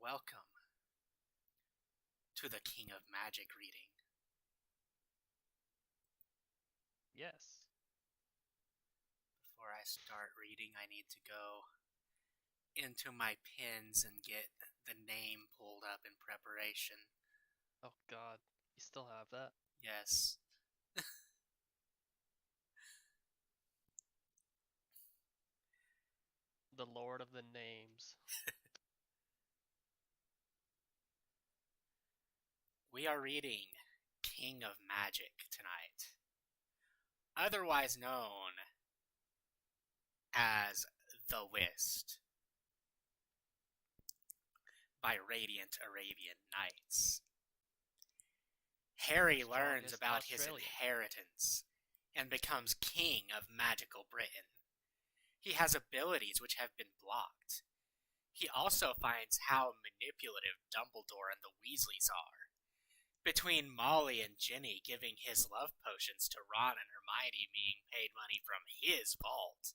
welcome to the King of Magic reading. Yes. Before I start reading, I need to go into my pins and get the name pulled up in preparation. Oh God, you still have that? Yes. The Lord of the Names. We are reading King of Magic tonight, otherwise known as The List by Radiant Arabian Nights. Harry learns Strongest about his Australian. inheritance and becomes king of magical Britain. He has abilities which have been blocked. He also finds how manipulative Dumbledore and the Weasleys are. Between Molly and Ginny giving his love potions to Ron and Hermione being paid money from his vault.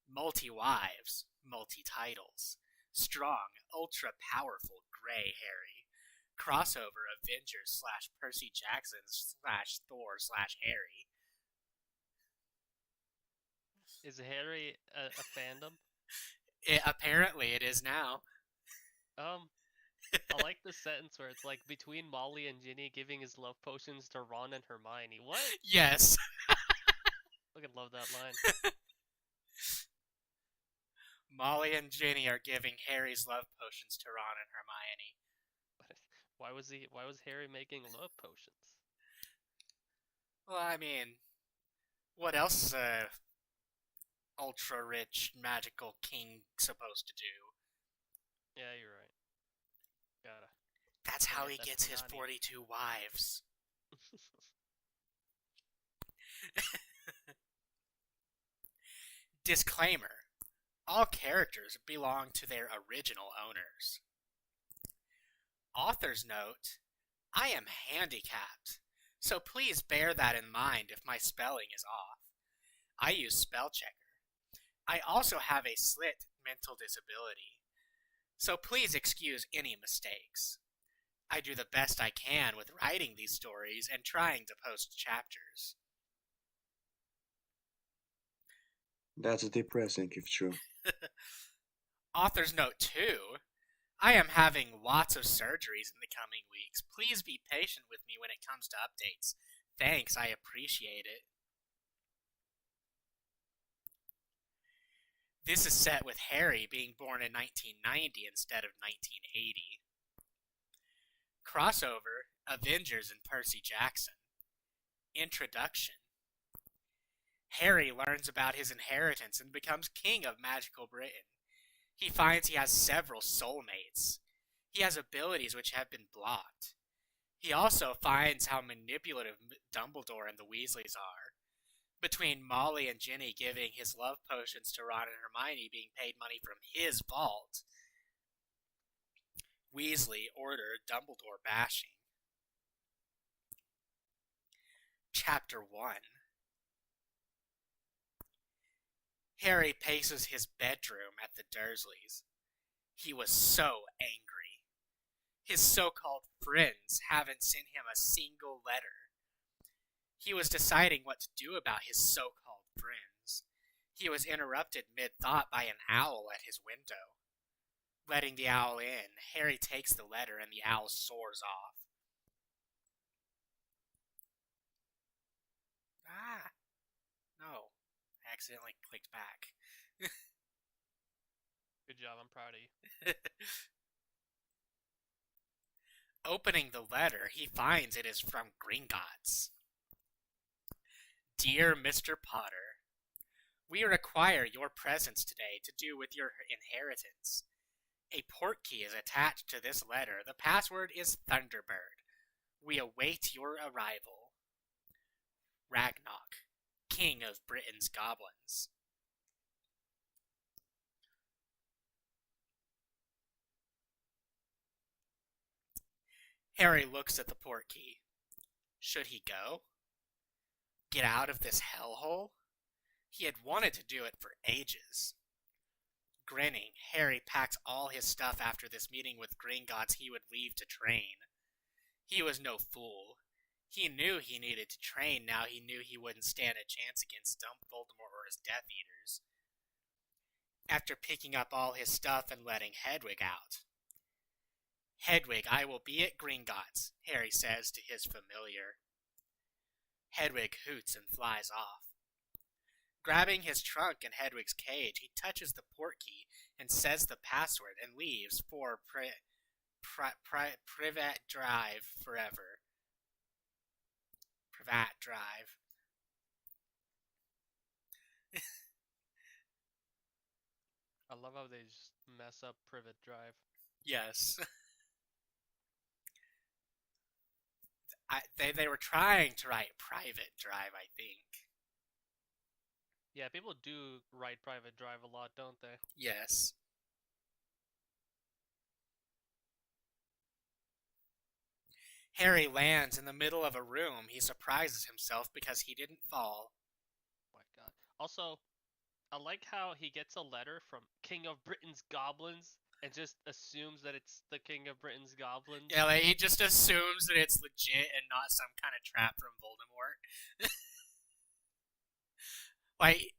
Multi-wives, multi-titles, strong, ultra-powerful Grey Harry, crossover Avengers / Percy Jackson / Thor / Harry. Is Harry a fandom? Apparently it is now. I like the sentence where it's like between Molly and Ginny giving his love potions to Ron and Hermione. What? Yes. Fucking love that line. Molly and Ginny are giving Harry's love potions to Ron and Hermione. Why was Harry making love potions? Well, I mean, what else is a ultra-rich magical king supposed to do? Yeah, you're right. Gotta. That's how he That's gets his Punani. 42 wives. Disclaimer. All characters belong to their original owners. Author's note, I am handicapped, so please bear that in mind if my spelling is off. I use spell checker. I also have a slight mental disability, so please excuse any mistakes. I do the best I can with writing these stories and trying to post chapters. That's depressing if true. Author's note 2. I am having lots of surgeries in the coming weeks. Please be patient with me when it comes to updates. Thanks, I appreciate it. This is set with Harry being born in 1990 instead of 1980. Crossover, Avengers and Percy Jackson. Introduction. Harry learns about his inheritance and becomes king of magical Britain. He finds he has several soulmates. He has abilities which have been blocked. He also finds how manipulative Dumbledore and the Weasleys are. Between Molly and Ginny giving his love potions to Ron and Hermione being paid money from his vault. Weasley ordered Dumbledore bashing. Chapter 1. Harry paces his bedroom at the Dursleys. He was so angry. His so-called friends haven't sent him a single letter. He was deciding what to do about his so-called friends. He was interrupted mid-thought by an owl at his window. Letting the owl in, Harry takes the letter and the owl soars off. Ah! No. I accidentally clicked back. Good job, I'm proud of you. Opening the letter, he finds it is from Gringotts. Dear Mr. Potter, we require your presence today to do with your inheritance. A portkey is attached to this letter. The password is Thunderbird. We await your arrival. Ragnarok, King of Britain's Goblins. Harry looks at the portkey. Should he go? Get out of this hellhole? He had wanted to do it for ages. Grinning, Harry packs all his stuff after this meeting with Gringotts he would leave to train. He was no fool. He knew he needed to train now he knew he wouldn't stand a chance against Voldemort or his Death Eaters. After picking up all his stuff and letting Hedwig out. Hedwig, I will be at Gringotts, Harry says to his familiar. Hedwig hoots and flies off. Grabbing his trunk and Hedwig's cage, he touches the port key and says the password and leaves for Privet Drive forever. Privat Drive. I love how they just mess up Privet Drive. Yes. They were trying to write Private Drive, I think. Yeah, people do write Private Drive a lot, don't they? Yes. Harry lands in the middle of a room. He surprises himself because he didn't fall. Oh my god. Also, I like how he gets a letter from King of Britain's Goblins and just assumes that it's the King of Britain's Goblins. Yeah, like, he just assumes that it's legit and not some kind of trap from Voldemort. Like,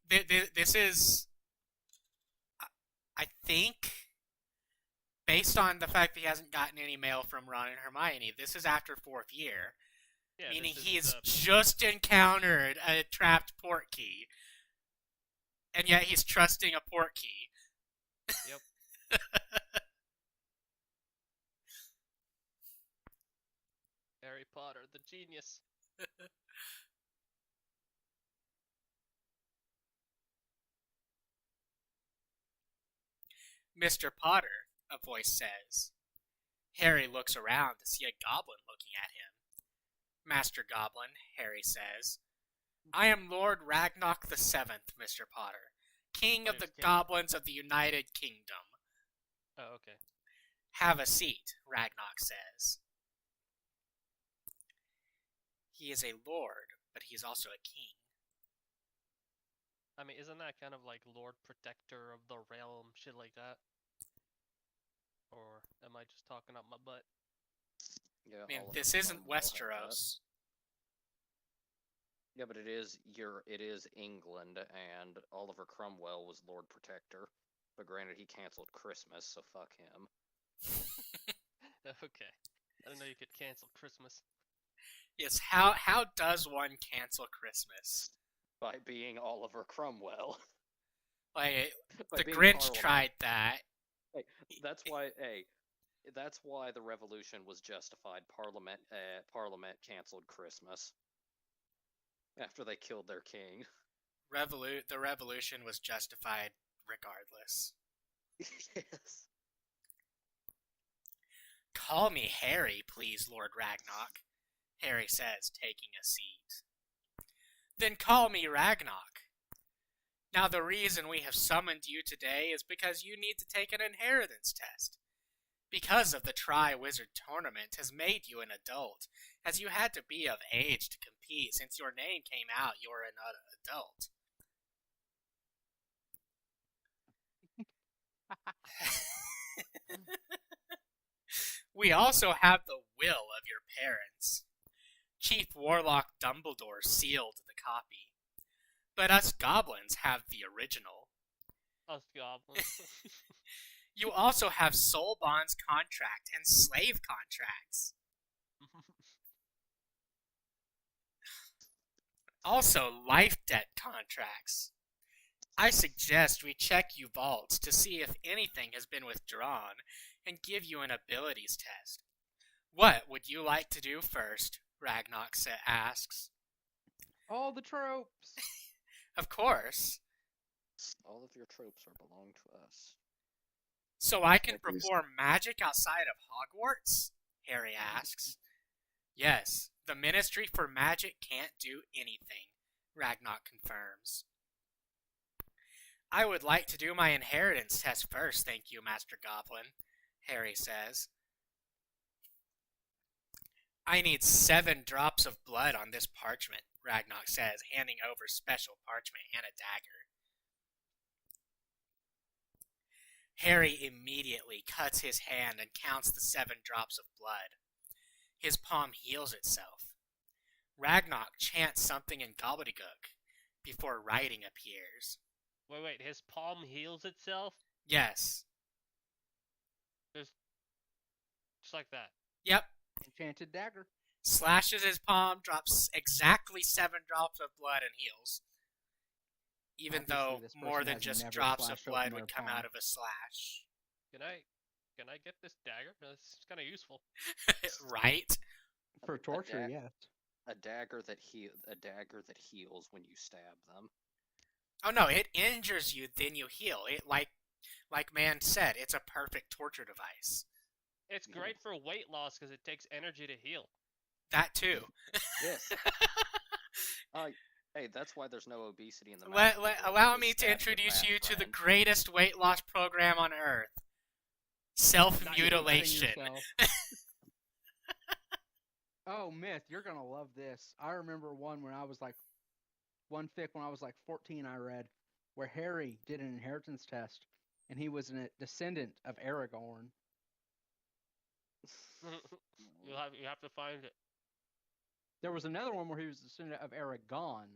this is, I think, based on the fact that he hasn't gotten any mail from Ron and Hermione, this is after 4th year. Yeah, meaning this is he's the- just encountered a trapped port key. And yet he's trusting a port key. Yep. Harry Potter, the genius. Mr. Potter, a voice says. Harry looks around to see a goblin looking at him. Master Goblin, Harry says. I am Lord Ragnarok the Seventh, Mr. Potter, King of the Goblins of the United Kingdom. Oh, okay. Have a seat, Ragnarok says. He is a lord, but he is also a king. I mean, isn't that kind of like Lord Protector of the Realm, shit like that? Or am I just talking up my butt? Yeah, Man, Oliver this isn't Cromwell had that. Westeros. Yeah, but it is England, and Oliver Cromwell was Lord Protector. But granted, he canceled Christmas, so fuck him. Okay. I didn't know you could cancel Christmas. Yes, how does one cancel Christmas? By being Oliver Cromwell. Like, By the being Grinch Parliament. tried that. Hey, that's why the revolution was justified. Parliament canceled Christmas after they killed their king. The revolution was justified regardless. Yes. Call me Harry, please, Lord Ragnarok, Harry says, taking a seat. Then call me Ragnarok. Now the reason we have summoned you today is because you need to take an inheritance test. Because of the Tri-Wizard Tournament has made you an adult, as you had to be of age to compete. Since your name came out, you're an adult. We also have the will of your parents. Chief Warlock Dumbledore sealed the copy. But us goblins have the original. Us goblins. You also have soul bonds contract and slave contracts. Also, life debt contracts. I suggest we check you vaults to see if anything has been withdrawn and give you an abilities test. What would you like to do first? Ragnarok asks. All the tropes. Of course. All of your tropes belong to us. So I can That is- perform magic outside of Hogwarts? Harry asks. Yes, the Ministry for Magic can't do anything, Ragnarok confirms. I would like to do my inheritance test first, thank you, Master Goblin, Harry says. I need 7 drops of blood on this parchment, Ragnarok says, handing over special parchment and a dagger. Harry immediately cuts his hand and counts the 7 drops of blood. His palm heals itself. Ragnarok chants something in gobbledygook before writing appears. Wait, his palm heals itself? Yes. Just like that. Yep. Enchanted dagger. Slashes his palm, drops exactly 7 drops of blood, and heals. Even Obviously, though this more person than has just never drops of slashed open blood their would come palm. out of a slash. Can I get this dagger? It's kind of useful. Right? For torture, dag- yes. A dagger that heals when you stab them. Oh no, it injures you, then you heal. It like Man said, it's a perfect torture device. It's great for weight loss because it takes energy to heal. That too. Yes. Hey, that's why there's no obesity in the Allow me to introduce you to the greatest weight loss program on Earth. Self-mutilation. Oh, Myth, you're gonna love this. I remember one when I was like 14, I read, where Harry did an inheritance test, and he was a descendant of Aragorn. You have to find it. There was another one where he was a descendant of Aragon.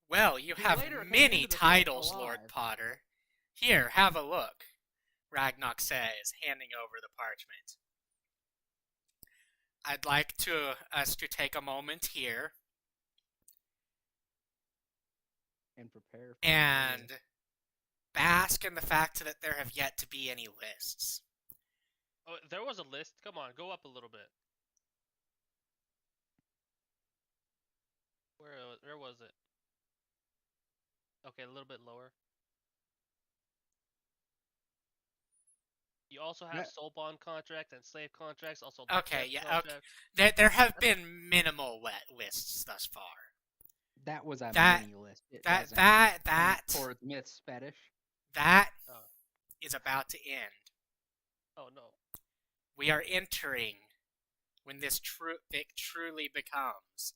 Well, you He have later came many into the film titles, Lord alive. Potter. Here, have a look, Ragnarok says, handing over the parchment. I'd like us to take a moment here And prepare for and bask in the fact that there have yet to be any lists. Oh, there was a list. Come on, go up a little bit. Where was it? Okay, a little bit lower. You also have soul bond contracts and slave contracts. Also, Okay, death yeah, contracts. There have been minimal lists thus far. that was a That- mini list. It That doesn't that count that towards Myth's fetish. that Oh. is about to end. Oh no. We are entering when this truly becomes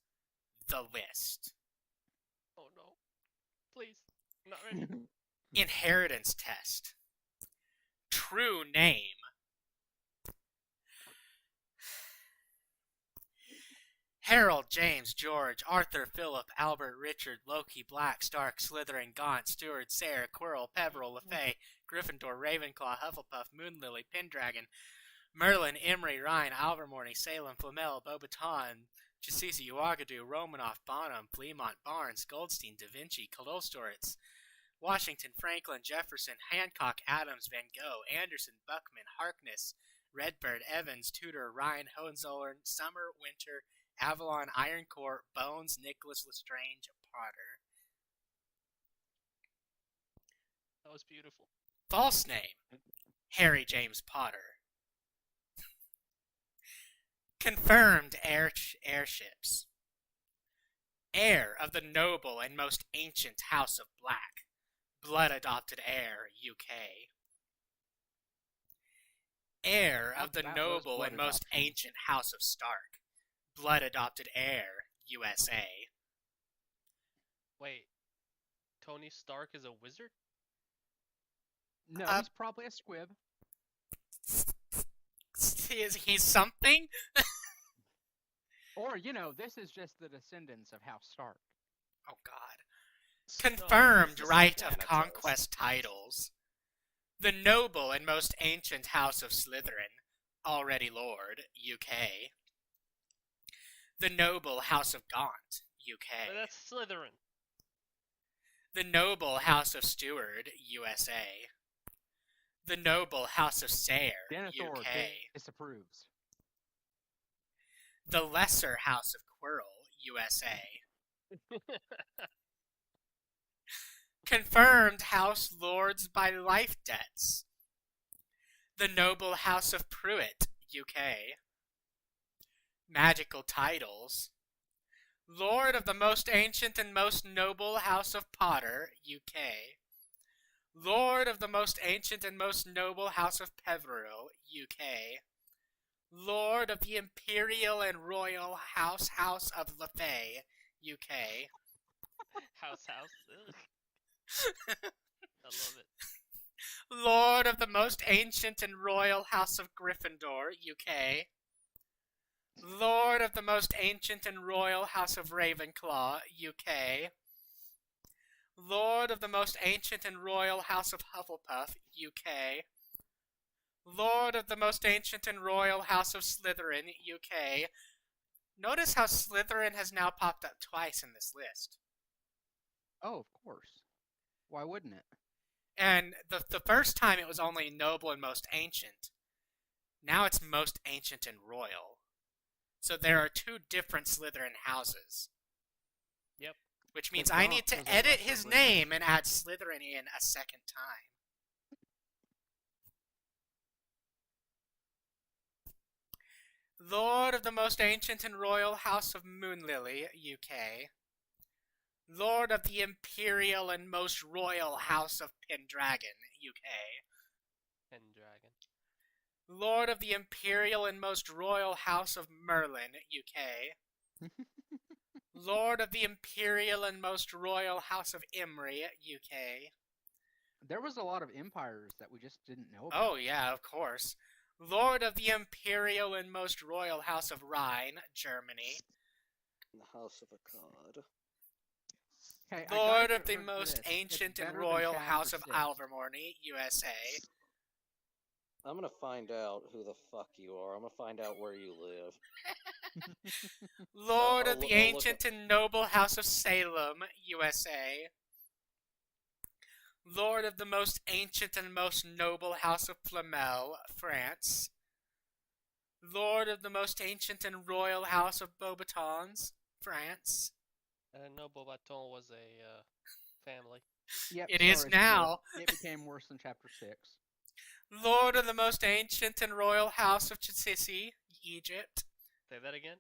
the list. Oh no. Please. I'm not ready. Inheritance test. True name. Harold, James, George, Arthur, Philip, Albert, Richard, Lokhi, Black, Stark, Slytherin, Gaunt, Stewart, Sayre, Quirrell, Perverell-Le, Gryffindor, Ravenclaw, Hufflepuff, Moonlily, Pendragon, Merlin, Emery, Ryan, Alvermorny, Salem, Flamel, Beaubaton, Jasisi, Ouagadougou, Romanoff, Bonham, Fleamont, Barnes, Goldstein, Da Vinci, Kalostoritz, Washington, Franklin, Jefferson, Hancock, Adams, Van Gogh, Anderson, Buckman, Harkness, Redbird, Evans, Tudor, Ryan, Hohenzollern, Summer, Winter, Avalon, Ironcourt, Bones, Nicholas-Lestrange-Potter. That was beautiful. False name. Harry James Potter. Confirmed airships. Heir of the noble and most ancient House of Black. Blood-adopted heir, UK. Heir of the About those noble blood and most adoptions. ancient House of Stark. Blood-adopted heir, USA. Wait. Tony Stark is a wizard? No, Uh, he's probably a squib. Is he something? Or, this is just the descendants of House Stark. Oh god. Confirmed This is right of Thanatos. conquest titles. The noble and most ancient House of Slytherin, already Lord, UK. The noble House of Gaunt, But UK. that's Slytherin. The noble House of Steward, USA. The noble House of Sayre, Denethor UK. disapproves. The lesser House of Quirrell, USA. Confirmed House Lords by life debts. The noble House of Pruitt, UK. Magical titles. Lord of the most ancient and most noble House of Potter, UK. Lord of the most ancient and most noble House of Peverell, UK. Lord of the Imperial and Royal House of Le, UK. House. Ugh. I love it. Lord of the most ancient and royal house of Gryffindor, UK. Lord of the most ancient and royal house of Ravenclaw, UK. Lord of the most ancient and royal house of Hufflepuff, UK. Lord of the most ancient and royal house of Slytherin, UK. Notice how Slytherin has now popped up twice in this list. Oh, of course. Why wouldn't it? And the first time it was only noble and most ancient. Now it's most ancient and royal. So there are two different Slytherin houses. Yep. Which means The I Gaunt need to was a edit lesser his Slytherin. name and add Slytherin in a second time. Lord of the most ancient and royal house of Moonlily, UK. Lord of the imperial and most royal house of Pendragon, UK. Pendragon. Lord of the imperial and most royal house of Merlin, UK. Lord of the imperial and most royal house of Imri, UK. There was a lot of empires that we just didn't know about. Oh yeah, of course. Lord of the imperial and most royal house of Rhine, Germany. The House of Akkad. Hey, I Lord gotta of the get rid most this. It's ancient and better than royal chapter house of 6. Alvermorny, USA. I'm gonna find out who the fuck you are. I'm gonna find out where you live. Lord I'll of the look up- ancient and noble house of Salem, USA. Lord of the most ancient and most noble house of Flamel, France. Lord of the most ancient and royal house of Beauxbatons, France. No, Bobaton was a family. Yep, It is sorry, now. Skip. It became worse in chapter 6. Lord of the most ancient and royal house of Chisisi, Egypt. Say that again.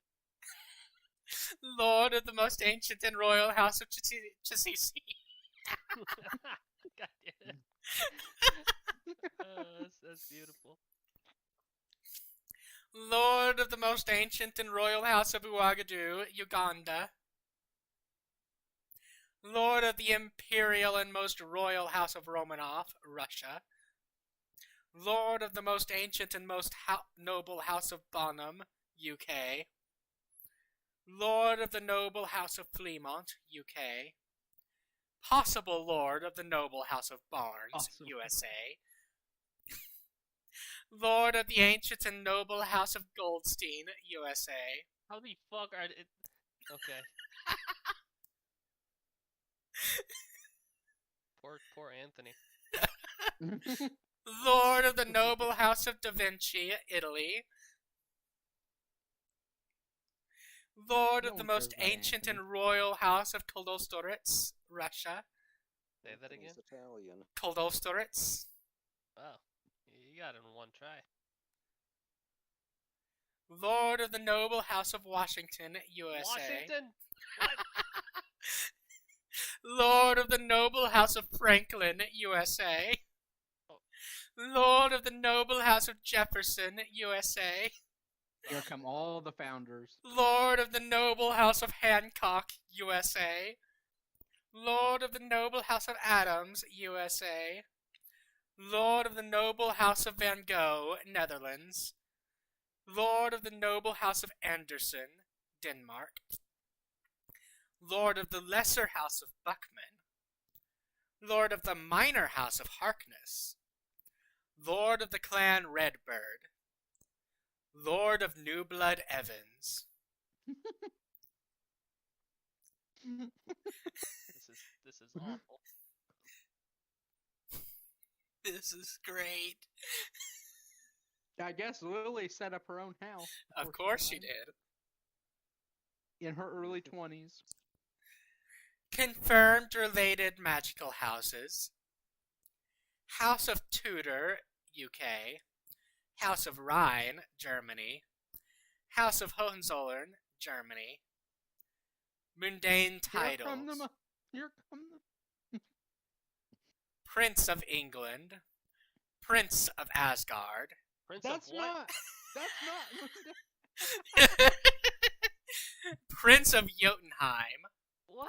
Lord of the most ancient and royal house of Chisisi. God damn it. That's beautiful. Lord of the most ancient and royal house of Ouagadougou, Uganda. Lord of the imperial and most royal house of Romanov, Russia. Lord of the most ancient and most noble house of Bonham, UK. Lord of the noble house of Fleamont, UK. Possible Lord of the noble house of Barnes, Possible. USA. Lord of the ancient and noble house of Goldstein, USA. How the fuck are it? Okay. Poor Anthony. Lord of the noble house of Da Vinci, Italy. Lord No of the one cares most about ancient Anthony. and royal house of Koldostoritz, Russia. Say that again. He's Italian. Koldostoritz. Wow. You got it in one try. Lord of the noble house of Washington, USA. Washington? What? Lord of the noble house of Franklin, USA. Oh. Lord of the noble house of Jefferson, USA. Here come all the founders. Lord of the noble house of Hancock, USA. Lord of the noble house of Adams, USA. Lord of the noble house of Van Gogh, Netherlands. Lord of the noble house of Anderson, Denmark. Lord of the lesser house of Buckman. Lord of the minor house of Harkness. Lord of the clan Redbird. Lord of New Blood Evans. This is awful. This is great. I guess Lily set up her own house. Of before course she died. did. In her early 20s. Confirmed related magical houses. House of Tudor, UK. House of Rhine, Germany. House of Hohenzollern, Germany. Mundane titles. Here come the... Prince of England. Prince of Asgard. Prince That's of what? not... Prince of Jotunheim. What?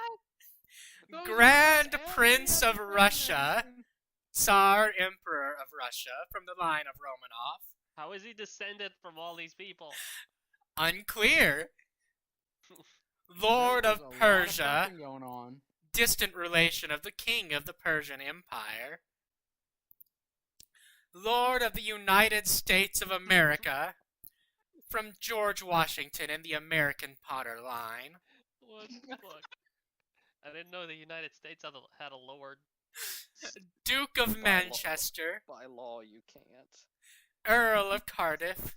Those are Grand every Prince other of thing Russia, that- Tsar Emperor of Russia from the line of Romanov. How is he descended from all these people? Unclear. Lord There's of a lot of Persia, something going on. distant relation of the king of the Persian Empire. Lord of the United States of America, from George Washington and the American Potter line. What the fuck? I didn't know the United States had a lord. Duke of By law. Manchester, By law, you can't. Earl of Cardiff.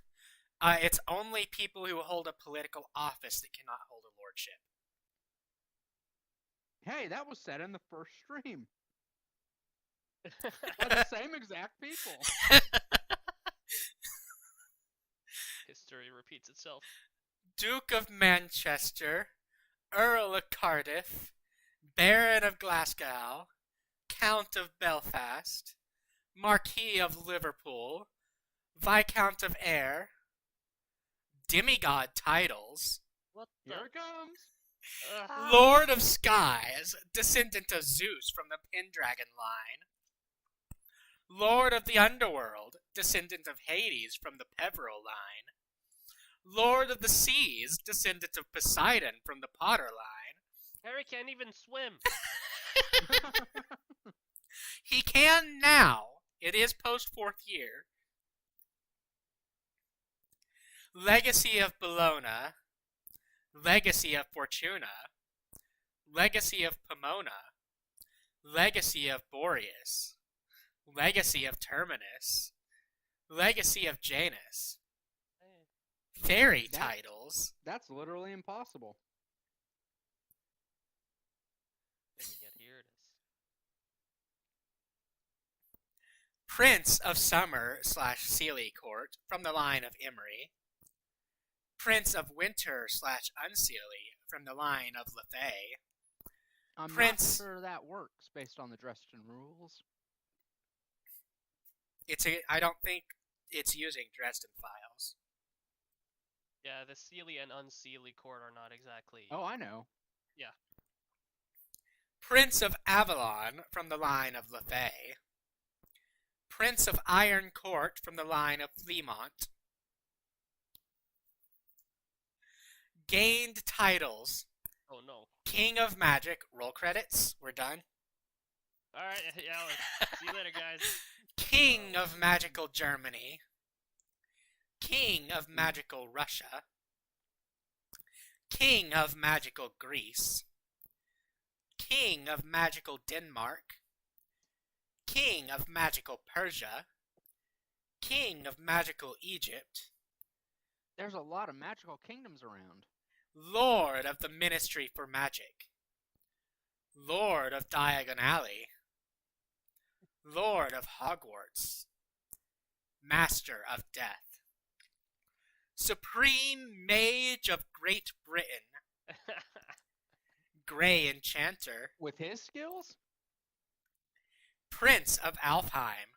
It's only people who hold a political office that cannot hold a lordship. Hey, that was said in the first stream by the same exact people. History repeats itself. Duke of Manchester, Earl of Cardiff, Baron of Glasgow, Count of Belfast, Marquis of Liverpool, Viscount of Ayr, demigod titles, What the? Here it comes. Lord of Skies, descendant of Zeus from the Pendragon line, Lord of the Underworld, descendant of Hades from the Perverell line, Lord of the Seas, descendant of Poseidon from the Potter line. Harry can't even swim. He can now. It is post 4th year. Legacy of Bellona, Legacy of Fortuna, Legacy of Pomona, Legacy of Boreas, Legacy of Terminus, Legacy of Janus, fairy That- titles, That's literally impossible. Here it is. Prince of Summer / Sealy Court from the line of Emery, Prince of Winter / Unsealy from the line of Lefay, I'm Prince- not sure that works based on the Dresden rules. I don't think it's using Dresden files. Yeah, the Sealy and Unsealy court are not exactly. Oh, I know. Prince of Avalon from the line of Lefay, Prince of Iron Court from the line of Fleamont. Gained titles, Oh no. King of Magic, roll credits, we're done. Alright, yeah, see you later, guys. King of Magical Germany, King of Magical Russia, King of Magical Greece, King of Magical Denmark, King of Magical Persia, King of Magical Egypt, There's a lot of magical kingdoms around. Lord of the Ministry for Magic, Lord of Diagon Alley, Lord of Hogwarts, Master of Death, Supreme Mage of Great Britain, Grey Enchanter, With his skills? Prince of Alfheim,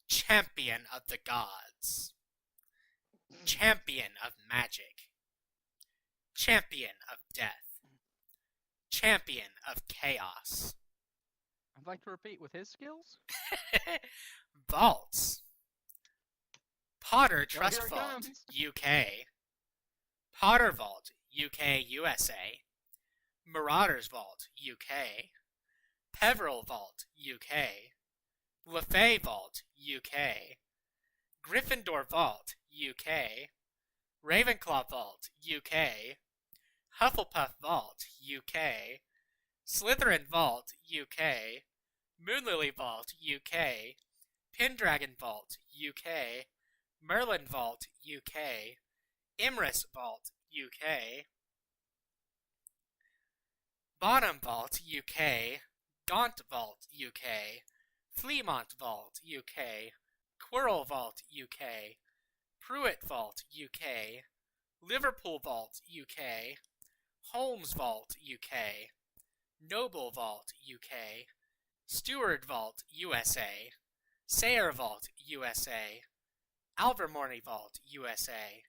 Champion of the Gods, Champion of Magic, Champion of Death, Champion of Chaos, I'd like to repeat, with his skills? Vaults, Potter Well, Trust here it Vault, comes. UK, Potter Vault, UK, USA, Marauders Vault, UK, Peverell Vault, UK, Lefay Vault, UK, Gryffindor Vault, UK, Ravenclaw Vault, UK, Hufflepuff Vault, UK, Slytherin Vault, UK, Moonlily Vault, UK, Pendragon Vault, UK, Merlin Vault, UK, Imris Vault, UK, Bonham Vault, UK, Gaunt Vault, UK, Fleamont Vault, UK, Quirrell Vault, UK, Pruitt Vault, UK, Liverpool Vault, UK, Holmes Vault, UK, Noble Vault, UK, Steward Vault, USA, Sayre Vault, USA, Alvermorny Vault, USA,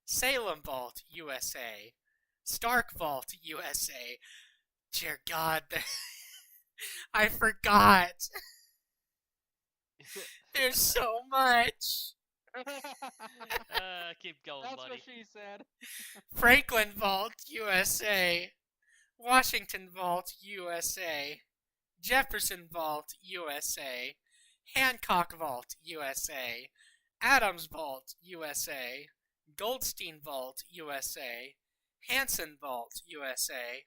Salem Vault, USA, Stark Vault, USA, Dear God, I forgot. There's so much. Keep going, That's buddy. what she said. Franklin Vault, USA. Washington Vault, USA. Jefferson Vault, USA. Hancock Vault, USA. Adams Vault, USA. Goldstein Vault, USA. Hanson Vault, USA.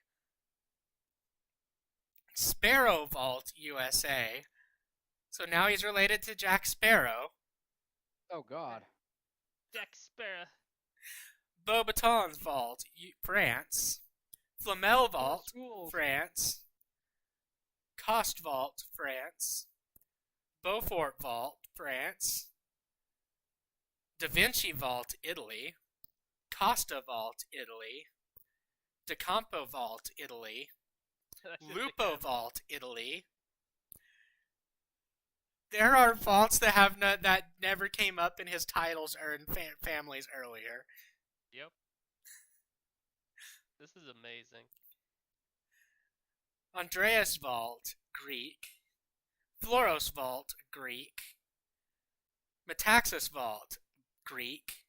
Sparrow Vault, USA. So now he's related to Jack Sparrow. Oh God. Jack Sparrow. Beauxbatons Vault, France. Flamel Vault, schools. France. Cost Vault, France. Beaufort Vault, France. Da Vinci Vault, Italy. Costa Vault, Italy. Da Campo Vault, Italy. Lupo Vault, Italy. There are vaults that have that never came up in his titles or in families earlier. Yep. This is amazing. Andreas Vault, Greek. Floros Vault, Greek. Metaxas Vault, Greek.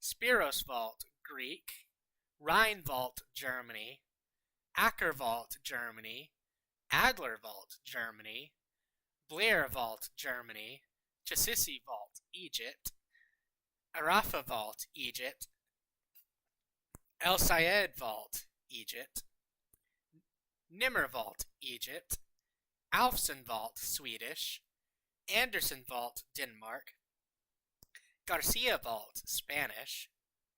Spiros Vault, Greek. Rhine Vault, Germany. Acker Vault, Germany. Adler Vault, Germany. Blair Vault, Germany. Chassisi Vault, Egypt. Arafa Vault, Egypt. El Sayed Vault, Egypt. Nimmer Vault, Egypt. Alfson Vault, Swedish. Anderson Vault, Denmark. Garcia Vault, Spanish.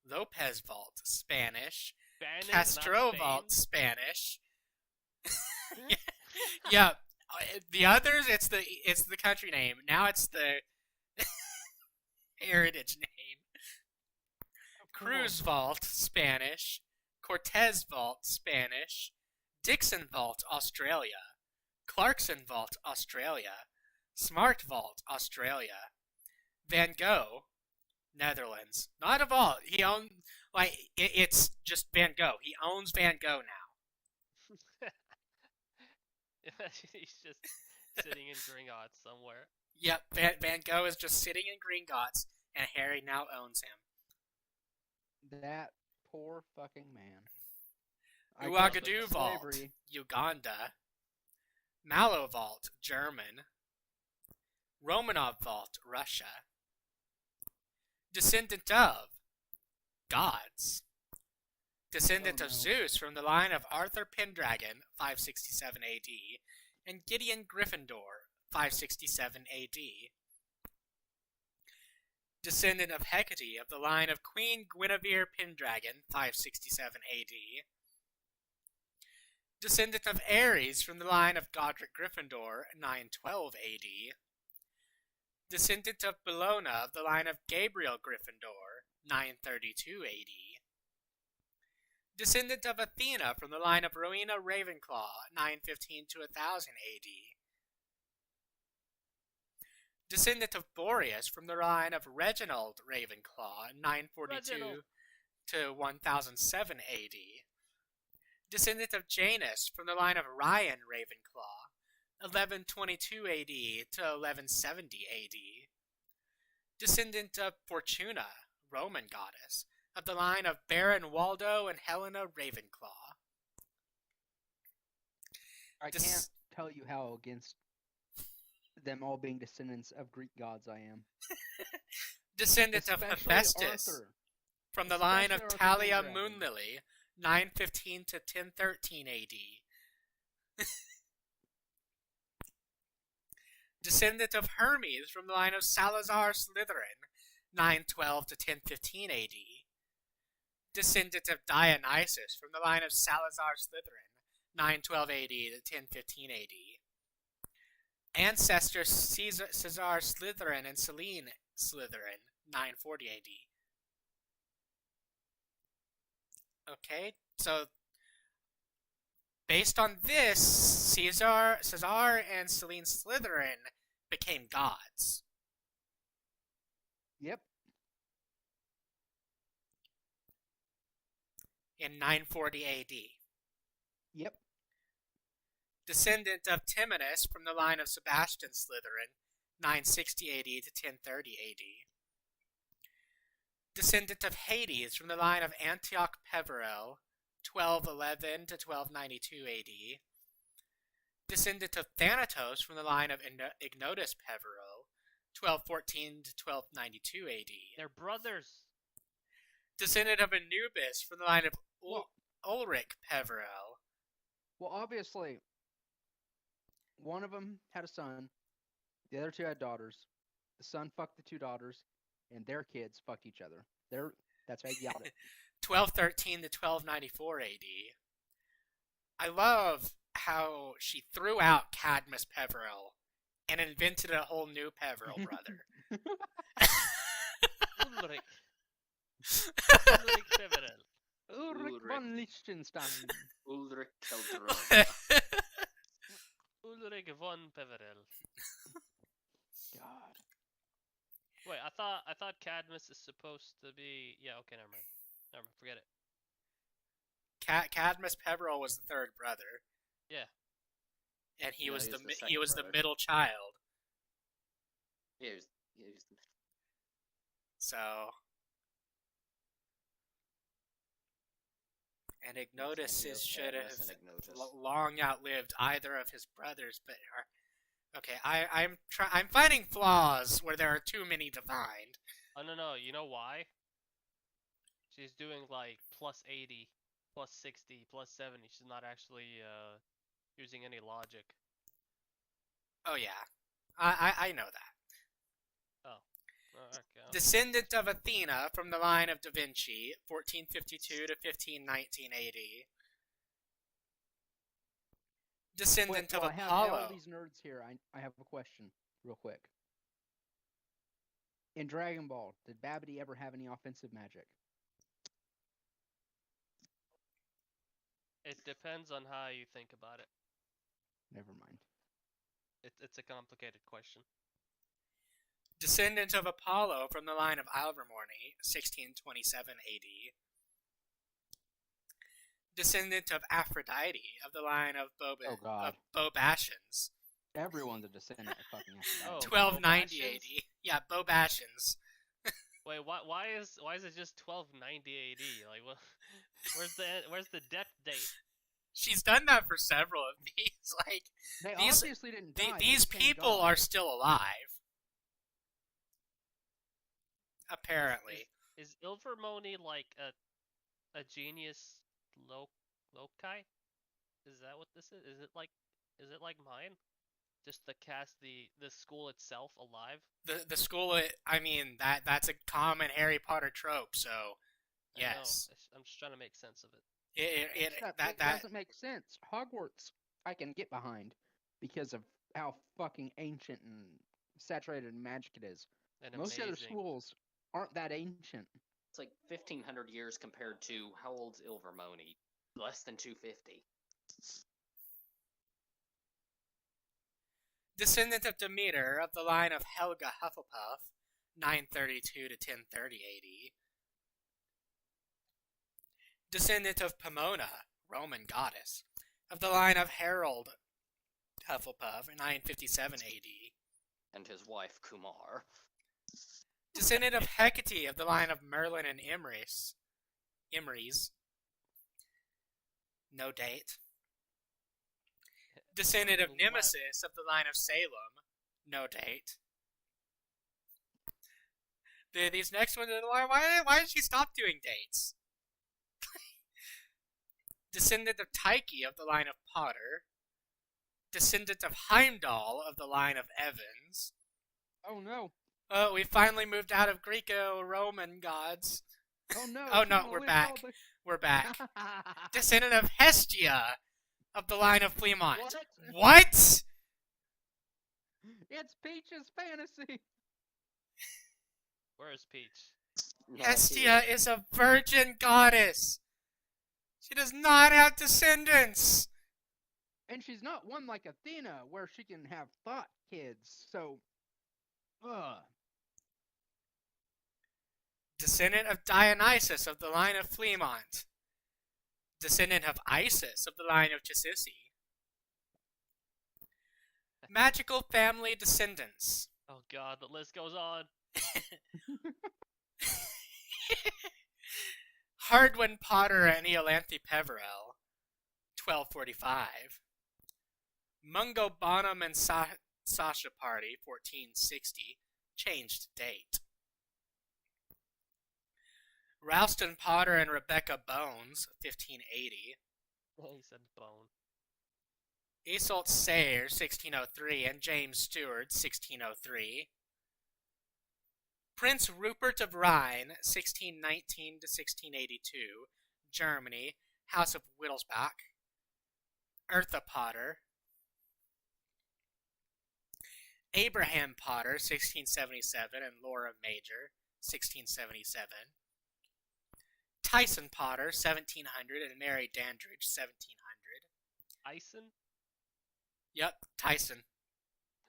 Lopez Vault, Spanish. Bannon, Castro not Spain. Vault, Spanish. Yeah, the others, it's the country name. Now it's the heritage name. Cruz Vault, Spanish. Cortez Vault, Spanish. Dixon Vault, Australia. Clarkson Vault, Australia. Smart Vault, Australia. Van Gogh, Netherlands. Not a vault. He owns, it's just Van Gogh. He owns Van Gogh now. He's just sitting in Gringotts somewhere. Yep, Van Gogh is just sitting in Gringotts, and Harry now owns him. That poor fucking man. I guess Ouagadougou with Vault, slavery- Uganda. Mallow Vault, German. Romanov Vault, Russia. Descendant of gods. Descendant Oh, of no. Zeus from the line of Arthur Pendragon, 567 AD, and Gideon Gryffindor, 567 AD. Descendant of Hecate of the line of Queen Guinevere Pendragon, 567 AD. Descendant of Ares from the line of Godric Gryffindor, 912 AD. Descendant of Bellona of the line of Gabriel Gryffindor, 932 AD. Descendant of Athena from the line of Rowena Ravenclaw, 915 to 1000 AD. Descendant of Boreas from the line of Reginald Ravenclaw, 942 Reginald. to 1007 AD. Descendant of Janus from the line of Ryan Ravenclaw, 1122 AD to 1170 AD. Descendant of Fortuna, Roman goddess, of the line of Baron Waldo and Helena Ravenclaw. I can't tell you how against them all being descendants of Greek gods I am. Descendant of Especially Hephaestus Arthur. from the line of Especially Arthur Talia Pendragon. Moonlily, 915 to 1013 AD. Descendant of Hermes from the line of Salazar Slytherin, 912 to 1015 AD. Descendant of Dionysus from the line of Salazar Slytherin, 912 AD to 1015 AD. Ancestor Cesar Slytherin and Selene Slytherin, 940 AD. Okay, so based on this, Caesar and Selene Slytherin became gods. Yep. In 940 AD. Yep. Descendant of Timanus from the line of Sebastian Slytherin, 960 AD to 1030 AD. Descendant of Hades from the line of Antioch Perverell, 1211 to 1292 AD. Descendant of Thanatos from the line of Ignotus Perverell, 1214 to 1292 AD. They're brothers. Descendant of Anubis from the line of Well- Ulrich Perverell. Well, obviously, one of them had a son, the other two had daughters. The son fucked the two daughters, and their kids fucked each other. That's how you got it. 1213 to 1294 AD. I love how she threw out Cadmus Peverell and invented a whole new Peverell brother. Ulrich. Ulrich Perverell. Ulrich Ulrich. von Liechtenstein. Ulrich Calderon. Ulrich von Perverell. God. Wait, I thought Cadmus is supposed to be. Yeah, okay, never mind. Never mind, forget it. Cadmus Peverell was the third brother. Yeah. And he Yeah, was he's the the he second was the brother. middle child. Yeah, he was So, and Ignotus Cadmus should have and Ignotus. long outlived either of his brothers, but okay, I'm finding flaws where there are too many to find. Oh no, you know why? She's doing like plus 80, plus 60, plus 70. She's not actually using any logic. Oh yeah, I know that. Oh, okay. Descendant of Athena from the line of Da Vinci, 1452 to 1519 AD. Descendant Wait, of I have all Apollo. these nerds here. I have a question, real quick. In Dragon Ball, did Babidi ever have any offensive magic? It depends on how you think about it. Never mind. It's a complicated question. Descendant of Apollo from the line of Alvermorny, 1627 AD. Descendant of Aphrodite of the line of Oh, God. Bobashans, Everyone's a descendant of fucking Aphrodite. Oh. 1290 Bobashans? AD. Yeah, Bobashans. Wait, why is it just 1290 AD? Like, what? Where's the death date? She's done that for several of these. Like, They these- obviously didn't die. they these became people gods. are still alive. Apparently. Is Ilvermorny like a genius Lokhi? Is that what this is? Is it like mine? Just to cast the school itself alive? The school, I mean, that's a common Harry Potter trope, so, I know, yes. I'm just trying to make sense of it. That doesn't make sense. Hogwarts, I can get behind because of how fucking ancient and saturated in magic it is. And Most other amazing. schools aren't that ancient. It's like 1500 years compared to how old's Ilvermorny? Less than 250. Descendant of Demeter of the line of Helga Hufflepuff, 932 to 1030 AD. Descendant of Pomona, Roman goddess, of the line of Harald Hufflepuff, 957 AD. And his wife, Kumar. Descendant of Hecate of the line of Merlin and Imrys. No date. Descendant of What? Nemesis of the line of Salem. No date. These next ones, why did she stop doing dates? Descendant of Tyche of the line of Potter. Descendant of Heimdall of the line of Evans. Oh no! Oh, we finally moved out of Greco-Roman gods. Oh no! Oh, she's no, gonna we're live back. all the- We're back. Descendant of Hestia of the line of Fleamont. What? What? It's Peach's fantasy. Where is Peach? Not Hestia here. is a virgin goddess. She does not have descendants. And she's not one like Athena, where she can have thought kids. So, Descendant of Dionysus of the line of Fleamont. Descendant of Isis of the line of Chisisi. Magical family descendants. Oh god, the list goes on. Hardwin Potter and Iolanthe Peverell, 1245. Mungo Bonham and Sasha Party, 1460. Changed date. Ralston Potter and Rebecca Bones, 1580. He said bone. Iseult Sayre, 1603, and James Stewart, 1603. Prince Rupert of Rhine, 1619 to 1682, Germany, House of Wittelsbach. Eartha Potter. Abraham Potter, 1677, and Laura Major, 1677. Tyson Potter, 1700, and Mary Dandridge, 1700. Ison? Yep, Tyson.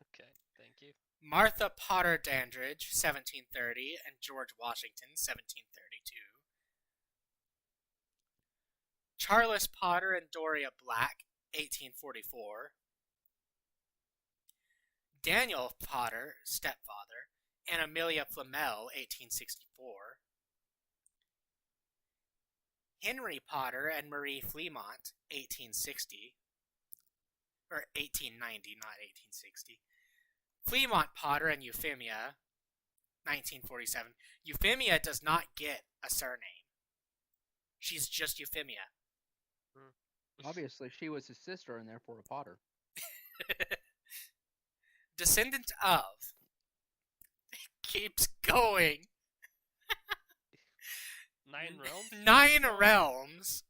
Okay, thank you. Martha Potter Dandridge, 1730, and George Washington, 1732. Charles Potter and Doria Black, 1844. Daniel Potter, stepfather, and Amelia Flamel, 1864. Henry Potter and Marie Fleamont, 1860. Or 1890, not 1860. Fleamont Potter and Euphemia, 1947. Euphemia does not get a surname. She's just Euphemia. Obviously, she was his sister and therefore a Potter. Descendant of. It keeps going. 9 realms? 9 realms.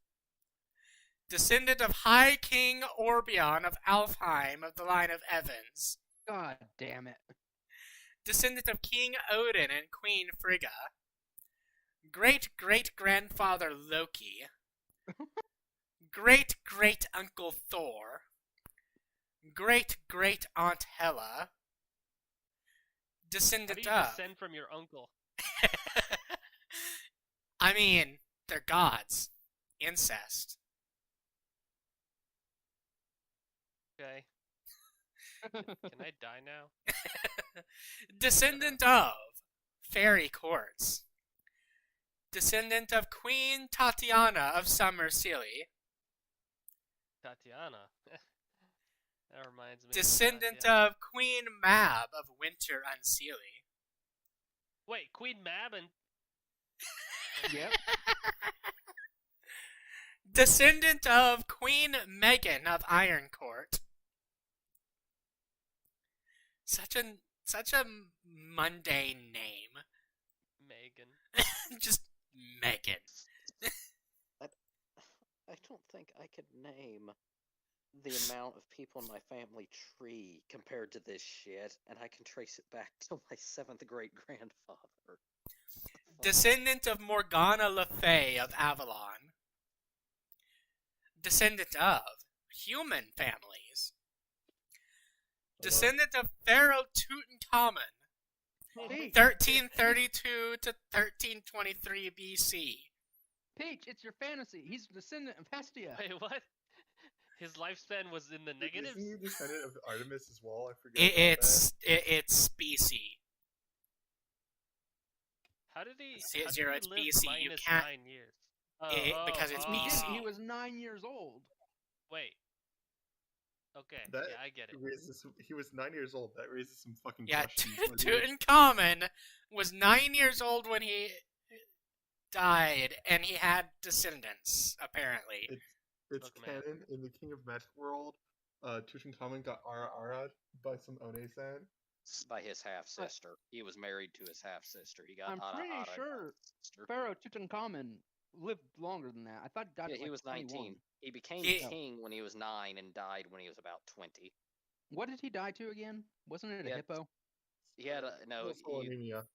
Descendant of High King Orbion of Alfheim of the line of Evans. God damn it. Descendant of King Odin and Queen Frigga. Great-great-grandfather Lokhi. Great-great-uncle Thor. Great-great-aunt Hela. How Descendant do you of... descend from your uncle? I mean, they're gods. Incest. Okay. Can I die now? Descendant of Fairy Courts. Descendant of Queen Tatiana of Summer Sealy. Tatiana. That reminds me. Descendant Tatiana. of Queen Mab of Winter Unseelie. Wait, Queen Mab and Yep. Descendant of Queen Megan of Ironcourt. Such a mundane name. Megan. Just Megan. I don't think I could name the amount of people in my family tree compared to this shit, and I can trace it back to my 7th great grandfather. Descendant of Morgana Le Fay of Avalon. Descendant of human families. Descendant of Pharaoh Tutankhamun. Peach, 1332 to 1323 BC. Peach, it's your fantasy. He's a descendant of Hestia. Wait, what? His lifespan was in the negatives? Isn't he a descendant of Artemis as well? I forget. It's BC. How did he? See, how Zero, did it's he live BC, you minus can't- 9 years? because it's He did. BC. He was 9 years old. Wait. Okay, That yeah, I get it. He was 9 years old. That raises some fucking Yeah, questions. my dude. Tutankhamun was 9 years old when he died, and he had descendants, apparently. It's Look, man. canon in the King of Magic world. Tutankhamun got Arad by some One-san. By his half sister. He was married to his half sister. He got I'm pretty Ara sure sister. Pharaoh Tutankhamun lived longer than that. I thought he died Yeah, at he like was 19. 21. He became He- king when he was 9 and died when he was about 20. What did he die to again? Wasn't it a Yeah, hippo? He had a no. Also anemia.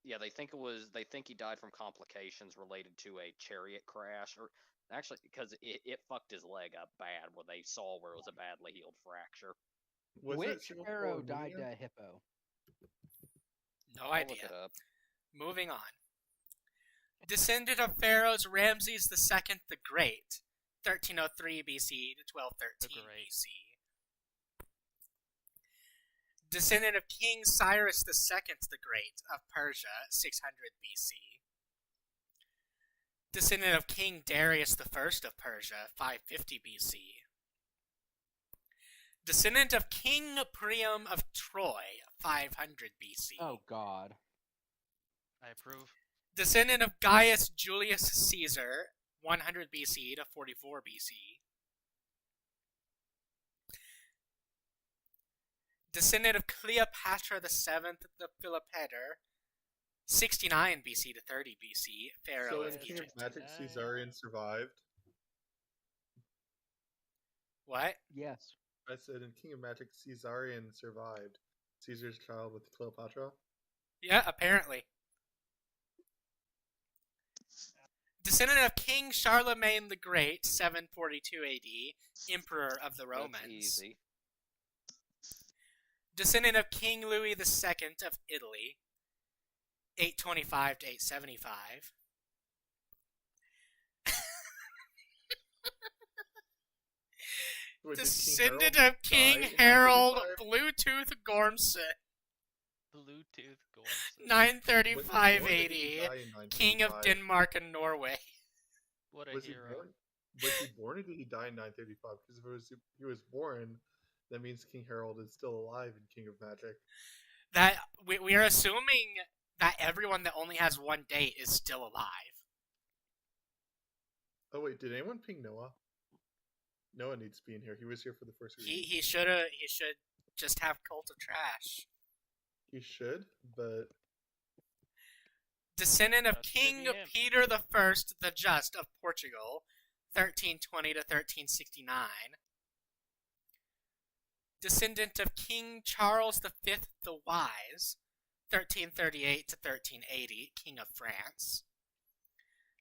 Yeah, they think it was. They think he died from complications related to a chariot crash, or actually because it fucked his leg up bad, where they saw where it was a badly healed fracture. Was it Which single pharaoh cell died anemia? to a hippo? No I'll look idea. it up. Moving on. Descendant of Pharaohs Ramses II the Great, 1303 BC to 1213 The Great. BC. Descendant of King Cyrus II the Great of Persia, 600 BC. Descendant of King Darius I of Persia, 550 BC. Descendant of King Priam of Troy, 500 BC. Oh God. I approve. Descendant of Gaius Julius Caesar, 100 BC to 44 BC. Descendant of Cleopatra VII the Philopator, 69 BC to 30 BC, Pharaoh So of in King of Egypt. Magic, Caesarion survived. What? Yes. I said in King of Magic, Caesarion survived. Caesar's child with Cleopatra. Yeah, apparently. Descendant of King Charlemagne the Great, 742 AD, Emperor of the Romans. That's easy. Descendant of King Louis II of Italy, 825 to 875. Wait, did King Descendant Harold of King die in Harold 935? Bluetooth Gormson, Bluetooth Gormson. 935 Was he born or did he AD, die in King of 935? Denmark and Norway. What a Was he hero. born? Was he born or did he die in 935? Because if he was born, that means King Harold is still alive in King of Magic. That we are assuming that everyone that only has one date is still alive. Oh wait, did anyone ping Noah? Noah needs to be in here. He was here for the first reading. He should just have Cult of Trash. He should, but Descendant of That should King be him. Peter the Just of Portugal, 1320 to 1369. Descendant of King Charles V the Wise, 1338 to 1380, King of France.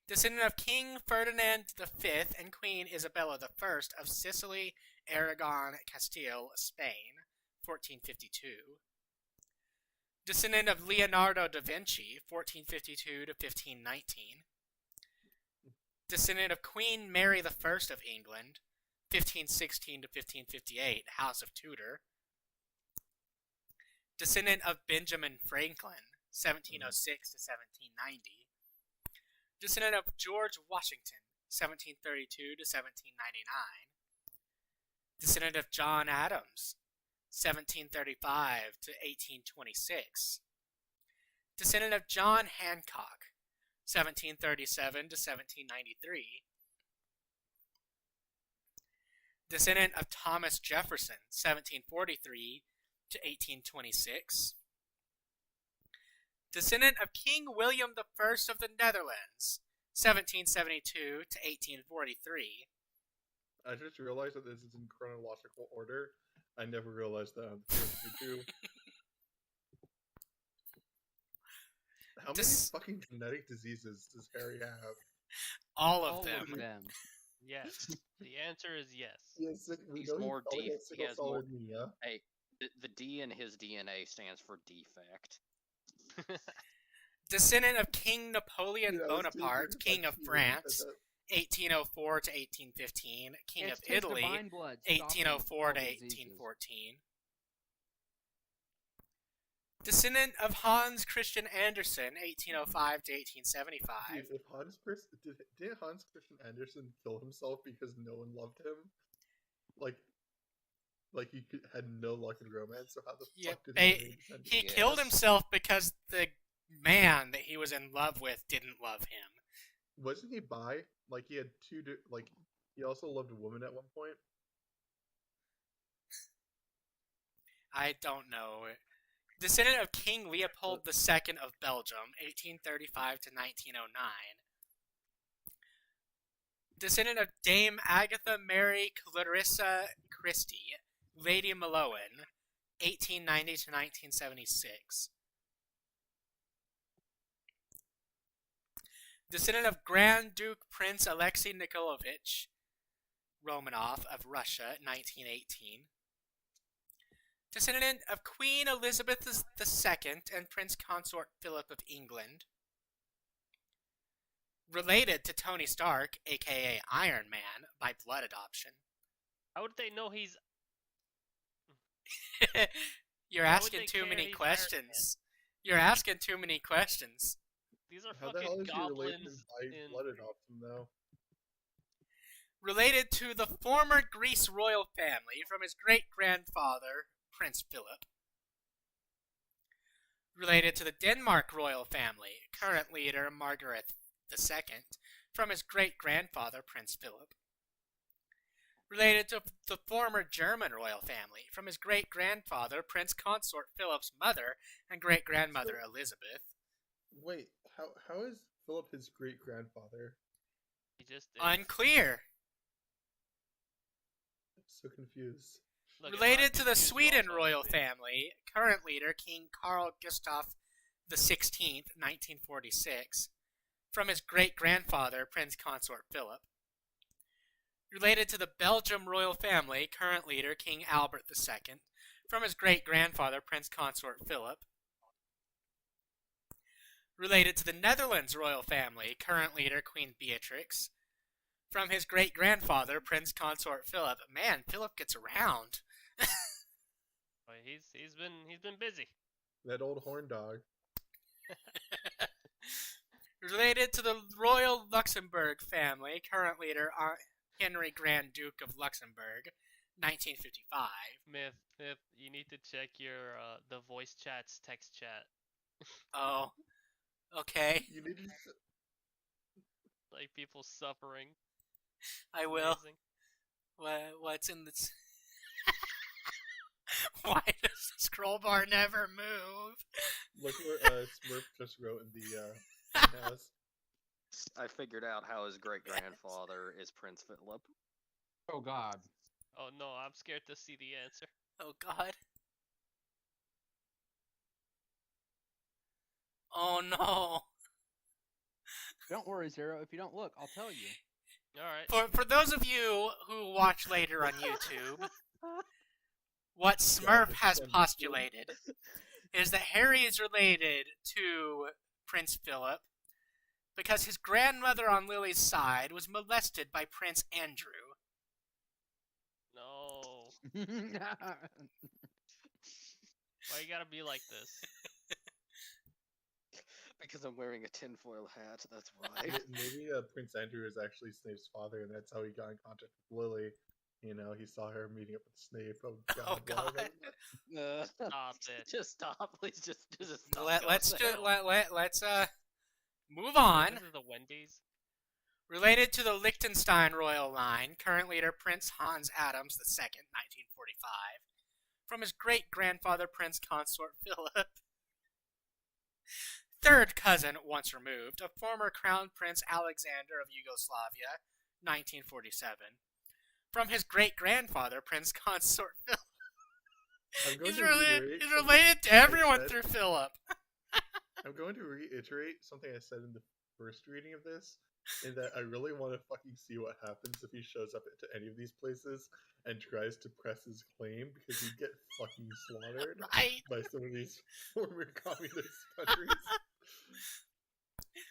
Descendant of King Ferdinand V and Queen Isabella I of Sicily, Aragon, Castile, Spain, 1452. Descendant of Leonardo da Vinci, 1452 to 1519. Descendant of Queen Mary I of England, 1516 to 1558, House of Tudor. Descendant of Benjamin Franklin, 1706 to 1790. Descendant of George Washington, 1732 to 1799. Descendant of John Adams, 1735 to 1826. Descendant of John Hancock, 1737 to 1793. Descendant of Thomas Jefferson, 1743 to 1826. Descendant of King William I of the Netherlands, 1772 to 1843. I just realized that this is in chronological order. I never realized that on the first two. How many fucking genetic diseases does Harry have? All All of them. them. Yes. The answer is yes. We He's know more probably deep. has He sickle has cell more. anemia. Hey, the D in his DNA stands for defect. Descendant of King Napoleon Dude, I was too Bonaparte, good King about of you. France, 1804 to 1815. King It's of his Italy, divine blood stopping 1804 all to diseases. 1814. Descendant of Hans Christian Andersen, 1805 to 1875. Dude, if did Hans Christian Andersen kill himself because no one loved him? Like he had no luck in romance. So how the Yeah, fuck did he? have any descendants? he killed Yes. himself because the man that he was in love with didn't love him. Wasn't he bi? Like he had like he also loved a woman at one point. I don't know. Descendant of King Leopold II of Belgium, 1835 to 1909. Descendant of Dame Agatha Mary Clarissa Christie, Lady Malowan, 1890 to 1976. Descendant of Grand Duke Prince Alexei Nikolaevich Romanov of Russia, 1918. Descendant of Queen Elizabeth II and Prince Consort Philip of England. Related to Tony Stark, aka Iron Man, by blood adoption. How would they know he's... You're Why would asking they too care many he's questions. You're asking too many questions. These are How the hell fucking is he related goblins by in. blood adoption, though? Related to the former Greece royal family from his great-grandfather, Prince Philip. Related to the Denmark royal family, current leader Margaret II, from his great-grandfather, Prince Philip. Related to the former German royal family, from his great-grandfather, Prince Consort Philip's mother, and great-grandmother Elizabeth. Wait, how is Philip his great grandfather? He just is. Unclear. I'm so confused. Look, if I'm Related to the confused, you're Sweden also royal confused. family, current leader King Carl Gustaf XVI, 1946, from his great-grandfather, Prince Consort Philip. Related to the Belgium royal family, current leader King Albert II, from his great-grandfather, Prince Consort Philip. Related to the Netherlands royal family, current leader Queen Beatrix, from his great-grandfather, Prince Consort Philip. Man, Philip gets around. Boy, he's been busy. That old horn dog. Related to the Royal Luxembourg family, current leader Henry Grand Duke of Luxembourg, 1955. Myth, you need to check your the voice chat's text chat. Oh, okay, You need to. Like people suffering. I will. Amazing. What's in this? Why does the scroll bar never move? Look what Smurf just wrote in the house. I figured out how his great grandfather is Prince Philip. Oh God. Oh no, I'm scared to see the answer. Oh God. Oh no. Don't worry, Zero. If you don't look, I'll tell you. Alright. For those of you who watch later on YouTube, what Smurf has postulated is that Harry is related to Prince Philip because his grandmother on Lily's side was molested by Prince Andrew. No. Why you gotta be like this? Because I'm wearing a tinfoil hat, that's why. Maybe Prince Andrew is actually Snape's father, and that's how he got in contact with Lily. You know, he saw her meeting up with Snape. Oh God! Oh, God. Stop it. Just stop, please. Just stop. Let's move This on. is the Wendy's. Related to the Liechtenstein royal line, current leader Prince Hans Adams II, 1945, from his great-grandfather Prince Consort Philip. Third cousin, once removed, of former Crown Prince Alexander of Yugoslavia, 1947, from his great-grandfather Prince Consort Philip. I'm going He's to reiterate related something to I everyone said. through Philip. I'm going to reiterate something I said in the first reading of this, in that I really want to fucking see what happens if he shows up to any of these places and tries to press his claim, because he'd get fucking slaughtered Right. by some of these former communist countries.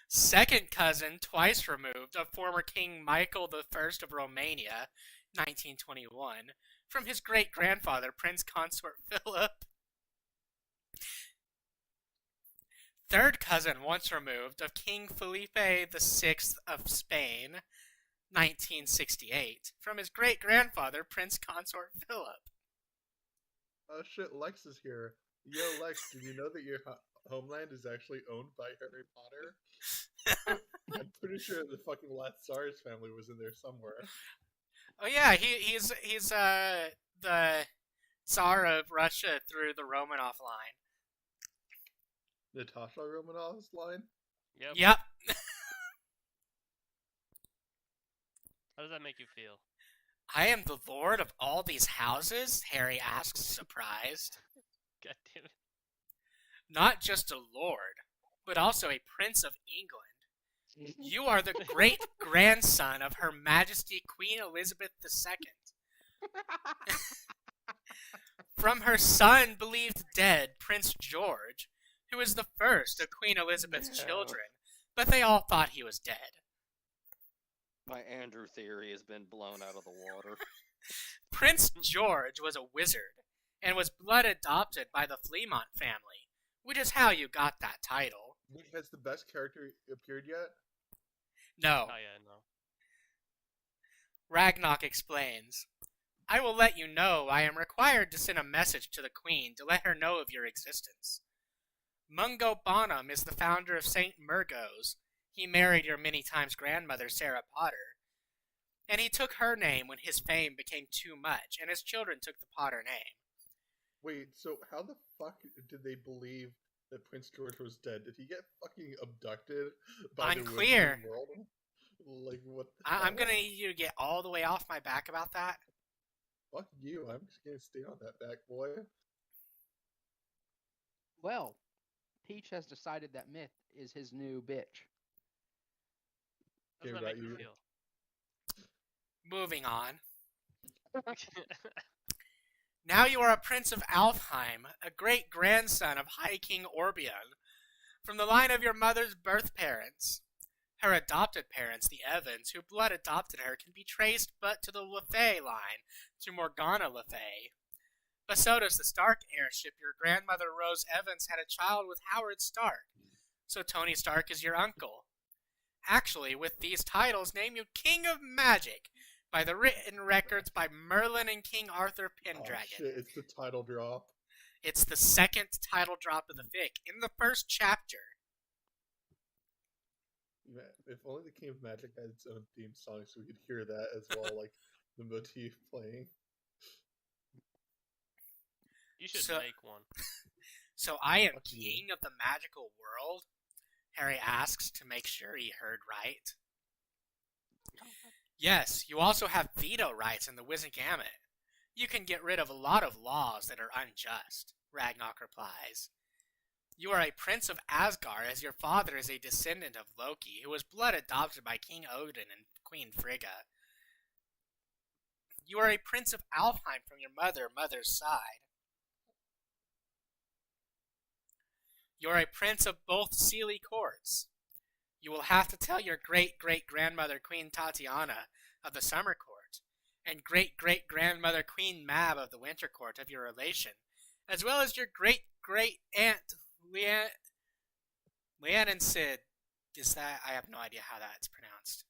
Second cousin, twice removed, of former King Michael I of Romania, 1921, from his great-grandfather, Prince Consort Philip. Third cousin, once removed, of King Felipe VI of Spain, 1968, from his great-grandfather, Prince Consort Philip. Oh shit, Lex is here. Yo, Lex, did you know that your homeland is actually owned by Harry Potter? I'm pretty sure the fucking last Tsar's family was in there somewhere. Oh yeah, he's the Tsar of Russia through the Romanov line. Natasha Romanoff's line? Yep. Yep. How does that make you feel? I am the lord of all these houses? Harry asks, surprised. God damn it. Not just a lord, but also a prince of England. You are the great-grandson of Her Majesty Queen Elizabeth II. From her son believed dead, Prince George, who was the first of Queen Elizabeth's No. children, but they all thought he was dead. My Andrew theory has been blown out of the water. Prince George was a wizard, and was blood adopted by the Fleamont family, which is how you got that title. Wait, has the best character appeared yet? No, Oh yeah, no. Ragnarok explains. I will let you know I am required to send a message to the Queen to let her know of your existence. Mungo Bonham is the founder of St. Murgo's. He married your many times grandmother, Sarah Potter. And he took her name when his fame became too much, and his children took the Potter name. Wait, so how the fuck did they believe that Prince George was dead? Did he get fucking abducted by Unclear. the world? Like, what the I'm hell? gonna need you to get all the way off my back about that. Fuck you, I'm just gonna stay on that back, boy. Well, Peach has decided that Myth is his new bitch. How does Care that about make you you. feel? Moving on. Now you are a prince of Alfheim, a great-grandson of High King Orbion, from the line of your mother's birth parents. Her adopted parents, the Evans, who blood adopted her, can be traced but to the LeFay line, to Morgana LeFay. But so does the Stark heirship. Your grandmother Rose Evans had a child with Howard Stark, so Tony Stark is your uncle. Actually, with these titles, name you King of Magic, by the written records by Merlin and King Arthur Oh Pendragon. shit, it's the title drop. It's the second title drop of the fic, in the first chapter. Man, if only the King of Magic had its own theme song so we could hear that as well, like the motif playing. You should So- make one. So I am Fuck you. king of the magical world? Harry asks to make sure he heard right. Yes, you also have veto rights in the Wizengamot. You can get rid of a lot of laws that are unjust, Ragnarok replies. You are a prince of Asgard, as your father is a descendant of Loki, who was blood adopted by King Odin and Queen Frigga. You are a prince of Alfheim from your mother's side. You are a prince of both Sealy courts. You will have to tell your great-great-grandmother Queen Tatiana of the Summer Court, and great-great-grandmother Queen Mab of the Winter Court of your relation, as well as your great-great-aunt Leanne Sid. Is that? I have no idea how that's pronounced.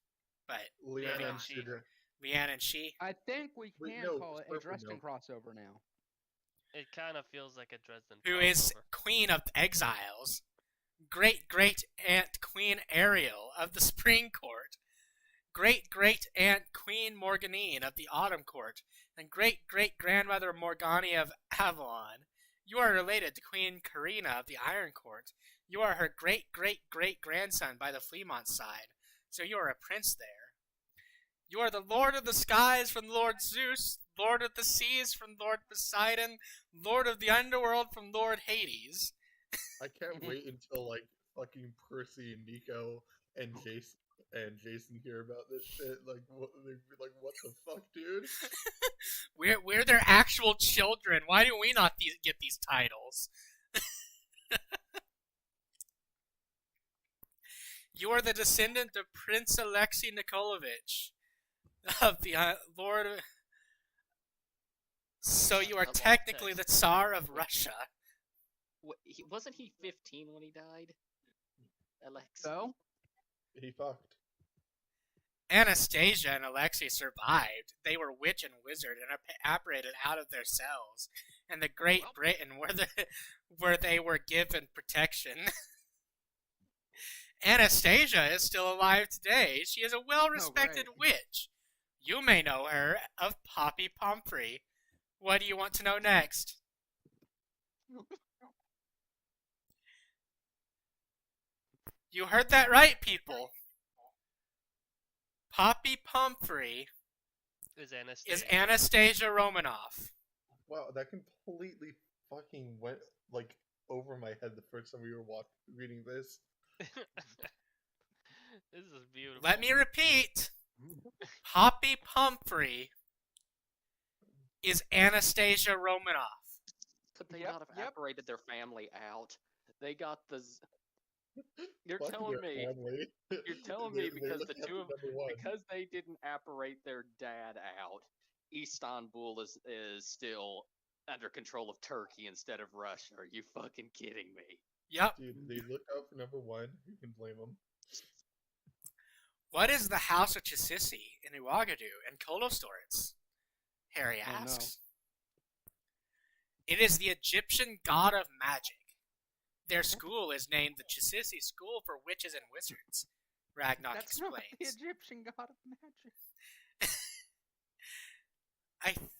But Leanne Yeah. and Shida. Leanne and she. I think we Wait, can no, call it a Purple Dresden Milk. crossover now. It kind of feels like a Dresden. Who is crossover. Queen of Exiles, great-great-aunt Queen Ariel of the Spring Court, great-great-aunt Queen Morganine of the Autumn Court, and great-great-grandmother Morgani of Avalon. You are related to Queen Karina of the Iron Court. You are her great-great-great-grandson by the Fleamont side, so you are a prince there. You are the Lord of the Skies from Lord Zeus, Lord of the Seas from Lord Poseidon, Lord of the Underworld from Lord Hades. I can't wait until like fucking Percy and Nico and Jason hear about this shit. Like, they'd be like, what the fuck, dude? We're their actual children. Why do we not get these titles? You are the descendant of Prince Alexei Nikolaevich of the Lord of... So you are I love technically the text. Tsar of Russia. Wasn't he 15 when he died? Alex. So, He fucked. Anastasia and Alexei survived. They were witch and wizard and apparated out of their cells. And the Great Britain, where they were given protection. Anastasia is still alive today. She is a well-respected right. witch. You may know her of Poppy Pomfrey. What do you want to know next? You heard that right, people. Poppy Pomfrey Is Anastasia. is Anastasia Romanoff. Wow, that completely fucking went like over my head the first time we were reading this. This is beautiful. Let me repeat. Poppy Pomfrey is Anastasia Romanoff. Could they Yep, not have yep. apparated their family out? They got the. You're Fuck telling their me. family. You're telling They- me they because look the at two of number one. because they didn't apparate their dad out, Istanbul is still under control of Turkey instead of Russia. Are you fucking kidding me? Yep. Dude, they look out for number one. Who can blame them? What is the House of Chisisi in Uagadou and Kolostorets? Harry Oh, no. asks. It is the Egyptian god of magic. Their school is named the Chisisi School for Witches and Wizards. Ragnar That's not the explains. Egyptian god of magic.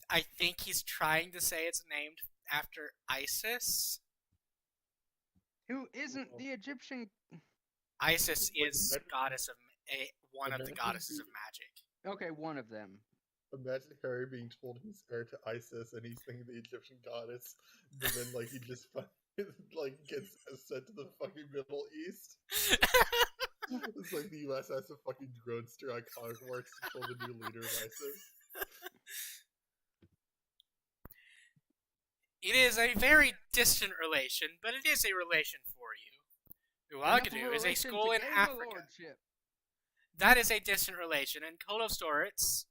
I think he's trying to say it's named after Isis. Who isn't the Egyptian? Isis is Imagine- goddess of one of the imagine goddesses the- of magic. Okay, one of them. Imagine Harry being told he's heir to Isis and he's thinking the Egyptian goddess, but then like he just like gets sent to the fucking Middle East. It's like the U.S. has a fucking roadster on Hogwarts to kill the new leader of ISIS. It is a very distant relation, but it is a relation for you. Uagadou is a relation school to in Gamer Africa. Lordship. That is a distant relation, and Kolostorets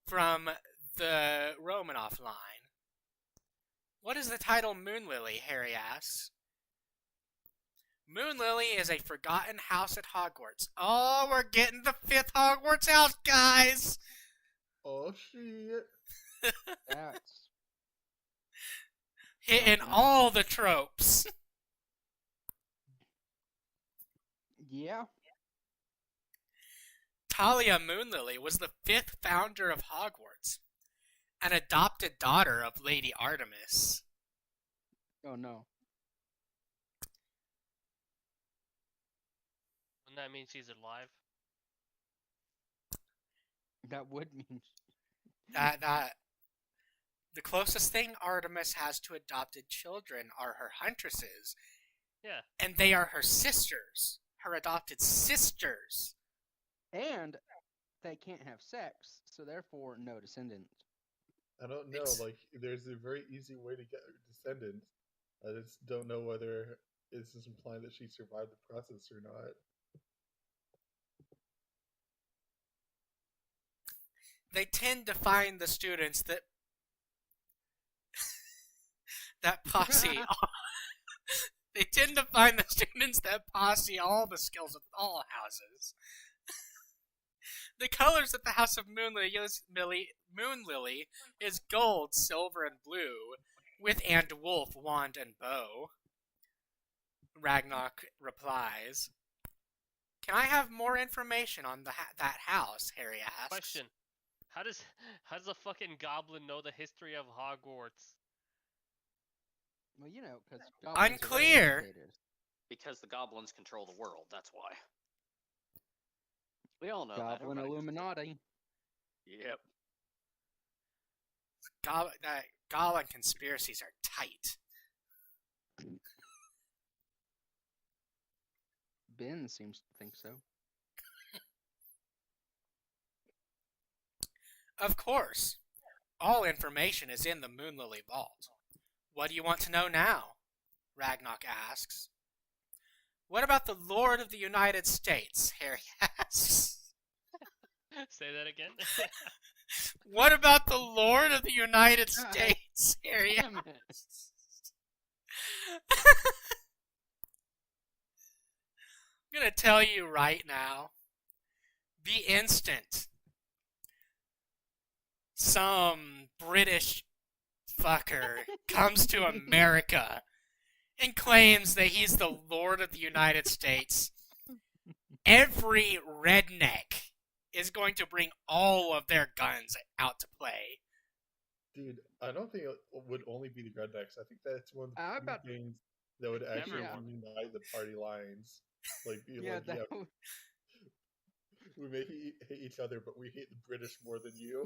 from the Romanov line. What is the title Moonlily? Harry asks. Moonlily is a forgotten house at Hogwarts. Oh, we're getting the 5th Hogwarts house, guys! Oh shit! That's Hitting all the tropes. yeah. Talia Moonlily was the 5th founder of Hogwarts, an adopted daughter of Lady Artemis. Oh no. Wouldn't that mean she's alive? That would mean. That the closest thing Artemis has to adopted children are her huntresses, Yeah. and they are her sisters, her adopted sisters. And they can't have sex, so therefore no descendants. I don't know. It's- Like, there's a very easy way to get a descendant. I just don't know whether this is implying that she survived the process or not. They tend to find the students that that posse. They tend to find the students that posse all the skills of all houses. The colors of the House of Moonlily is gold, silver, and blue, with and wolf, wand, and bow. Ragnarok replies. Can I have more information on that house? Harry asks. Question: How does a fucking goblin know the history of Hogwarts? Well, you know, because Unclear. Because the goblins control the world. That's why. We all know that. Goblin Everybody- Illuminati. Yep. Goblin conspiracies are tight. Ben seems to think so. Of course. All information is in the Moonlily Vault. What do you want to know now? Ragnarok asks. What about the Lord of the United States? Harry asks. Say that again. What about the Lord of the United States? Harry Damn it. asks. I'm gonna tell you right now. The instant some British fucker comes to America and claims that he's the Lord of the United States, every redneck is going to bring all of their guns out to play. Dude, I don't think it would only be the rednecks. I think that's one of the I few bet- things that would actually Yeah. unite the party lines. Like, be Yeah, like, that yeah, would- we may hate each other, but we hate the British more than you.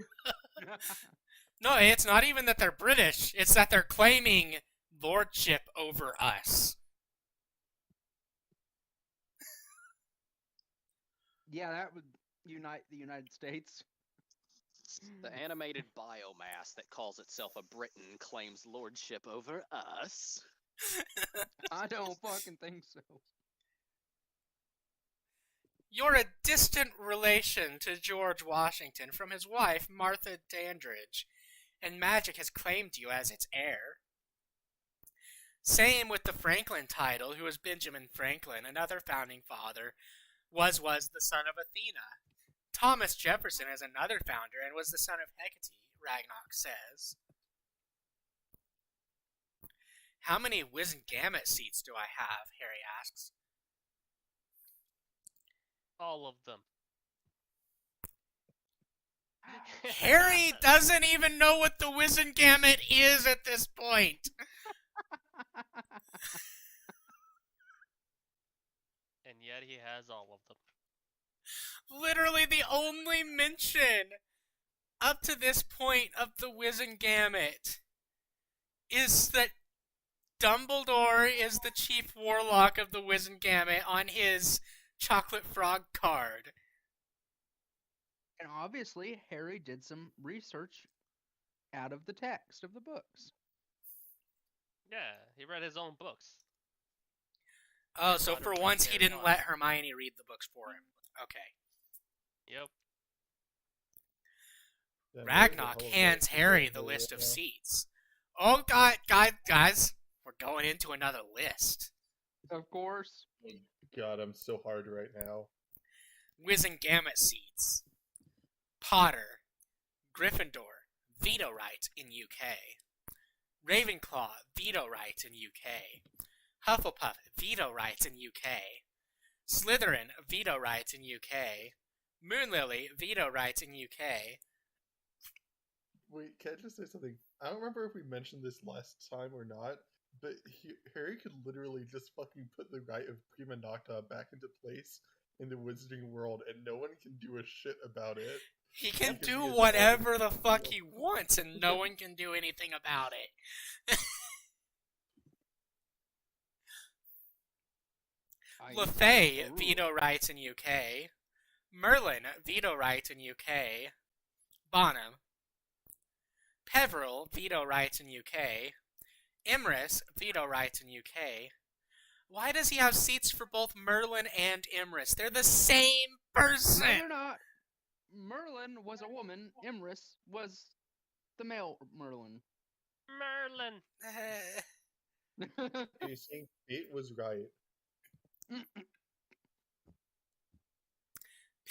No, it's not even that they're British, it's that they're claiming lordship over us. Yeah, that would unite the United States. The animated biomass that calls itself a Briton claims lordship over us. I don't fucking think so. You're a distant relation to George Washington from his wife, Martha Dandridge, and magic has claimed you as its heir. Same with the Franklin title, who was Benjamin Franklin, another founding father, was the son of Athena. Thomas Jefferson is another founder and was the son of Hecate, Ragnarok says. How many Wizengamot seats do I have? Harry asks. All of them. Harry doesn't even know what the Wizengamot is at this point. And yet he has all of them. Literally the only mention up to this point of the Wizengamot is that Dumbledore is the chief warlock of the Wizengamot on his chocolate frog card. And obviously, Harry did some research out of the text of the books. Yeah, he read his own books. Oh, so Potter for read once he Harry didn't Potter. let Hermione read the books for him. Okay. Yep. Yeah, Ragnarok hands Harry the list of seats. Oh, guys, we're going into another list. Of course. God, I'm so hard right now. Wizengamot seats. Potter, Gryffindor, veto right in UK. Ravenclaw, veto right in UK. Hufflepuff, veto right in UK. Slytherin, veto right in UK. Moonlily, veto right in UK. Wait, can I just say something? I don't remember if we mentioned this last time or not, but Harry could literally just fucking put the right of Prima Nocta back into place in the wizarding world, and no one can do a shit about it. He can Because do he is whatever all- the fuck he wants, and no one can do anything about it. Lefay, veto rights in UK. Merlin, veto right in UK. Bonham. Peverell, veto rights in UK. Imris, veto rights in UK. Why does he have seats for both Merlin and Imris? They're the same No, person! they're not. Merlin was a woman. Imris was the male Merlin. Merlin! You see, Fate was right.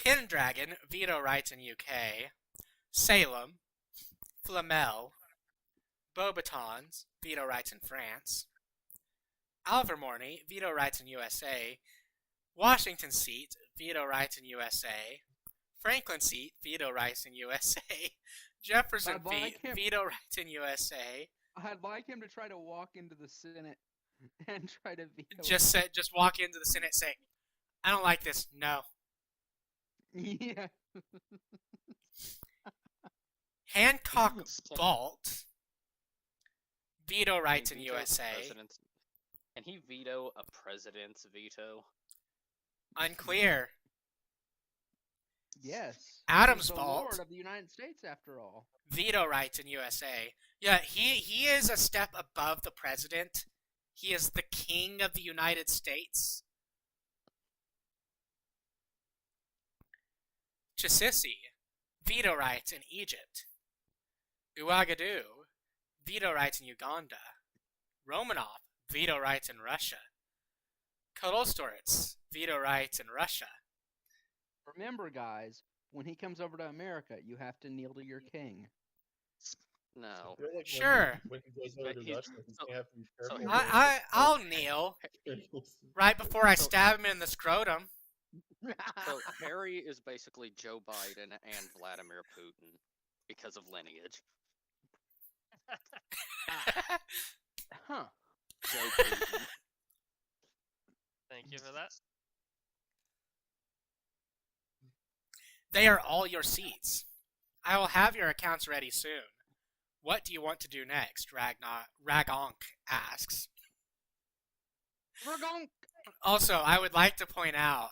Pendragon, veto rights in UK. Salem. Flamel. Beauxbatons, veto rights in France. Alvermorny, veto rights in USA. Washington seat, veto rights in USA. Franklin seat, veto rights in USA. Jefferson I'd like him- veto rights in USA. I'd like him to try to walk into the Senate and try to veto. Just walk into the Senate, say, "I don't like this." No. Yeah. Hancock So- Vault, veto Can rights in he veto USA. president's- Can he veto a president's veto? Unclear. Yes. Adam's He's the Vault. Lord of the United States, after all. Veto rights in USA. Yeah, he is a step above the president. He is the king of the United States. Chisisi, veto rights in Egypt. Ouagadougou, veto rights in Uganda. Romanov, veto rights in Russia. Kolostorets, veto rights in Russia. Remember, guys, when he comes over to America, you have to kneel to your king. No. I feel like when Sure. When he goes He's over ba- to he's- Russia, he's so- gonna have to be so careful. I'll kneel right before I stab him in the scrotum. So Harry is basically Joe Biden and Vladimir Putin because of lineage. Huh. Joe Putin. Thank you for that. They are all your seats. I will have your accounts ready soon. What do you want to do next? Ragonk asks. Ragonk! Also, I would like to point out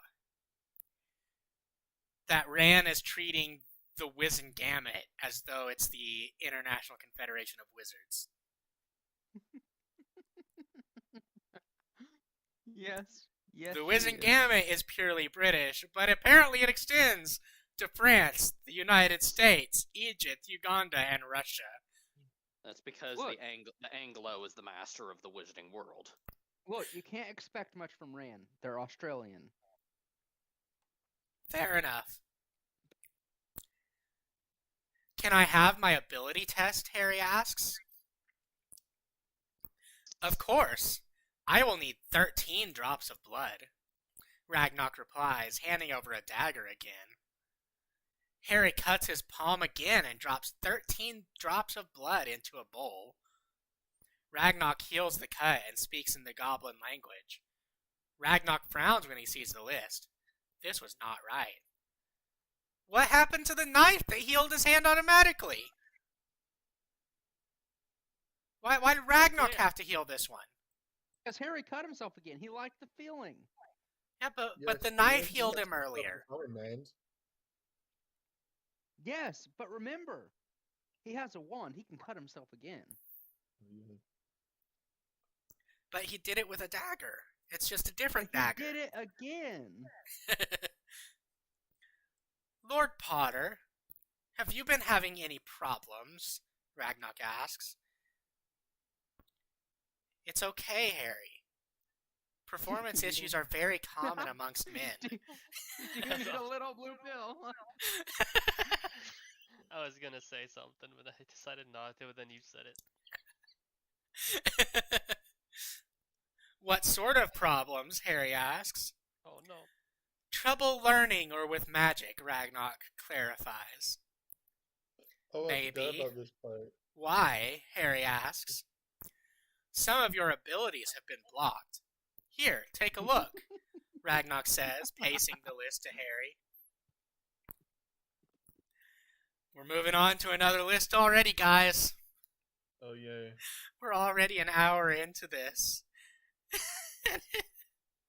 that Ran is treating the Wizengamot as though it's the International Confederation of Wizards. Yes. Yes. The she is. Wizengamot is purely British, but apparently it extends to France, the United States, Egypt, Uganda, and Russia. That's because Look. the Anglo is the master of the wizarding world. Look, you can't expect much from Rand. They're Australian. Fair enough. Can I have my ability test, Harry asks. Of course. I will need 13 drops of blood, Ragnar replies, handing over a dagger again. Harry cuts his palm again and drops 13 drops of blood into a bowl. Ragnar heals the cut and speaks in the goblin language. Ragnar frowns when he sees the list. This was not right. What happened to the knife that healed his hand automatically? Why did Ragnar have to heal this one? Because Harry cut himself again. He liked the feeling. Yeah, but Yes, the he knife is- healed he him has earlier. power, man. Yes, but remember, he has a wand. He can cut himself again. But he did it with a dagger. It's just a different He dagger. did it again. Lord Potter, have you been having any problems? Ragnar asks. It's okay, Harry. Performance issues are very common amongst men. Do you need a little blue pill? I was gonna say something, but I decided not to, but then you said it. What sort of problems? Harry asks. Oh no. Trouble learning or with magic, Ragnar clarifies. Oh, I forgot Maybe. about this part. Why? Harry asks. Some of your abilities have been blocked. Here, take a look, Ragnar says, pacing the list to Harry. We're moving on to another list already, guys. Oh, yay. We're already an hour into this.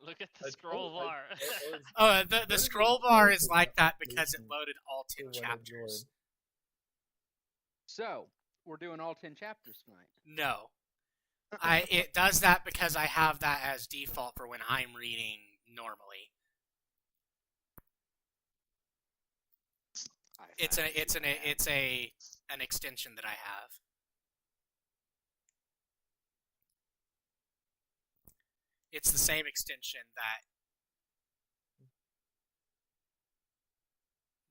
Look at I the scroll told- I- bar. I was- Oh, the Where scroll did bar you is get like that that because it information loaded all for 10 when I chapters. joined? So, we're doing all 10 chapters tonight. No. It does that because I have that as default for when I'm reading normally. It's an extension that I have. It's the same extension that.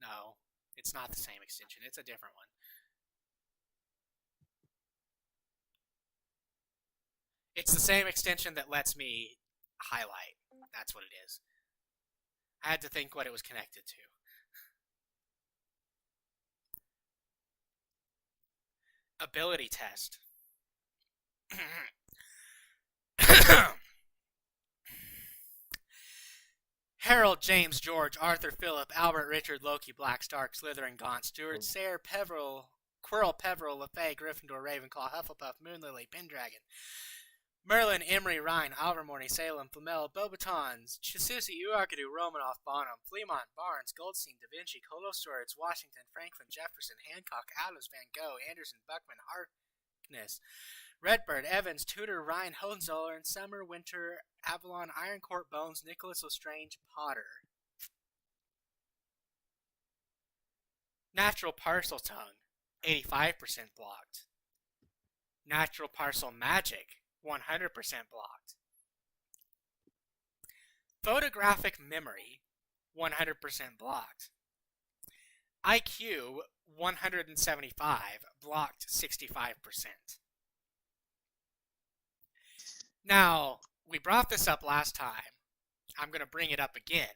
No, it's not the same extension. It's a different one. It's the same extension that lets me highlight. That's what it is. I had to think what it was connected to. Ability test. Harold, James, George, Arthur, Philip, Albert, Richard, Lokhi, Black, Stark, Slytherin, Gaunt, Stewart, Sayre, Peverell, Quirrell, Peverell, LeFay, Gryffindor, Ravenclaw, Hufflepuff, Moonlily, Pendragon, Merlin, Emery, Rhine, Alvermorny, Salem, Flamel, Beauxbatons, Chasusi, Uarkadu, Romanoff, Bonham, Fleamont, Barnes, Goldstein, Da Vinci, Colo-Storage, Washington, Franklin, Jefferson, Hancock, Adams, Van Gogh, Anderson, Buckman, Harkness, Redbird, Evans, Tudor, Ryan, Hohenzollern, Summer, Winter, Avalon, Iron Court-Bones, Nicholas-Lestrange-Potter. Natural Parcel Tongue, 85% blocked. Natural Parcel Magic, 100% blocked. Photographic Memory, 100% blocked. IQ, 175, blocked 65%. Now, we brought this up last time. I'm going to bring it up again.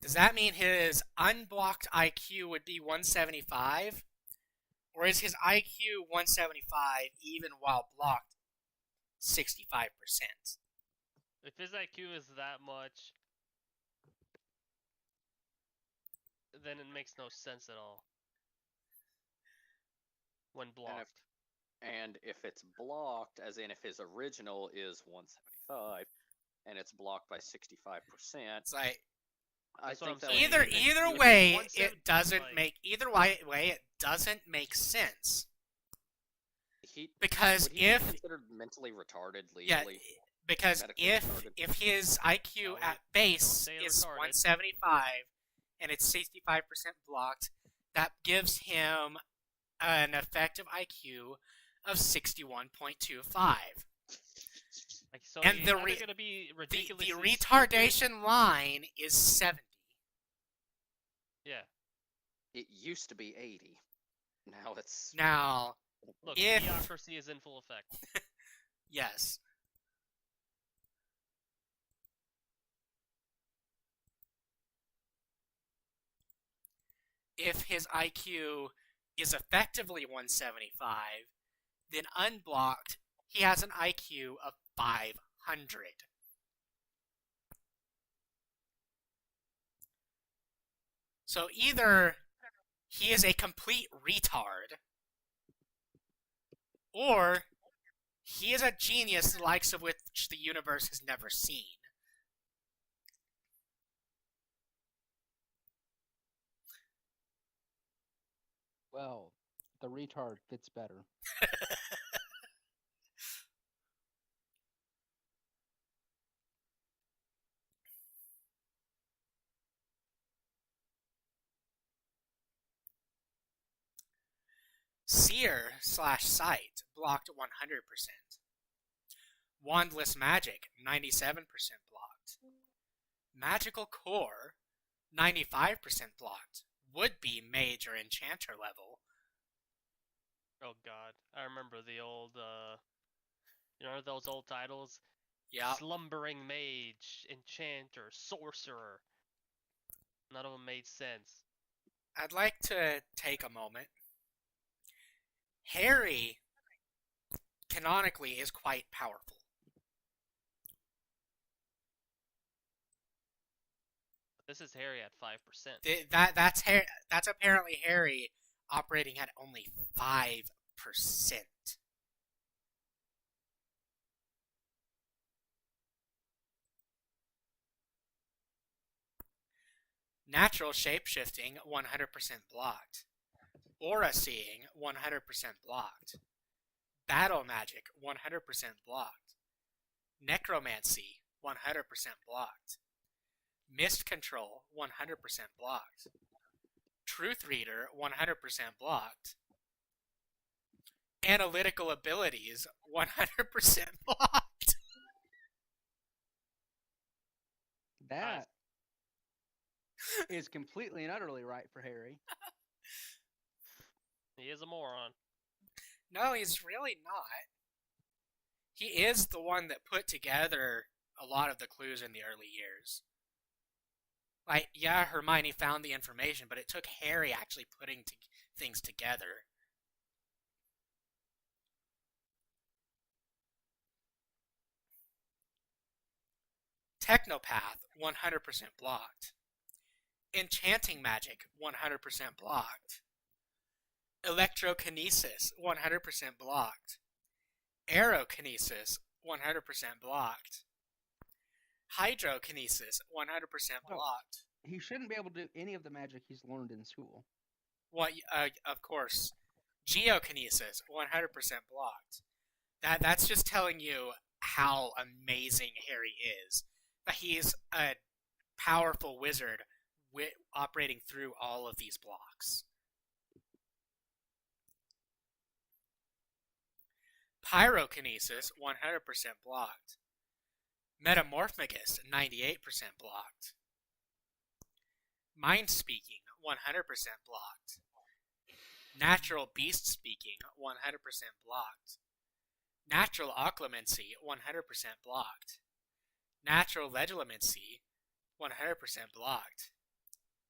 Does that mean his unblocked IQ would be 175? Or is his IQ 175 even while blocked 65%? If his IQ is that much, then it makes no sense at all. When blocked. And if it's blocked, as in if his original is 175, and it's blocked by 65%, It's like I That's what think I'm that saying. would either be- way, 170, it doesn't like- make either way it doesn't make sense he because would he be if considered mentally retarded yeah, legally. because medically if retarded. if his IQ No, at don't base say is retarded. 175 and it's 65% blocked, that gives him an effective IQ of 61.25. Like, so And he's the either re- gonna be The ridiculously stupid- retardation line is 70. Yeah. It used to be 80. Now it's Now, Look, If- idiocracy is in full effect. yes. If his IQ is effectively 175, then unblocked, he has an IQ of 500. So either he is a complete retard, or he is a genius the likes of which the universe has never seen. Well, the retard fits better. Seer/Sight blocked 100%. Wandless Magic 97% blocked. Magical Core 95% blocked. Would be mage or enchanter level. Oh god, I remember the old, you know those old titles? Yep. Slumbering Mage, Enchanter, Sorcerer. None of them made sense. I'd like to take a moment. Harry, canonically, is quite powerful. This is Harry at 5%. That's apparently Harry operating at only 5%. Natural shapeshifting 100% blocked. Aura seeing 100% blocked. Battle magic 100% blocked. Necromancy 100% blocked. Mist control 100% blocked. Truth reader 100% blocked. Analytical abilities 100% blocked. That is completely and utterly right for Harry. He is a moron. No, he's really not. He is the one that put together a lot of the clues in the early years. Like, yeah, Hermione found the information, but it took Harry actually putting things together. Technopath, 100% blocked. Enchanting magic, 100% blocked. Electrokinesis, 100% blocked. Aerokinesis, 100% blocked. Hydrokinesis, 100% Oh. blocked. He shouldn't be able to do any of the magic he's learned in school. Well, of course. Geokinesis, 100% blocked. That's just telling you how amazing Harry is. That he's a powerful wizard operating through all of these blocks. Pyrokinesis, 100% blocked. Metamorphagus, 98% blocked. Mind speaking, 100% blocked. Natural beast speaking, 100% blocked. Natural occlumency, 100% blocked. Natural legilimency, 100% blocked.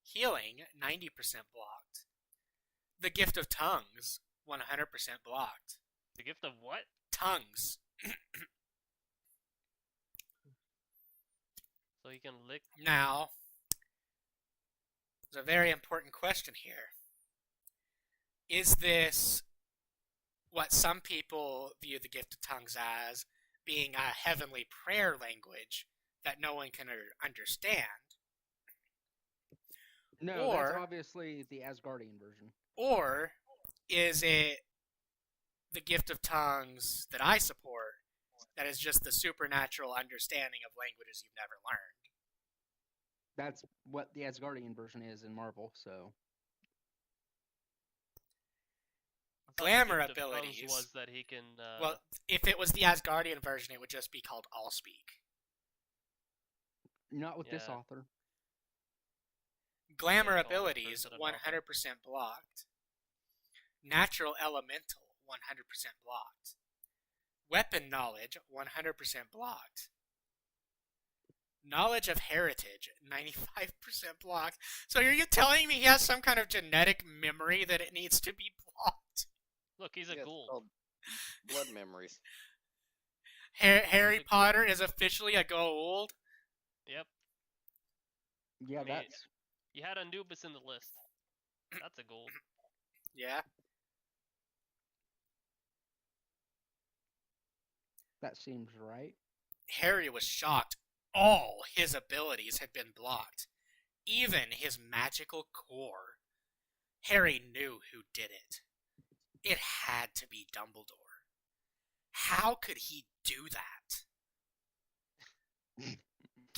Healing, 90% blocked. The gift of tongues, 100% blocked. The gift of what? Tongues. So he can lick. Now, there's a very important question here. Is this what some people view the gift of tongues as, being a heavenly prayer language that no one can understand? No, Or- that's obviously the Asgardian version. Or is it the gift of tongues that I support that is just the supernatural understanding of languages you've never learned? That's what the Asgardian version is in Marvel, so thought the Glamour gift of tongues abilities. was that he can. Well, if it was the Asgardian version, it would just be called Allspeak. Not with this Yeah. author. Glamour Yeah, call that abilities, person an 100% blocked. Natural Elemental, 100% blocked. Weapon Knowledge, 100% blocked. Knowledge of Heritage, 95% blocked. So are you telling me he has some kind of genetic memory that it needs to be blocked? Look, he's a Yeah, it's ghoul. called blood memories. Harry He's a Potter is officially a gold? Yep. Yeah, I mean, that's You had Anubis in the list. That's a gold. Yeah. that seems right. Harry was shocked. All his abilities had been blocked, even his magical core. Harry knew who did it. It had to be Dumbledore. How could he do that?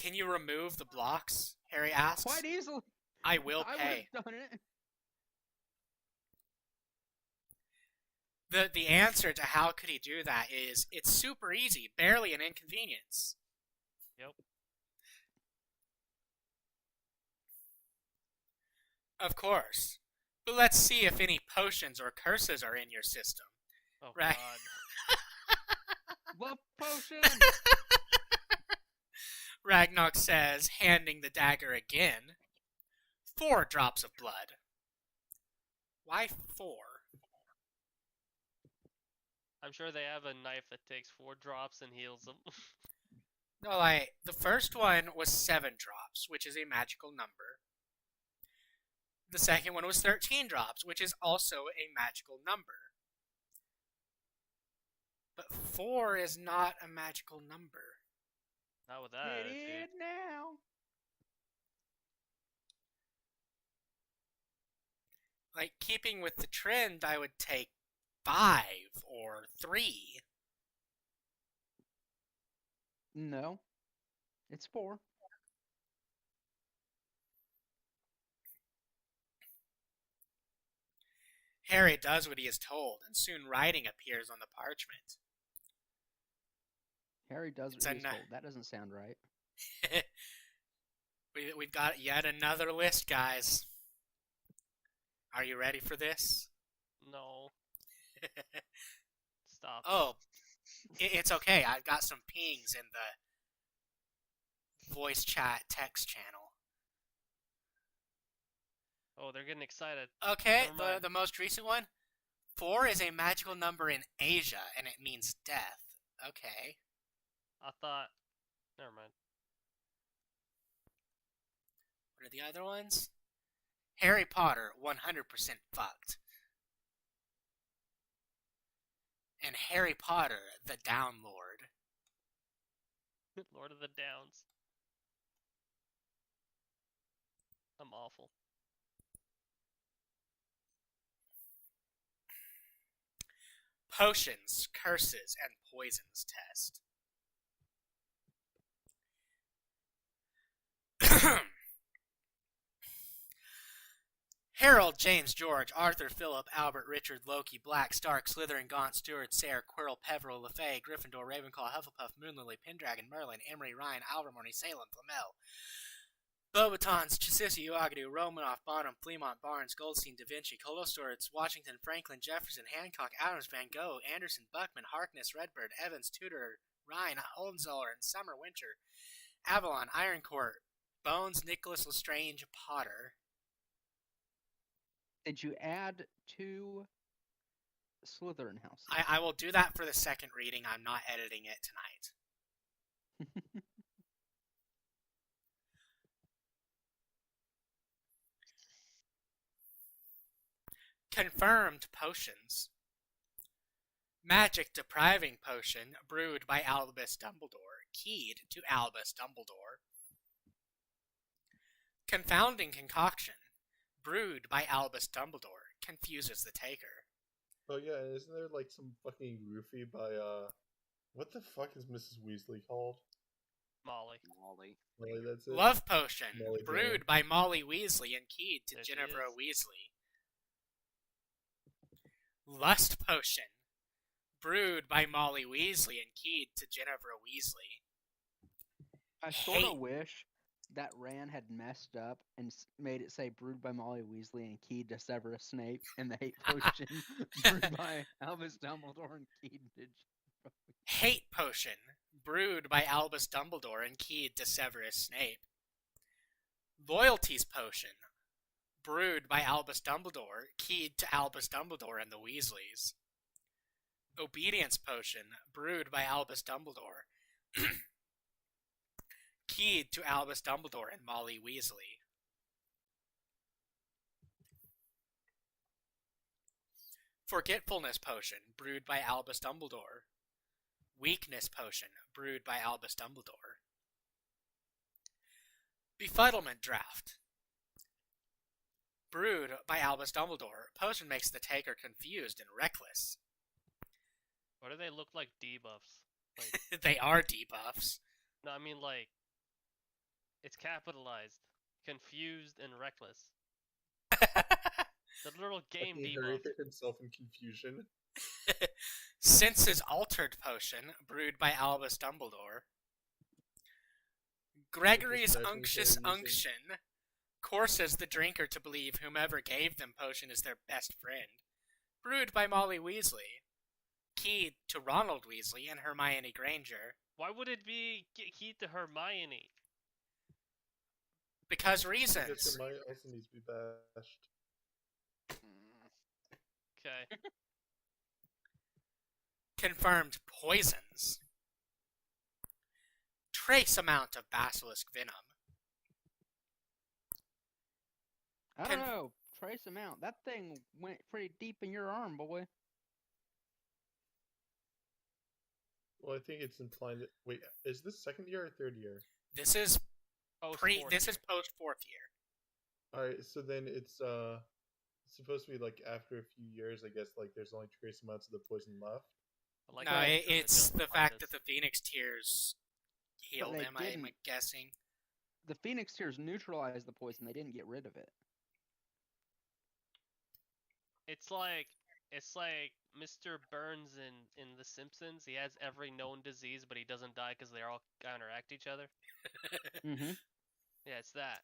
Can you remove the blocks? Harry asks. Quite easily. I will I would pay. have done it. The answer to how could he do that is it's super easy, barely an inconvenience. Yep. Of course. But let's see if any potions or curses are in your system. Oh Right. God. Love potion. Ragnarok says, handing the dagger again. 4 drops of blood. Why 4? I'm sure they have a knife that takes 4 drops and heals them. No, the first one was 7 drops, which is a magical number. The second one was 13 drops, which is also a magical number. But 4 is not a magical number. Not with that It attitude. is now. Like, keeping with the trend, I would take 5 or 3. No. It's 4. Harry does what he is told, and soon writing appears on the parchment. Harry does It's what a he's ni- told. That doesn't sound right. We've got yet another list, guys. Are you ready for this? No. Stop. Oh, it's okay. I've got some pings in the voice chat text channel. Oh, they're getting excited. Okay, Never mind. the most recent one. 4 is a magical number in Asia, and it means death. Okay. I thought. Never mind. What are the other ones? Harry Potter, 100% fucked. And Harry Potter, the Downlord. Lord of the Downs. I'm awful. Potions, curses, and poisons test. Harold, James, George, Arthur, Philip, Albert, Richard, Lokhi, Black, Stark, Slytherin, Gaunt, Stewart, Sayre, Quirrell, Peverell, LeFay, Gryffindor, Ravenclaw, Hufflepuff, Moonlily, Pendragon, Merlin, Emery, Ryan, Alvermorny, Salem, Flamel, Beauxbatons, Chisisi, Uagadu, Romanoff, Bonham, Fleamont, Barnes, Goldstein, Da Vinci, Colostorts, Washington, Franklin, Jefferson, Hancock, Adams, Van Gogh, Anderson, Buckman, Harkness, Redbird, Evans, Tudor, Ryan, Hohenzollern, Summer, Winter, Avalon, Ironcourt, Court-Bones-Nicholas-Lestrange-Potter. Did you add 2 Slytherin houses? I will do that for the second reading. I'm not editing it tonight. Confirmed potions. Magic depriving potion brewed by Albus Dumbledore, keyed to Albus Dumbledore. Confounding concoction brewed by Albus Dumbledore, confuses the taker. Oh yeah, and isn't there like some fucking roofie by what the fuck is Mrs. Weasley called? Molly. Molly. Really, that's it. Love potion Molly brewed by Molly Weasley and keyed to There she Ginevra is. Weasley. Lust Potion, brewed by Molly Weasley and keyed to Ginevra Weasley. I sort Hate- of wish that Rand had messed up and made it say brewed by Molly Weasley and keyed to Severus Snape, and the hate potion brewed by Albus Dumbledore and keyed to. Hate Potion, brewed by Albus Dumbledore and keyed to Severus Snape. Loyalties Potion, brewed by Albus Dumbledore, keyed to Albus Dumbledore and the Weasleys. Obedience Potion, brewed by Albus Dumbledore, keyed to Albus Dumbledore and Molly Weasley. Forgetfulness Potion, brewed by Albus Dumbledore. Weakness Potion, brewed by Albus Dumbledore. Befuddlement Draft, brewed by Albus Dumbledore. Potion makes the taker confused and reckless. Why do they look like debuffs? Like, They are debuffs. no, I mean like, it's capitalized, confused and reckless. The little game Fucking debuff. horrific himself in confusion. Senses Altered Potion, brewed by Albus Dumbledore. Gregory's Possessions Unctuous they're using. Unction courses the drinker to believe whomever gave them potion is their best friend. Brewed by Molly Weasley. Keyed to Ronald Weasley and Hermione Granger. Why would it be keyed to Hermione? Because Because reasons. Hermione also needs to be bashed. Okay. Confirmed poisons. Trace amount of basilisk venom. I don't know. Trace amount. That thing went pretty deep in your arm, boy. Well, I think it's implying that. Wait, is this second year or third year? This is Post this is post 4th year. Alright, so then it's supposed to be like after a few years, I guess, like there's only trace amounts of the poison left. Like No, how they could've it's the justified fact this. that the Phoenix Tears healed they him, I'm didn't. guessing. The Phoenix Tears neutralized the poison. They didn't get rid of it. It's like Mr. Burns in The Simpsons. He has every known disease, but he doesn't die because they all counteract each other. Mm-hmm. Yeah, it's that.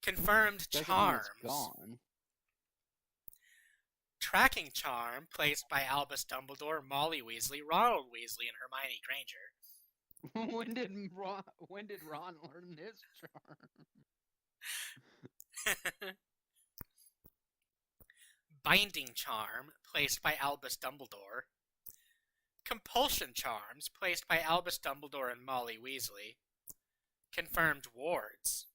Confirmed Doesn't mean Charms. it's gone. Tracking Charm, placed by Albus Dumbledore, Molly Weasley, Ronald Weasley, and Hermione Granger. when did Ron learn this charm? Binding Charm, placed by Albus Dumbledore. Compulsion Charms, placed by Albus Dumbledore and Molly Weasley. Confirmed Wards.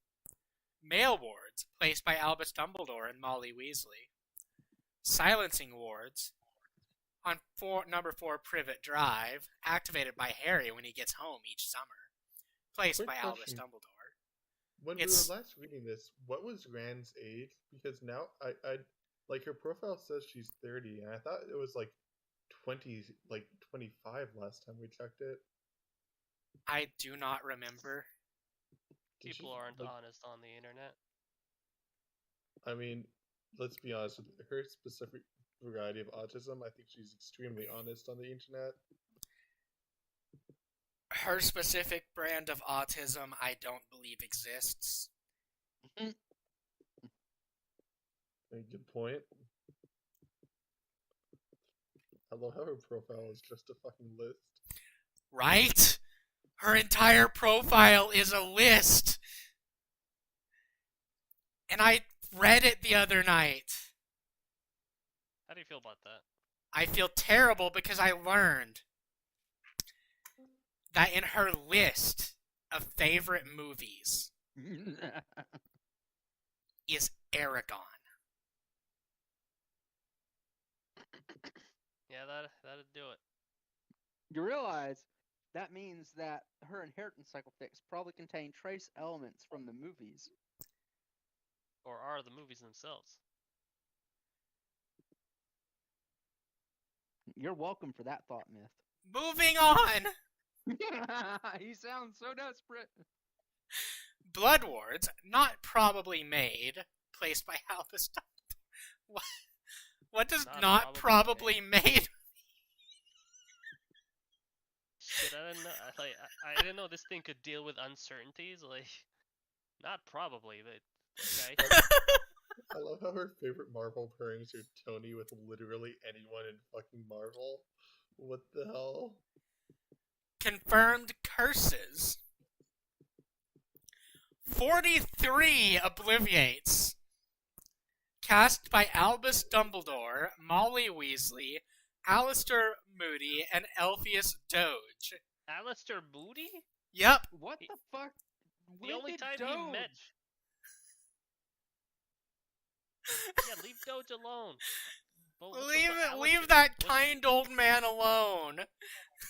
Male Wards, placed by Albus Dumbledore and Molly Weasley. Silencing Wards, on number 4 Privet Drive, activated by Harry when he gets home each summer. Placed Quick by Albus question. Dumbledore. When It's- we were last reading this, what was Rand's age? Because now I like her profile says she's 30, and I thought it was like 20, like 25 last time we checked it. I do not remember. Did People she, aren't like, honest on the internet. I mean, let's be honest with her specific variety of autism. I think she's extremely honest on the internet. Her specific brand of autism, I don't believe exists. Good point. I love how her profile is just a fucking list. Right? Her entire profile is a list. And I read it the other night. How do you feel about that? I feel terrible because I learned that in her list of favorite movies is Aragon. Yeah, that'd do it. You realize that means that her inheritance cycle fix probably contained trace elements from the movies. Or are the movies themselves? You're welcome for that thought, Myth. Moving on! He sounds so desperate. Blood Wards, not probably made, placed by Albus Dumbledore. What does Not not probably probably made? Shit, I didn't know. I didn't know this thing could deal with uncertainties. Like, not probably, but okay. I love how her favorite Marvel pairings are Tony with literally anyone in fucking Marvel. What the hell? Confirmed curses. 43 Obliviates. Cast by Albus Dumbledore, Molly Weasley, Alistair Moody, and Elphius Doge. Alistair Moody? Yep. What the fuck? The only time he met. Yeah, leave Doge alone. But what the fuck, Leave Alistair- that what- kind old man alone.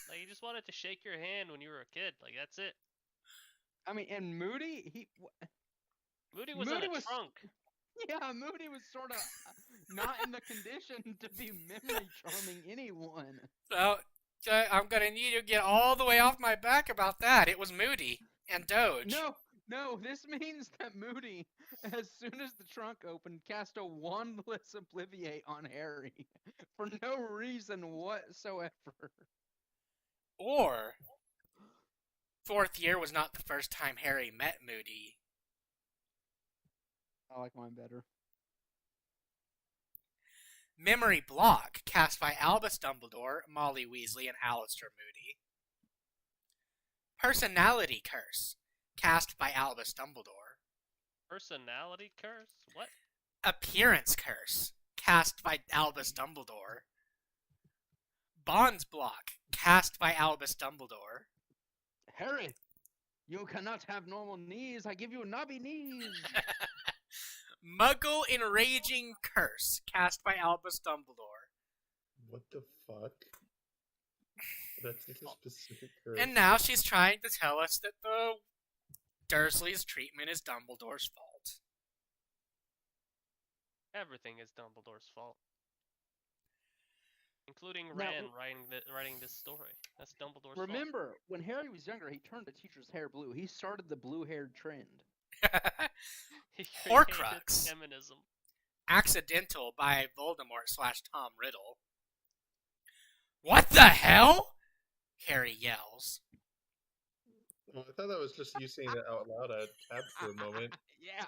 Like, he just wanted to shake your hand when you were a kid. Like, that's it. I mean, and Moody, Moody was Moody in a was- trunk. yeah, Moody was sort of not in the condition to be memory charming anyone. So, I'm gonna need you to get all the way off my back about that. It was Moody and Doge. No, this means that Moody, as soon as the trunk opened, cast a wandless Obliviate on Harry for no reason whatsoever. Or, fourth year was not the first time Harry met Moody. I like mine better. Memory Block, cast by Albus Dumbledore, Molly Weasley, and Alistair Moody. Personality Curse, cast by Albus Dumbledore. Personality curse? What? Appearance Curse, cast by Albus Dumbledore. Bonds Block, cast by Albus Dumbledore. Harry, you cannot have normal knees. I give you knobby knees. Muggle Enraging Curse, cast by Albus Dumbledore. What the fuck? That's such a specific curse. And now she's trying to tell us that the Dursley's treatment is Dumbledore's fault. Everything is Dumbledore's fault. Including Now- Ran writing this story. That's Dumbledore's fault. Remember, when Harry was younger, he turned the teacher's hair blue. He started the blue-haired trend. He Horcrux. created feminism. Accidental by Voldemort/Tom Riddle. What the hell? Harry yells. Oh, I thought that was just you saying it out loud. I had tabbed for a moment. Yeah.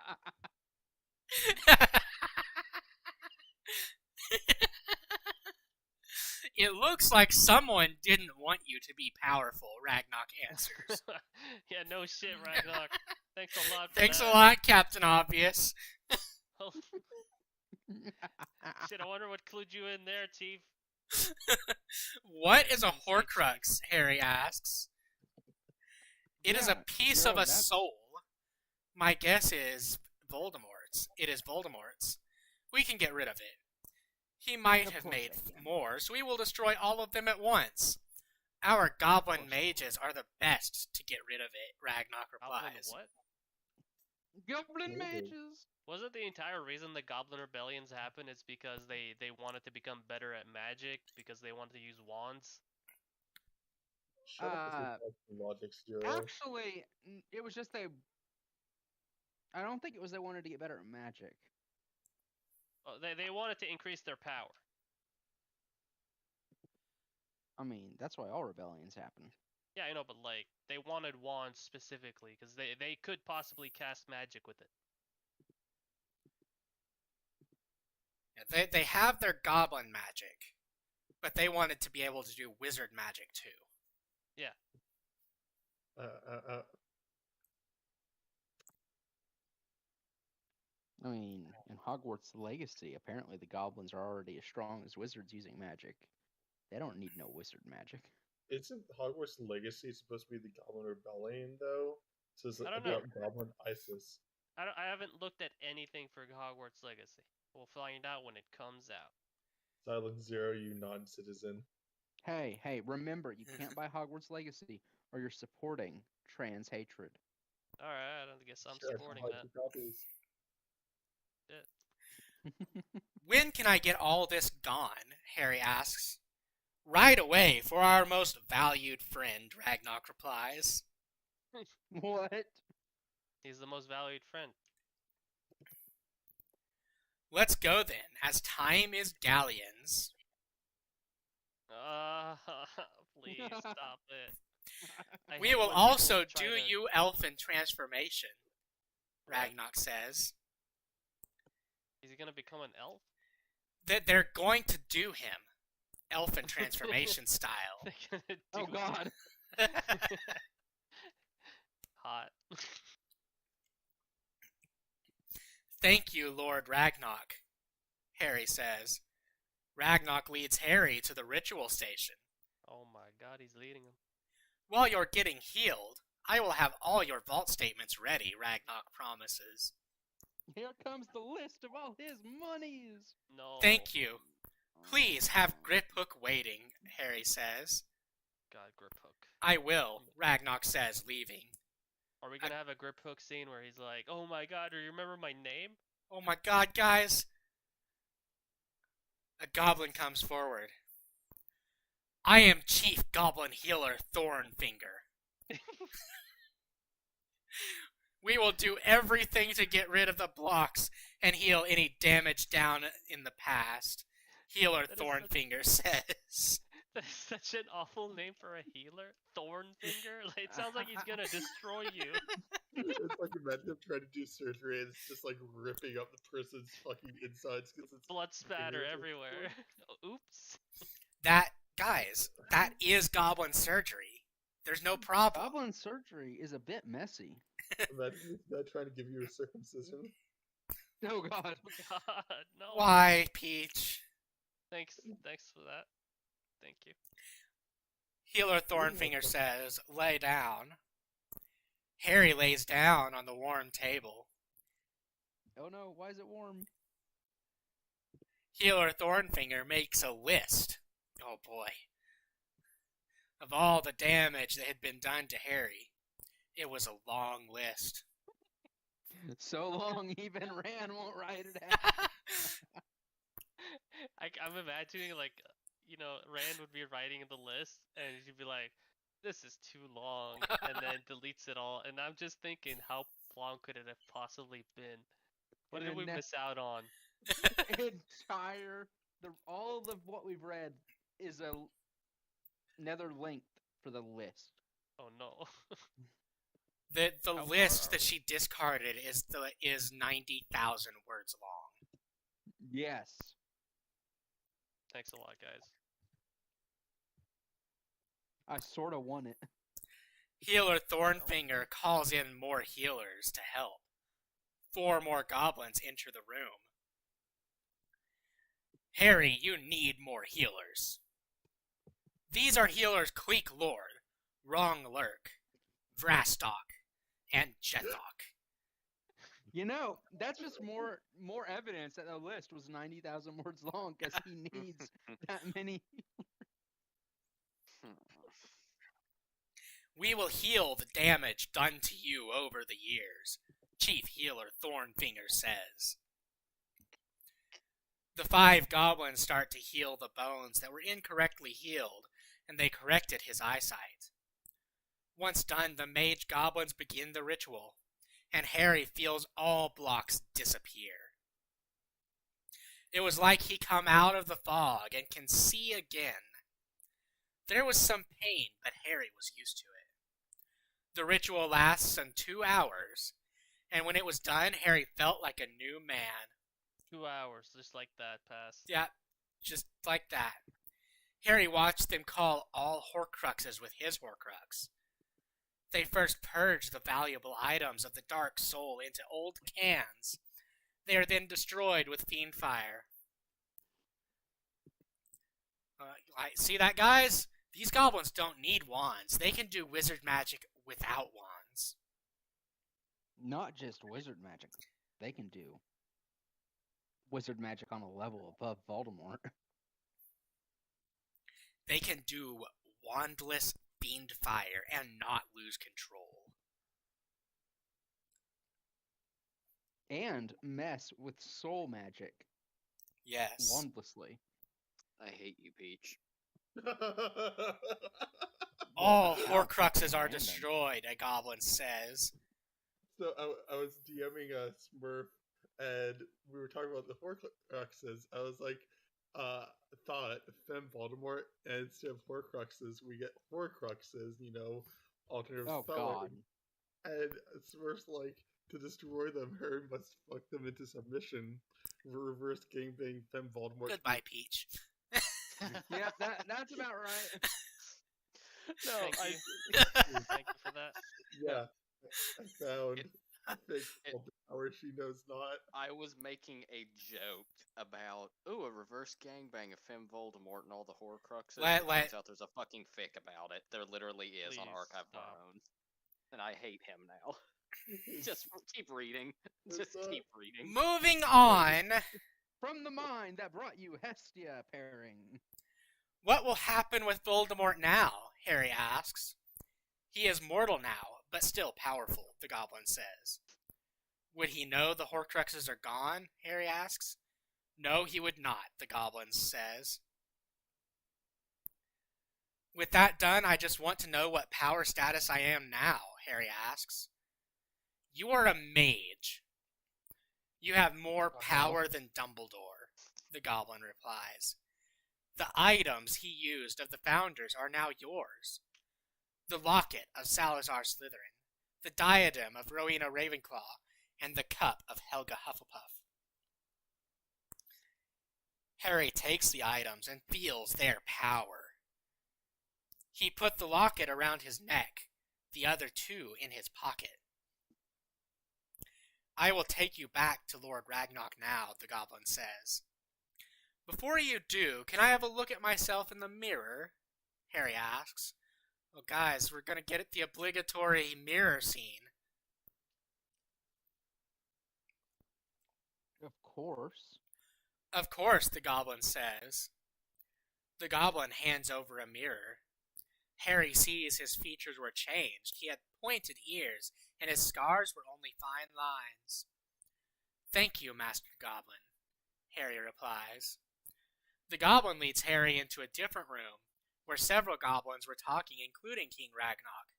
It looks like someone didn't want you to be powerful, Ragnarok answers. Yeah, no shit, Ragnarok. Thanks a lot for Thanks a that. lot, Captain Obvious. Oh, shit, I wonder what clued you in there, Chief. What is a Horcrux? Harry asks. It is a Yeah, piece no, of a that's- soul. My guess is Voldemort's. It is Voldemort's. We can get rid of it. He might Of have course made I can. more, so we will destroy all of them at once. Our goblin mages are the best to get rid of it, Ragnarok Goblin replies. what? Goblin Ooh. mages. Wasn't the entire reason the Goblin Rebellions happened is because they wanted to become better at magic because they wanted to use wands? Shut up with your fucking logic, Zero. Actually, it was just they. I don't think it was they wanted to get better at magic. Oh, they wanted to increase their power. I mean, that's why all rebellions happen. Yeah, I know, but like they wanted wands specifically because they could possibly cast magic with it. Yeah, they have their goblin magic, but they wanted to be able to do wizard magic too. I mean, in Hogwarts Legacy, apparently the goblins are already as strong as wizards using magic. They don't need no wizard magic. Isn't Hogwarts Legacy supposed to be the Goblin Rebellion, though? It says I don't know. about Goblin ISIS. I haven't looked at anything for Hogwarts Legacy. We'll find out when it comes out. Silent Zero, you non-citizen. Hey, remember, you can't buy Hogwarts Legacy or you're supporting trans hatred. Alright, I guess I'm Sure, supporting I'll buy that. 2 copies. When can I get all this gone? Harry asks. Right away, for our most valued friend, Ragnarok replies. What? He's the most valued friend. Let's go then, as time is galleons. Please stop it. I We hate will when people also try do to- you elfin transformation, What? Ragnarok says. Is he gonna become an elf? That they're going to do him, elfin transformation style. They're gonna do Oh God. Hot. Thank you, Lord Ragnarok, Harry says. Ragnarok leads Harry to the ritual station. Oh my god, he's leading him. While you're getting healed, I will have all your vault statements ready, Ragnarok promises. Here comes the list of all his monies. No. Thank you. Please have Griphook waiting, Harry says. God, grip hook. I will, Ragnarok says, leaving. Are we gonna have a grip hook scene where he's like, "Oh my god, do you remember my name?" Oh my god, guys! A goblin comes forward. I am Chief Goblin Healer Thornfinger. We will do everything to get rid of the blocks and heal any damage down in the past, Healer That is Thornfinger says. That's such an awful name for a healer. Thornfinger? Like, it sounds like he's gonna destroy you. It's like imagine him trying to do surgery and it's just like ripping up the person's fucking insides because it's Blood spatter fingers are everywhere. Oops. Guys, that is goblin surgery. There's no problem. Goblin surgery is a bit messy. Imagine that trying to give you a circumcision. Oh God. God, no. Why, Peach? Thanks for that. Thank you. Healer Thornfinger says, lay down. Harry lays down on the warm table. Oh no, why is it warm? Healer Thornfinger makes a list. Oh boy. Of all the damage that had been done to Harry. It was a long list. So long, even Rand won't write it out. I'm imagining, like, you know, Rand would be writing the list, and she'd be like, "This is too long," and then deletes it all. And I'm just thinking, how long could it have possibly been? What And did we then miss out on? All of what we've read is another length for the list. Oh no. The How far list are that she discarded is 90,000 words long. Yes. Thanks a lot, guys. I sort of won it. Healer Thornfinger calls in more healers to help. 4 more goblins enter the room. Harry, you need more healers. These are healers Cleek Lord, Wrong Lurk, Vrastock, and Jethok. You know, that's just more evidence that the list was 90,000 words long because he needs that many. We will heal the damage done to you over the years, Chief Healer Thornfinger says. The 5 goblins start to heal the bones that were incorrectly healed, and they corrected his eyesight. Once done, the mage goblins begin the ritual, and Harry feels all blocks disappear. It was like he come out of the fog and can see again. There was some pain, but Harry was used to it. The ritual lasts some 2 hours, and when it was done, Harry felt like a new man. 2 hours, just like that, passed. Yeah, just like that. Harry watched them call all Horcruxes with his Horcrux. They first purge the valuable items of the Dark Soul into old cans. They are then destroyed with fiend fire. See that, guys? These goblins don't need wands. They can do wizard magic without wands. Not just wizard magic. They can do wizard magic on a level above Voldemort. They can do wandless fiend fire and not lose control. And mess with soul magic Yes. wandlessly. I hate you, Peach. All Wow, Horcruxes are random. destroyed, a goblin says. So I was DMing Smurf and we were talking about the Horcruxes. I was like, thought Fem Voldemort, and instead of Horcruxes, we get Horcruxes. Alternative Oh spelling. God. And Smurf's like, to destroy them, Harry must fuck them into submission. Reverse gangbang Fem Voldemort. Goodbye, Peach. Yeah, that's about right. No, Thank I, you. Thank you for that. Yeah, I found It- fake it- power she knows not. I was making a joke about, a reverse gangbang of Fem Voldemort and all the Horcruxes. It turns out there's a fucking fic about it. There literally is on Please Archive stop. Bones. And I hate him now. Just keep reading. Just keep reading. Moving on. From the mind that brought you Hestia pairing. What will happen with Voldemort now? Harry asks. He is mortal now, but still powerful, the goblin says. Would he know the Horcruxes are gone? Harry asks. No, he would not, the goblin says. With that done, I just want to know what power status I am now, Harry asks. You are a mage. You have more power than Dumbledore, the goblin replies. The items he used of the Founders are now yours. The locket of Salazar Slytherin, the diadem of Rowena Ravenclaw, and the cup of Helga Hufflepuff. Harry takes the items and feels their power. He put the locket around his neck, the other two in his pocket. I will take you back to Lord Ragnarok now, the goblin says. Before you do, can I have a look at myself in the mirror? Harry asks. Well, guys, we're going to get at the obligatory mirror scene. Of course. Of course, the goblin says. The goblin hands over a mirror. Harry sees his features were changed. He had pointed ears, and his scars were only fine lines. Thank you, Master Goblin, Harry replies. The goblin leads Harry into a different room, where several goblins were talking, including King Ragnarok.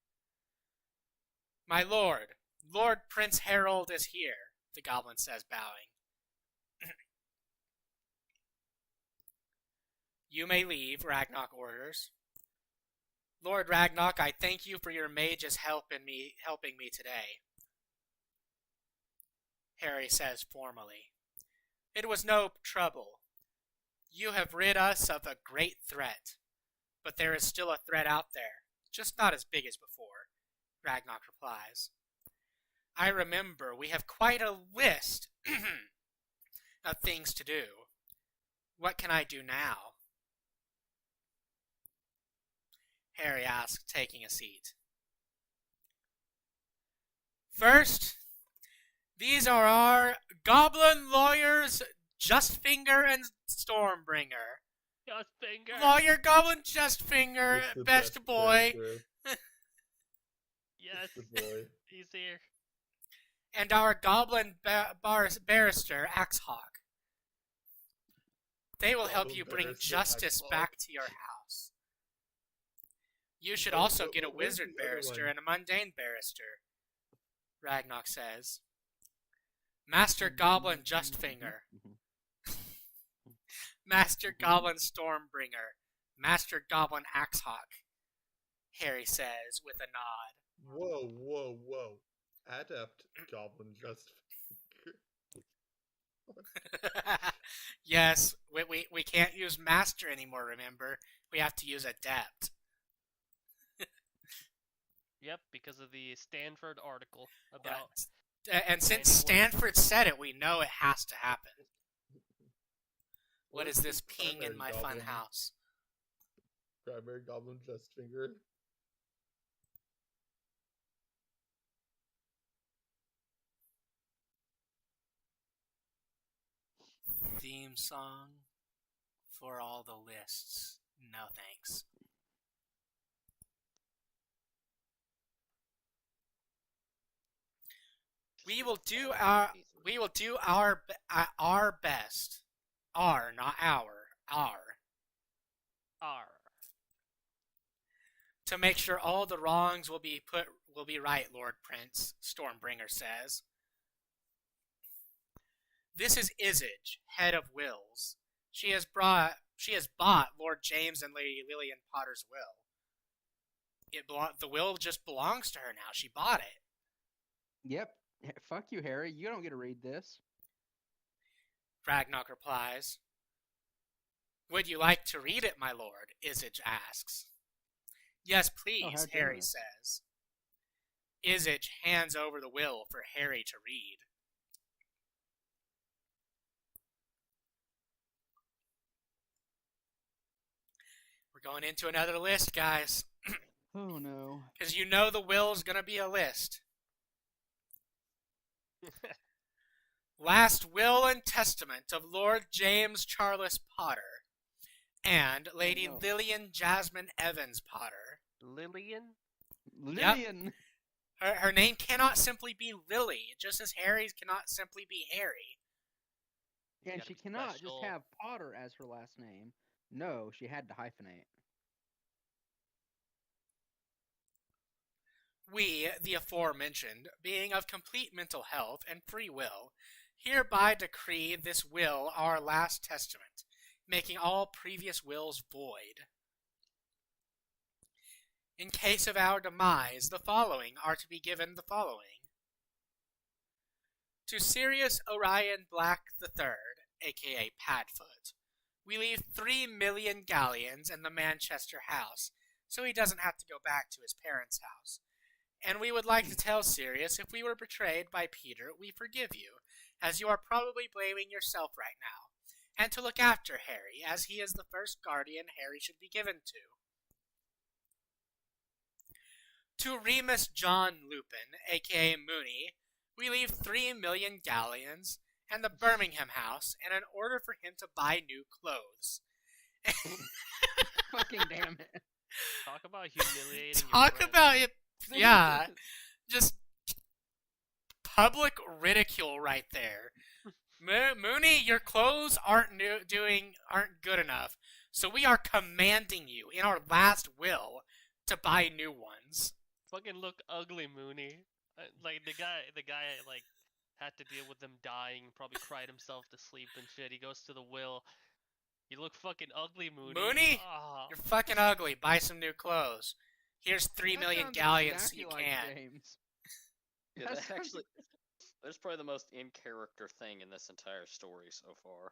My lord, Lord Prince Harald is here, the goblin says, bowing. You may leave, Ragnarok orders. Lord Ragnarok, I thank you for your mage's helping me today, Harry says formally. It was no trouble. You have rid us of a great threat, but there is still a threat out there, just not as big as before, Ragnarok replies. I remember we have quite a list of things to do. What can I do now? Harry asks, taking a seat. First, these are our goblin lawyers, Justfinger and Stormbringer. Just finger. Lawyer Goblin Justfinger, It's the best boy, character. Yes, It's the boy. he's here. and our goblin barrister, Axhawk. They will help Goblin you bring barrister, justice Axhawk. back to your house. You should But- also but get a where's wizard the other barrister one? and a mundane barrister, Ragnarok says. Master Goblin Justfinger, Master Goblin Stormbringer, Master Goblin Axhawk, Harry says with a nod. Whoa. Adept Goblin just. Yes, we can't use Master anymore, remember? We have to use Adept. Yep, because of the Stanford article about. And since Anyone- Stanford said it, we know it has to happen. What Where's is the this ping in primary my fun goblin? house? Primary Goblin Justfinger. Theme song for all the lists. No thanks. We will do our best. Our, not our. R. To make sure all the wrongs will be right, Lord Prince, Stormbringer says. This is Isage, head of wills. She has bought Lord James and Lady Lillian Potter's will. The will just belongs to her now. She bought it. Yep. Fuck you, Harry. You don't get to read this. Ragnar replies. Would you like to read it, my lord? Isage asks. Yes, please, how Harry generous. says. Isage hands over the will for Harry to read. We're going into another list, guys. Oh no. Because you know the will's going to be a list. Last will and testament of Lord James Charles Potter and Lady no. Lillian Jasmine Evans Potter. Lillian? Lillian. Her name cannot simply be Lily, just as Harry's cannot simply be Harry. And Gotta she be cannot special. just have Potter as her last name. No, she had to hyphenate. We, the aforementioned, being of complete mental health and free will, hereby decree this will our last testament, making all previous wills void. In case of our demise, the following are to be given the following. To Sirius Orion Black III, aka Padfoot, we leave 3 million galleons in the Manchester house, so he doesn't have to go back to his parents' house. And we would like to tell Sirius, if we were betrayed by Peter, we forgive you, as you are probably blaming yourself right now, and to look after Harry, as he is the first guardian Harry should be given to. To Remus John Lupin, aka Mooney, we leave 3 million galleons and the Birmingham house, and in order for him to buy new clothes. Fucking damn it. Talk about humiliating your Talk friend. about it. Yeah, just public ridicule right there. Mooney, your clothes aren't good enough, so we are commanding you in our last will to buy new ones. Fucking look ugly, Mooney. Like the guy like had to deal with them dying, probably cried himself to sleep and shit. He goes to the will. You look fucking ugly, Mooney. Mooney, Ah. you're fucking ugly. Buy some new clothes. Here's 3 That million sounds galleons so exactly you like can. James. Yeah, That that sounds actually, that's probably the most in character thing in this entire story so far.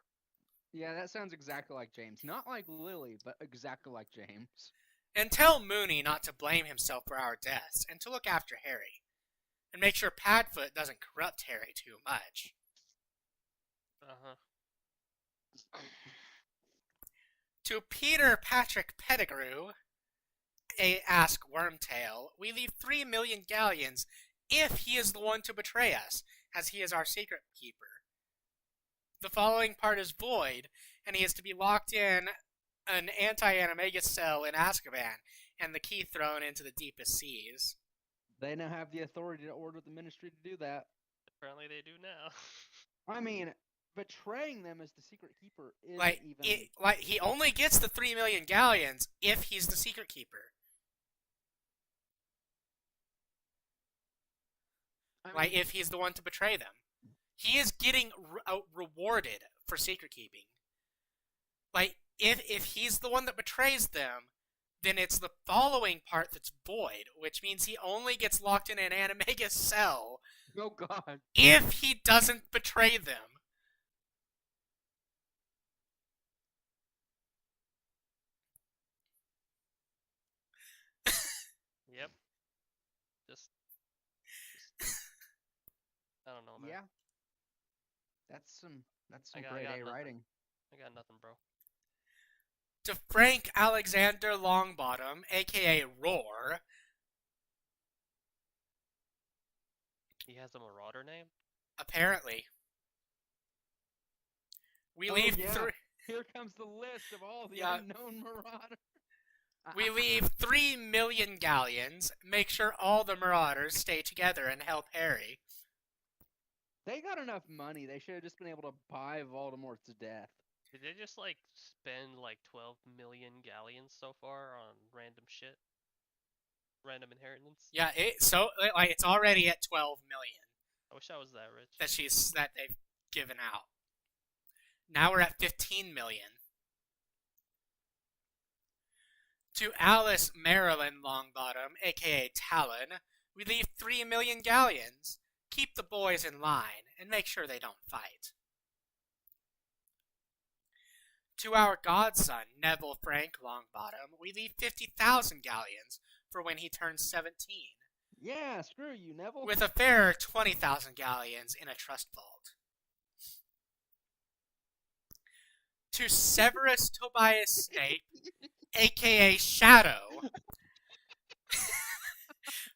Yeah, that sounds exactly like James. Not like Lily, but exactly like James. And tell Mooney not to blame himself for our deaths, and to look after Harry. And make sure Padfoot doesn't corrupt Harry too much. Uh-huh. To Peter Patrick Pettigrew, ask Wormtail, we leave 3 million galleons if he is the one to betray us, as he is our secret keeper. The following part is void, and he is to be locked in an anti-animagus cell in Azkaban, and the key thrown into the deepest seas. They now have the authority to order the ministry to do that. Apparently they do now. I mean, betraying them as the secret keeper isn't Like, even... he only gets the 3 million galleons if he's the secret keeper. I mean, If he's the one to betray them. He is getting rewarded for secret keeping. Like, if he's the one that betrays them, then it's the following part that's void, which means he only gets locked in an animagus cell oh god. if he doesn't betray them. Yep. Just I don't know, man. Yeah. That's some I got grade A nothing. writing. I got nothing, bro. To Frank Alexander Longbottom, aka Roar, He has a marauder name? apparently. We Oh, leave yeah. three. Here comes the list of all the Yeah. unknown marauders. We leave 3 million galleons. Make sure all the marauders stay together and help Harry. They got enough money. They should have just been able to buy Voldemort to death. Did they just like spend like 12 million galleons so far on random shit? Random inheritance? Yeah, it's already at 12 million I wish I was that rich. that they've given out. Now we're at 15 million. To Alice Marilyn Longbottom, aka Talon, we leave 3 million galleons. Keep the boys in line and make sure they don't fight. To our godson, Neville Frank Longbottom, we leave 50,000 galleons for when he turns 17, Yeah, screw you, Neville. with a fair 20,000 galleons in a trust vault. To Severus Tobias Snape, aka Shadow,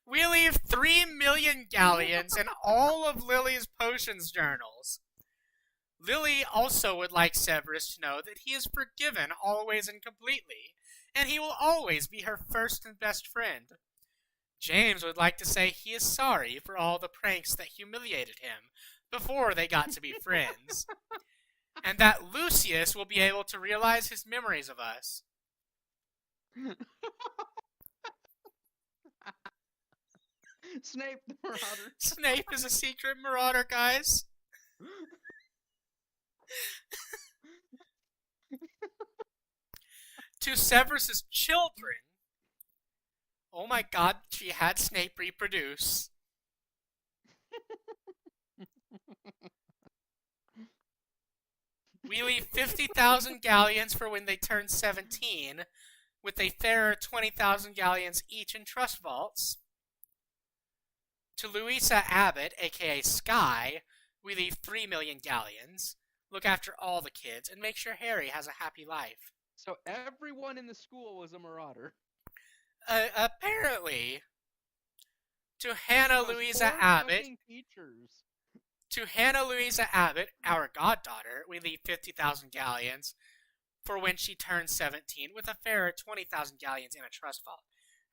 we leave 3 million galleons in all of Lily's potions journals. Lily also would like Severus to know that he is forgiven always and completely, and he will always be her first and best friend. James would like to say he is sorry for all the pranks that humiliated him before they got to be friends, and that Lucius will be able to realize his memories of us. Snape the Marauder. Snape is a secret marauder, guys. To Severus's children. Oh my god, she had Snape reproduce. We leave 50,000 galleons for when they turn 17, with a fairer 20,000 galleons each in trust vaults. To Louisa Abbott, aka Sky, we leave 3 million galleons. Look after all the kids and make sure Harry has a happy life. So everyone in the school was a Marauder. Apparently. To Hannah Those Louisa poor Abbott, fucking teachers. To Hannah Louisa Abbott, our goddaughter, we leave 50,000 galleons for when she turns 17, with a fairer 20,000 galleons in a trust vault.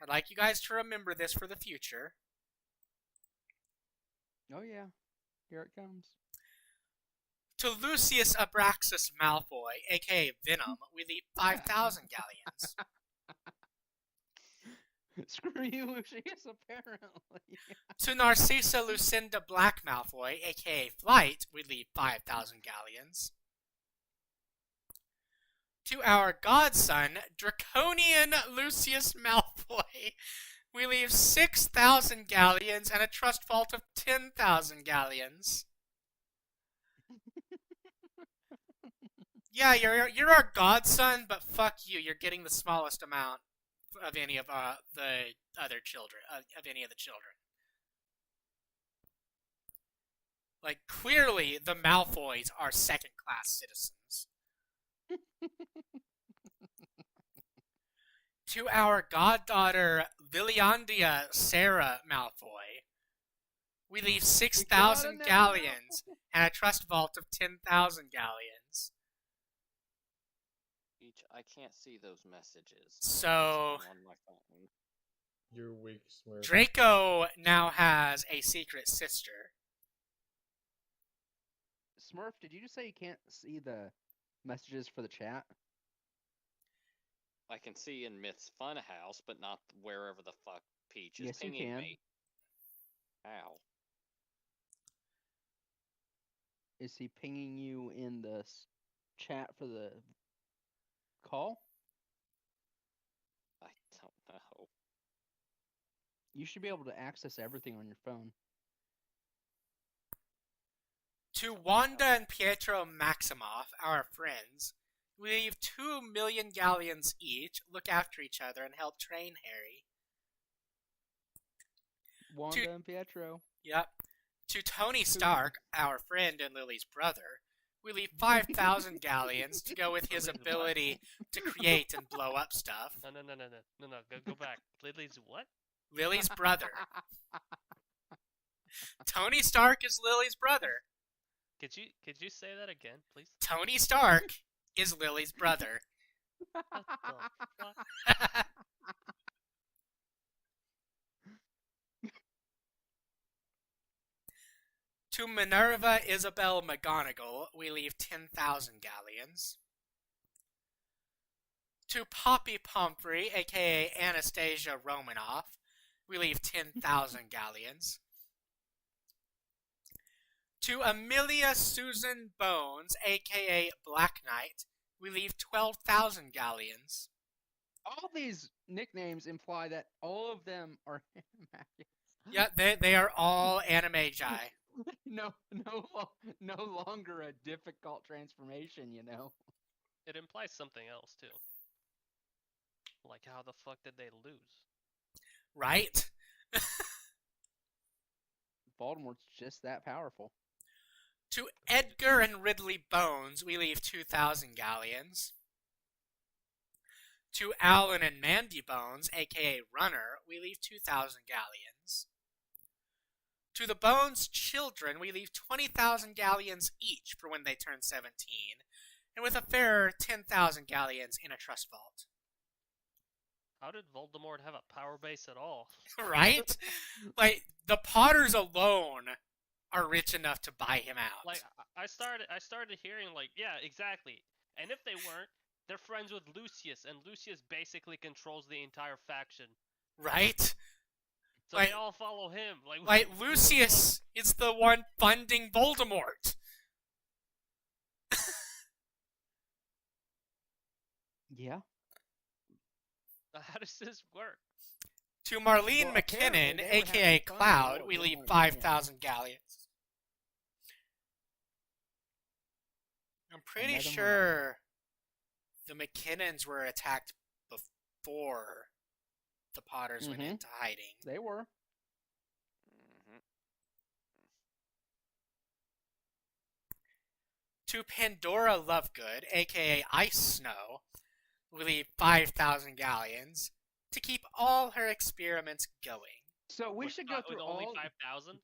I'd like you guys to remember this for the future. Oh yeah, here it comes. To Lucius Abraxas Malfoy, aka Venom, we leave 5,000 galleons. Screw you, Lucius, apparently. To Narcissa Lucinda Black Malfoy, aka Flight, we leave 5,000 galleons. To our godson, Draconian Lucius Malfoy, we leave 6,000 galleons and a trust vault of 10,000 galleons. Yeah, you're our godson, but fuck you. You're getting the smallest amount of any of the other children, of any of the children. Like, clearly, the Malfoys are second-class citizens. To our goddaughter, Liliandia Sarah Malfoy, we leave 6,000 galleons and a trust vault of 10,000 galleons. I can't see those messages. So, On my phone. You're weak, Smurf. Draco now has a secret sister. Smurf, did you just say you can't see the messages for the chat? I can see in Myth's Funhouse, but not wherever the fuck Peach is Yes, you pinging can. me. Ow. Is he pinging you in the chat for the call? I don't know. You should be able to access everything on your phone. To Wanda and Pietro Maximoff, our friends, we leave 2 million galleons each, look after each other, and help train Harry. Wanda and Pietro. Yep. To Tony Stark, our friend and Lily's brother, we leave 5,000 galleons to go with his ability to create and blow up stuff. No, go back. Lily's what? Lily's brother. Tony Stark is Lily's brother. Could you say that again, please? Tony Stark is Lily's brother. What the fuck? To Minerva Isabel McGonagall, we leave 10,000 galleons. To Poppy Pomfrey, aka Anastasia Romanoff, we leave 10,000 galleons. To Amelia Susan Bones, aka Black Knight, we leave 12,000 galleons. All these nicknames imply that all of them are immaculate. Yeah, they are all anime jai. No longer a difficult transformation, you know. It implies something else too. Like, how the fuck did they lose? Right? Voldemort's just that powerful. To Edgar and Ridley Bones, we leave 2,000 galleons. To Alan and Mandy Bones, aka Runner, we leave 2,000 galleons. To the Bones children, we leave 20,000 galleons each for when they turn 17, and with a fairer 10,000 galleons in a trust vault. How did Voldemort have a power base at all? Right? Like, the Potters alone are rich enough to buy him out. Like, I started hearing, like, yeah, exactly. And if they weren't, they're friends with Lucius, and Lucius basically controls the entire faction. Right? So Like- they all follow him. Like, Lucius is the one funding Voldemort. Yeah. How does this work? To Marlene Well, apparently McKinnon, they were aka having fun Cloud, with we Voldemort leave and 5,000 galleons. I'm pretty Another sure the McKinnons were attacked before the Potters went Mhm. into hiding. They were. Mhm. To Pandora Lovegood, aka Ice Snow, we leave 5,000 galleons to keep all her experiments going. So we should go through with only all 5,000.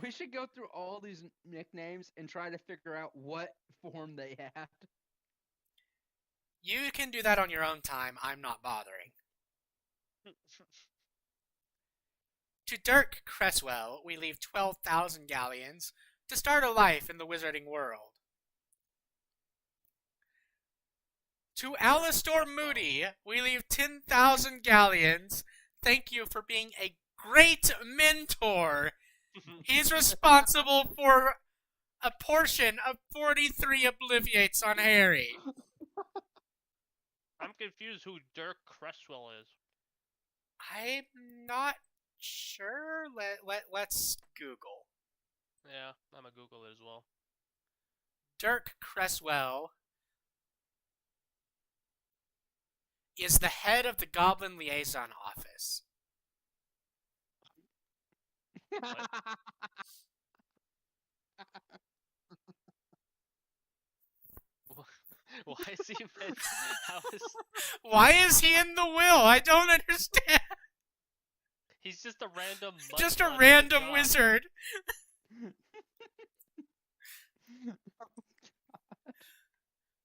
we should go through all these nicknames and try to figure out what form they had. You can do that on your own time. I'm not bothering. To Dirk Cresswell, we leave 12,000 galleons to start a life in the wizarding world. To Alastor Moody, we leave 10,000 galleons. Thank you for being a great mentor. He's responsible for a portion of 43 obliviates on Harry. I'm confused who Dirk Cresswell is. I'm not sure. Let's Google. Yeah, I'm gonna Google it as well. Dirk Cresswell is the head of the Goblin Liaison Office. Why is he meant? How is Why is he in the will? I don't understand. he's just a random? Just a mudblood with random job. wizard.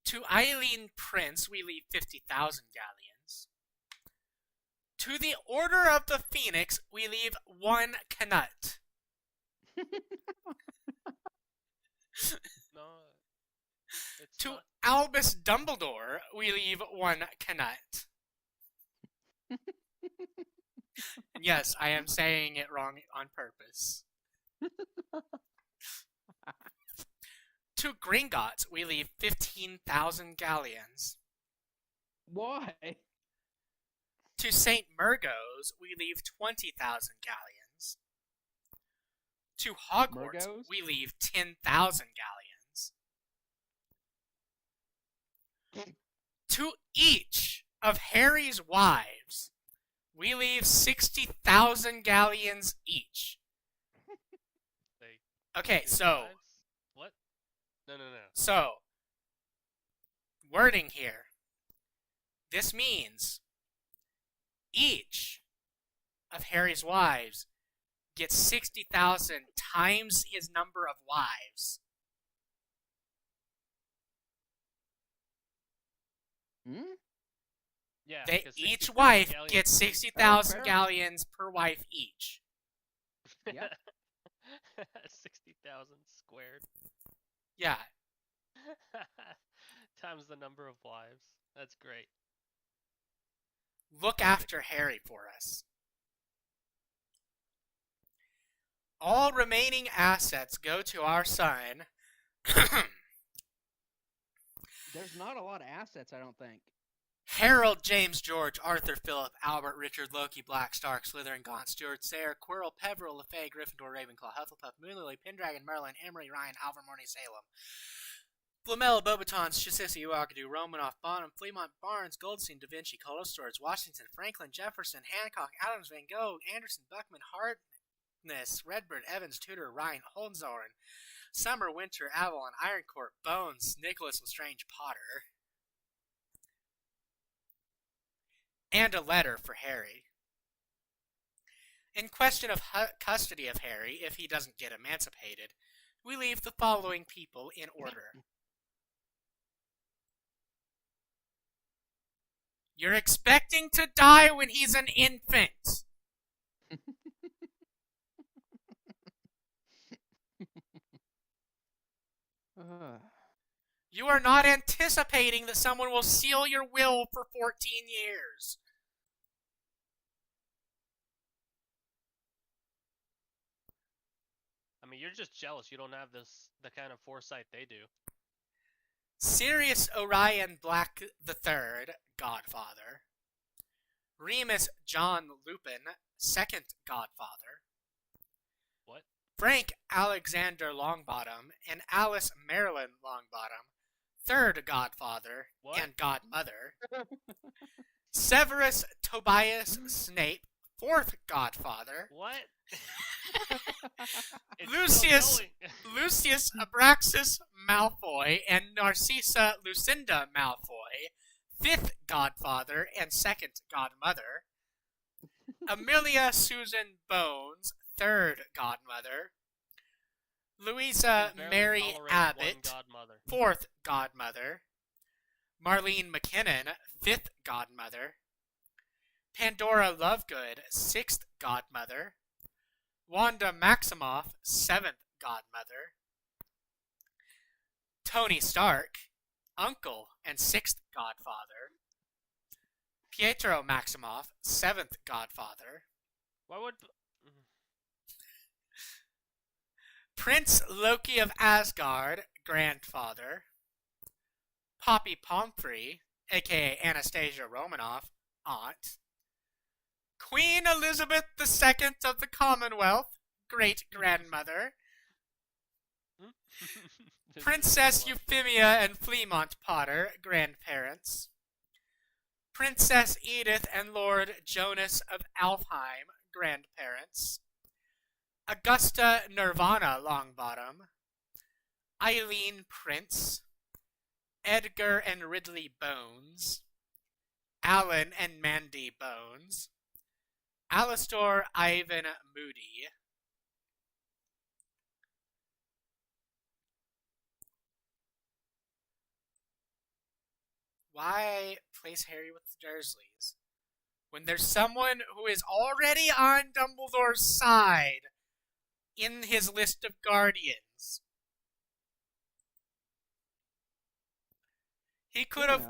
To Eileen Prince, we leave 50,000 galleons. To the Order of the Phoenix, we leave 1 Canut. No, it's To not. Albus Dumbledore, we leave 1 Canut. Yes, I am saying it wrong on purpose. To Gringotts, we leave 15,000 galleons. Why? To St. Murgo's, we leave 20,000 galleons. To Hogwarts, Murgo's? we leave 10,000 galleons. To each of Harry's wives, we leave 60,000 galleons each. They Okay, so, lives? What? No. wording here. This means each of Harry's wives gets 60,000 times his number of wives. Hmm? Yeah. They, 'cause each 60,000 wife galleons gets is 60,000 fair. galleons per wife each. Yep. 60,000 squared. Yeah. Times the number of wives. That's great. Look after Harry for us. All remaining assets go to our son. There's not a lot of assets, I don't think. Harold, James, George, Arthur, Philip, Albert, Richard, Lokhi, Black, Stark, Slytherin, Gaunt, Stewart, Sayre, Quirrell, Peverell-Le, Gryffindor, Ravenclaw, Hufflepuff, Moonlily, Pendragon, Merlin, Emery, Ryan, Alvermorny, Salem, Flamel, Beauxbatons, Chassis, Uagadoo, Romanoff, Bonham, Fremont, Barnes, Goldstein, Da Vinci, Colostorage, Washington, Franklin, Jefferson, Hancock, Adams, Van Gogh, Anderson, Buckman, Harkness, Redbird, Evans, Tudor, Ryan, Hohenzollern, Summer, Winter, Avalon, Ironcourt, Bones, Nicholas-Lestrange-Potter. And a letter for Harry. In question of custody of Harry, if he doesn't get emancipated, we leave the following people in order. You're expecting to die when he's an infant. You are not anticipating that someone will seal your will for 14 years. I mean, you're just jealous. You don't have the kind of foresight they do. Sirius Orion Black III, Godfather. Remus John Lupin, second Godfather. What? Frank Alexander Longbottom and Alice Marilyn Longbottom, third Godfather What? and Godmother. Severus Tobias Snape, fourth Godfather. What? It's Lucius still going. Lucius Abraxas Malfoy and Narcissa Lucinda Malfoy, fifth Godfather and second Godmother. Amelia Susan Bones, third Godmother. Louisa Can barely Mary tolerate one Abbott, godmother. fourth Godmother. Marlene McKinnon, fifth Godmother. Pandora Lovegood, sixth Godmother. Wanda Maximoff, seventh Godmother. Tony Stark, uncle and sixth Godfather. Pietro Maximoff, seventh Godfather. Why would? Prince Lokhi of Asgard, grandfather. Poppy Pomfrey, aka Anastasia Romanoff, aunt. Queen Elizabeth II of the Commonwealth, great-grandmother. Princess Euphemia and Fremont Potter, grandparents. Princess Edith and Lord Jonas of Alfheim, grandparents. Augusta Nirvana Longbottom. Eileen Prince. Edgar and Ridley Bones. Alan and Mandy Bones. Alastor Ivan Moody. Why place Harry with the Dursleys when there's someone who is already on Dumbledore's side in his list of guardians? He could have...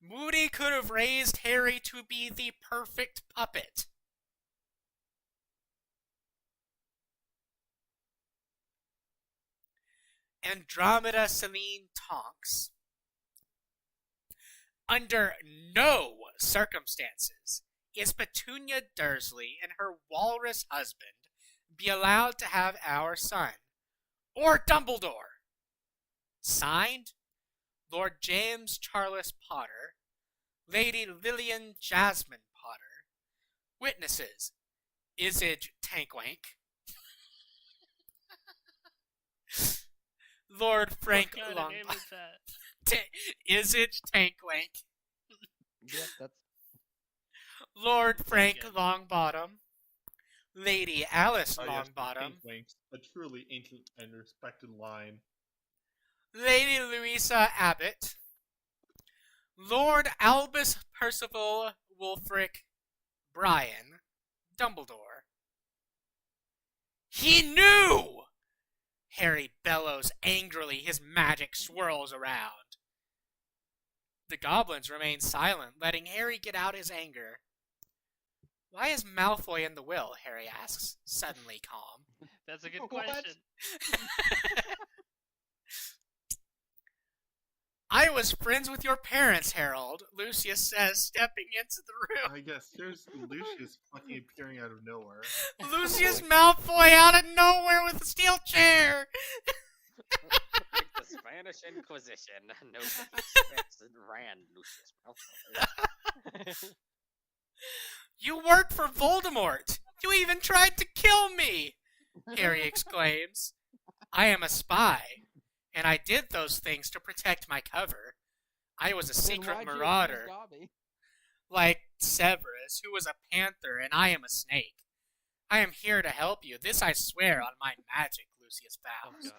Moody could have raised Harry to be the perfect puppet. Andromeda Celine Tonks. Under no circumstances is Petunia Dursley and her walrus husband be allowed to have our son, or Dumbledore. Signed, Lord James Charles Potter, Lady Lillian Jasmine Potter. Witnesses, Isage Tankwank, Lord Frank What kind of name Longbottom. is that? Isage Tankwank, Yep, that's Lord Frank good. Longbottom, Lady Alice Oh, yes, the Longbottom, Pink Winks, a truly ancient and respected line. Lady Louisa Abbott, Lord Albus Percival Wulfric Brian, Dumbledore. He knew! Harry bellows angrily, his magic swirls around. The goblins remain silent, letting Harry get out his anger. Why is Malfoy in the will? Harry asks, suddenly calm. That's a good What? question. I was friends with your parents, Harold, Lucius says, stepping into the room. I guess here's Lucius fucking appearing out of nowhere. Lucius Malfoy out of nowhere with a steel chair. Like the Spanish Inquisition. Nobody expects and ran Lucius Malfoy. You worked for Voldemort. You even tried to kill me, Harry exclaims. I am a spy, and I did those things to protect my cover. I was a Then secret why'd you accuse marauder, Dobby? like Severus, who was a panther, and I am a snake. I am here to help you. This I swear on my magic, Lucius Oh vows.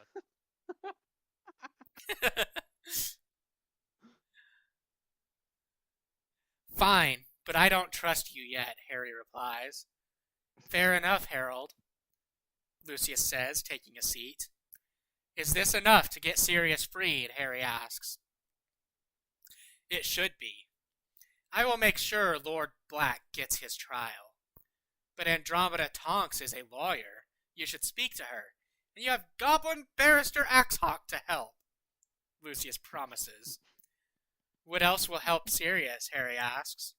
god. Fine, but I don't trust you yet, Harry replies. Fair enough, Harold, Lucius says, taking a seat. Is this enough to get Sirius freed? Harry asks. It should be. I will make sure Lord Black gets his trial. But Andromeda Tonks is a lawyer. You should speak to her. And you have Goblin Barrister Axehawk to help, Lucius promises. What else will help Sirius? Harry asks.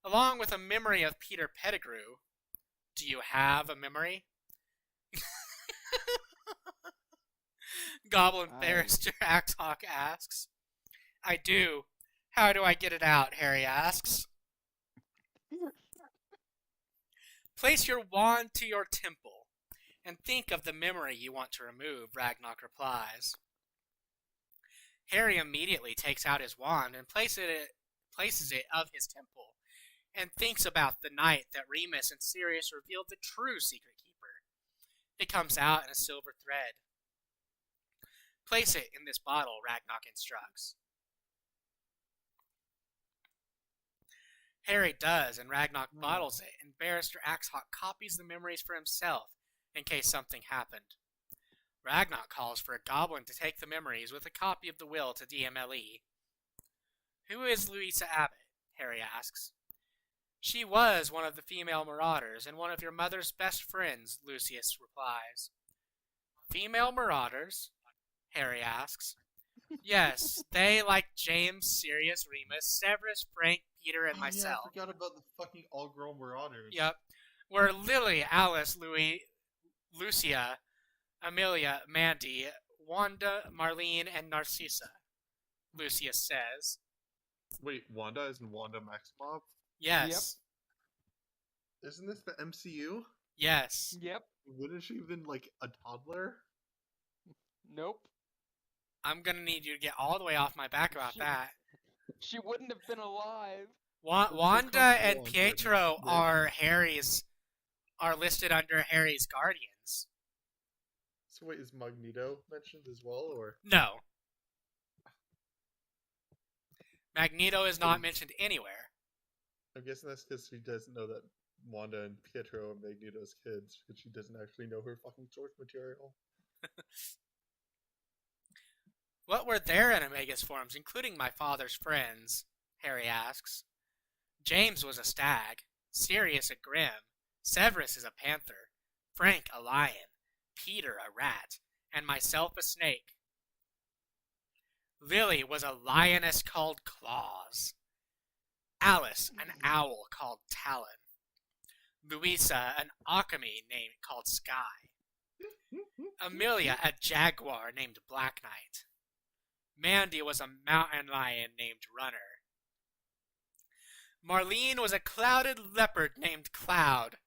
Along with a memory of Peter Pettigrew. Do you have a memory? Goblin Barrister Axehawk asks. I do. How do I get it out? Harry asks. Place your wand to your temple and think of the memory you want to remove, Ragnarok replies. Harry immediately takes out his wand and places it of his temple and thinks about the night that Remus and Sirius revealed the true Secret Keeper. It comes out in a silver thread. Place it in this bottle, Ragnarok instructs. Harry does, and Ragnarok bottles it, and Barrister Axehawk copies the memories for himself in case something happened. Ragnarok calls for a goblin to take the memories with a copy of the will to DMLE. Who is Louisa Abbott? Harry asks. She was one of the female marauders and one of your mother's best friends, Lucius replies. Female marauders? Harry asks. Yes, they, like James, Sirius, Remus, Severus, Frank, Peter, and myself. Yeah, I forgot about the fucking all-grown marauders. Yep. Were Lily, Alice, Louis, Lucia, Amelia, Mandy, Wanda, Marlene, and Narcissa, Lucius says. Wait, Wanda isn't Wanda Maximoff? Yes. Isn't this the MCU? Yes. Yep. Wouldn't she have been like a toddler? Nope. I'm gonna need you to get all the way off my back about that. She wouldn't have been alive. Wanda and on, Pietro Brittany. are listed under Harry's guardians. So wait, is Magneto mentioned as well, or? No. Magneto is not mentioned anywhere. I'm guessing that's because she doesn't know that Wanda and Pietro are Magneto's kids, because she doesn't actually know her fucking source material. What were their animagus forms, including my father's friends? Harry asks. James was a stag, Sirius a grim, Severus is a panther, Frank a lion, Peter a rat, and myself a snake. Lily was a lioness called Claws, Alice an owl called Talon, Louisa an Occamy named called Sky, Amelia a jaguar named Black Knight, Mandy was a mountain lion named Runner, Marlene was a clouded leopard named Cloud,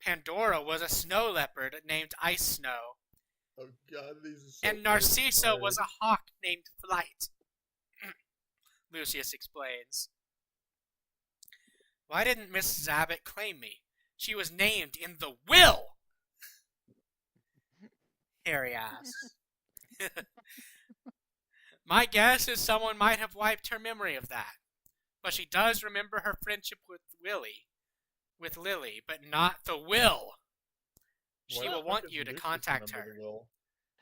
Pandora was a snow leopard named Ice Snow, Oh god, these are so and Narcissa hard. was a hawk named Flight. Lucius explains. Why didn't Mrs. Abbott claim me? She was named in the will! Harry asks. My guess is someone might have wiped her memory of that. But she does remember her friendship with Lily, but not the will. She Why will the want fuck you does to Lucius contact remember her, the will?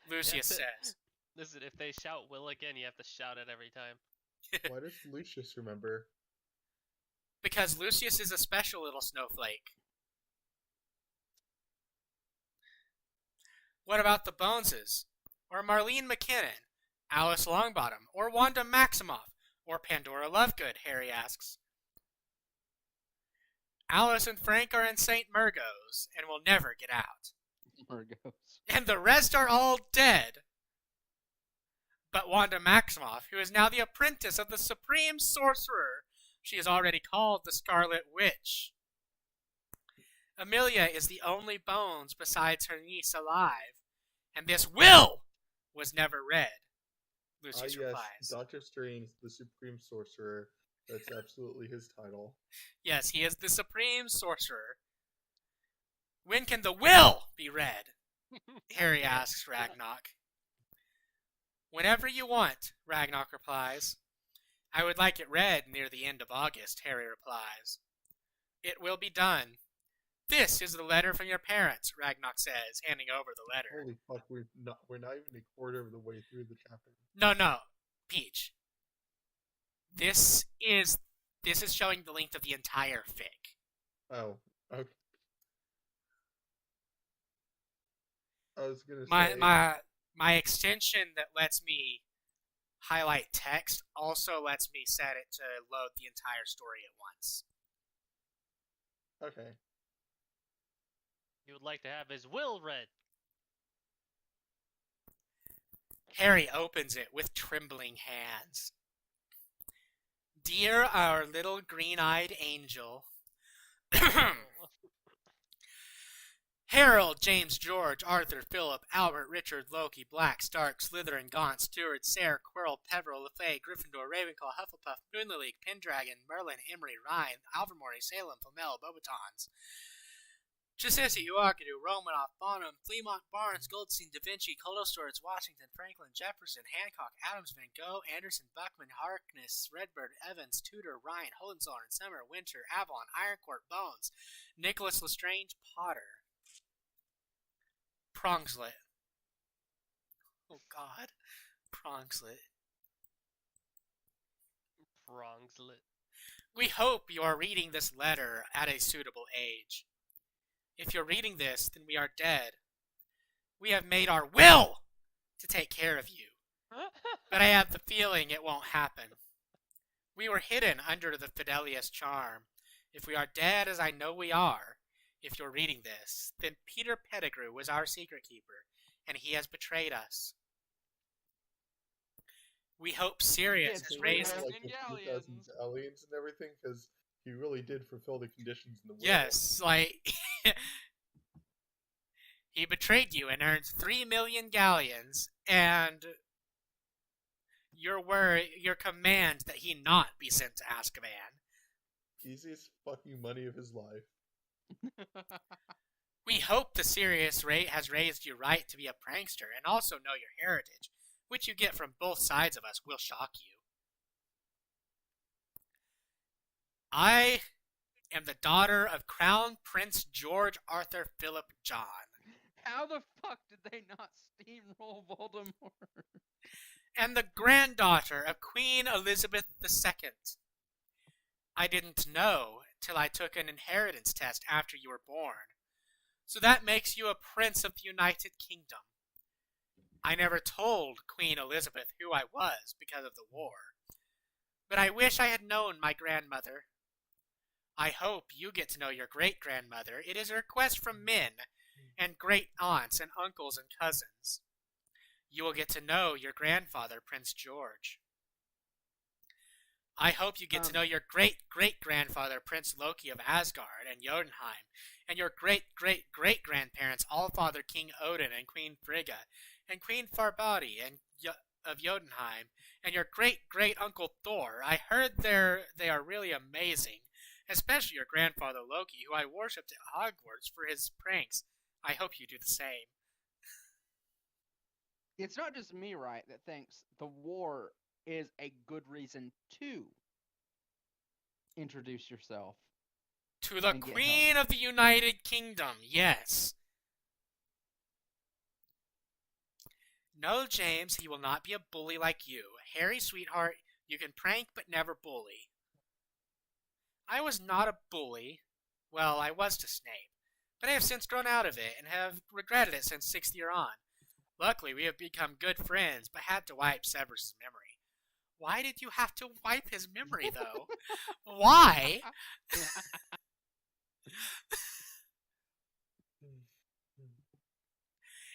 Lucius That's it. says. Listen, if they shout "Will" again, you have to shout it every time. Why does Lucius remember? Because Lucius is a special little snowflake. What about the Boneses? Or Marlene McKinnon? Alice Longbottom? Or Wanda Maximoff? Or Pandora Lovegood? Harry asks. Alice and Frank are in St. Murgo's and will never get out. Murgo's. And the rest are all dead. But Wanda Maximoff, who is now the apprentice of the supreme sorcerer, she is already called the Scarlet Witch. Amelia is the only Bones besides her niece alive, and this will was never read. Lucius Yes, replies. Doctor Strange, the Supreme Sorcerer. That's absolutely his title. Yes, he is the supreme sorcerer. When can the will be read? Harry asks Ragnarok. Whenever you want, Ragnarok replies. I would like it read near the end of August, Harry replies. It will be done. This is the letter from your parents, Ragnarok says, handing over the letter. Holy fuck, we're not even a quarter of the way through the chapter. No, Peach. This is showing the length of the entire fic. Oh, okay. I was gonna say My extension that lets me highlight text also lets me set it to load the entire story at once. Okay. He would like to have his will read. Harry opens it with trembling hands. Dear our little green-eyed angel, Harald, James, George, Arthur, Philip, Albert, Richard, Lokhi, Black, Stark, Slytherin, Gaunt, Stewart, Sayre, Quirrell, Perverell-Le, Gryffindor, Ravenclaw, Hufflepuff, Moonlily, Pendragon, Merlin, Emery, Ryan, Alvermory, Salem, Flamel, Beauxbatons, Chisisi, Uarkadu, Romanoff, Bonham, Fremont, Barnes, Goldstein, Da Vinci, Coldstreams, Washington, Franklin, Jefferson, Hancock, Adams, Van Gogh, Anderson, Buckman, Harkness, Redbird, Evans, Tudor, Ryan, Hohenzollern, Summer, Winter, Avalon, Ironcourt, Bones, Nicholas-Lestrange-Potter. Prongslet. Oh God. Prongslet. Prongslet. We hope you are reading this letter at a suitable age. If you're reading this, then we are dead. We have made our will to take care of you. But I have the feeling it won't happen. We were hidden under the Fidelius charm. If we are dead, as I know we are, if you're reading this, then Peter Pettigrew was our secret keeper, and he has betrayed us. We hope Sirius has raised... Like the 2000s aliens and everything, because he really did fulfill the conditions in the will. Yes, like... he betrayed you and earned 3 million galleons, and your command that he not be sent to Azkaban. Easiest fucking money of his life. We hope the Sirius rate has raised you right to be a prankster and also know your heritage, which you get from both sides of us will shock you. I am the daughter of Crown Prince George Arthur Philip John. How the fuck did they not steamroll Voldemort? And the granddaughter of Queen Elizabeth II. I didn't know till I took an inheritance test after you were born. So that makes you a prince of the United Kingdom. I never told Queen Elizabeth who I was because of the war. But I wish I had known my grandmother. I hope you get to know your great-grandmother. It is a request from men and great-aunts and uncles and cousins. You will get to know your grandfather, Prince George. I hope you get to know your great-great-grandfather, Prince Lokhi of Asgard and Jotunheim, and your great-great-great-grandparents, Allfather King Odin and Queen Frigga, and Queen Farbati of Jotunheim, and your great-great-uncle Thor. I heard they are really amazing, especially your grandfather Lokhi, who I worshipped at Hogwarts for his pranks. I hope you do the same. It's not just me, right, that thinks the war is a good reason to introduce yourself. To the And get Queen of the United Kingdom, yes. No, James, he will not be a bully like you. Harry, sweetheart, you can prank but never bully. I was not a bully. Well, I was to Snape. but I have since grown out of it and have regretted it since 6th year on. Luckily, we have become good friends, but had to wipe Severus's memory. Why did you have to wipe his memory, though? Why?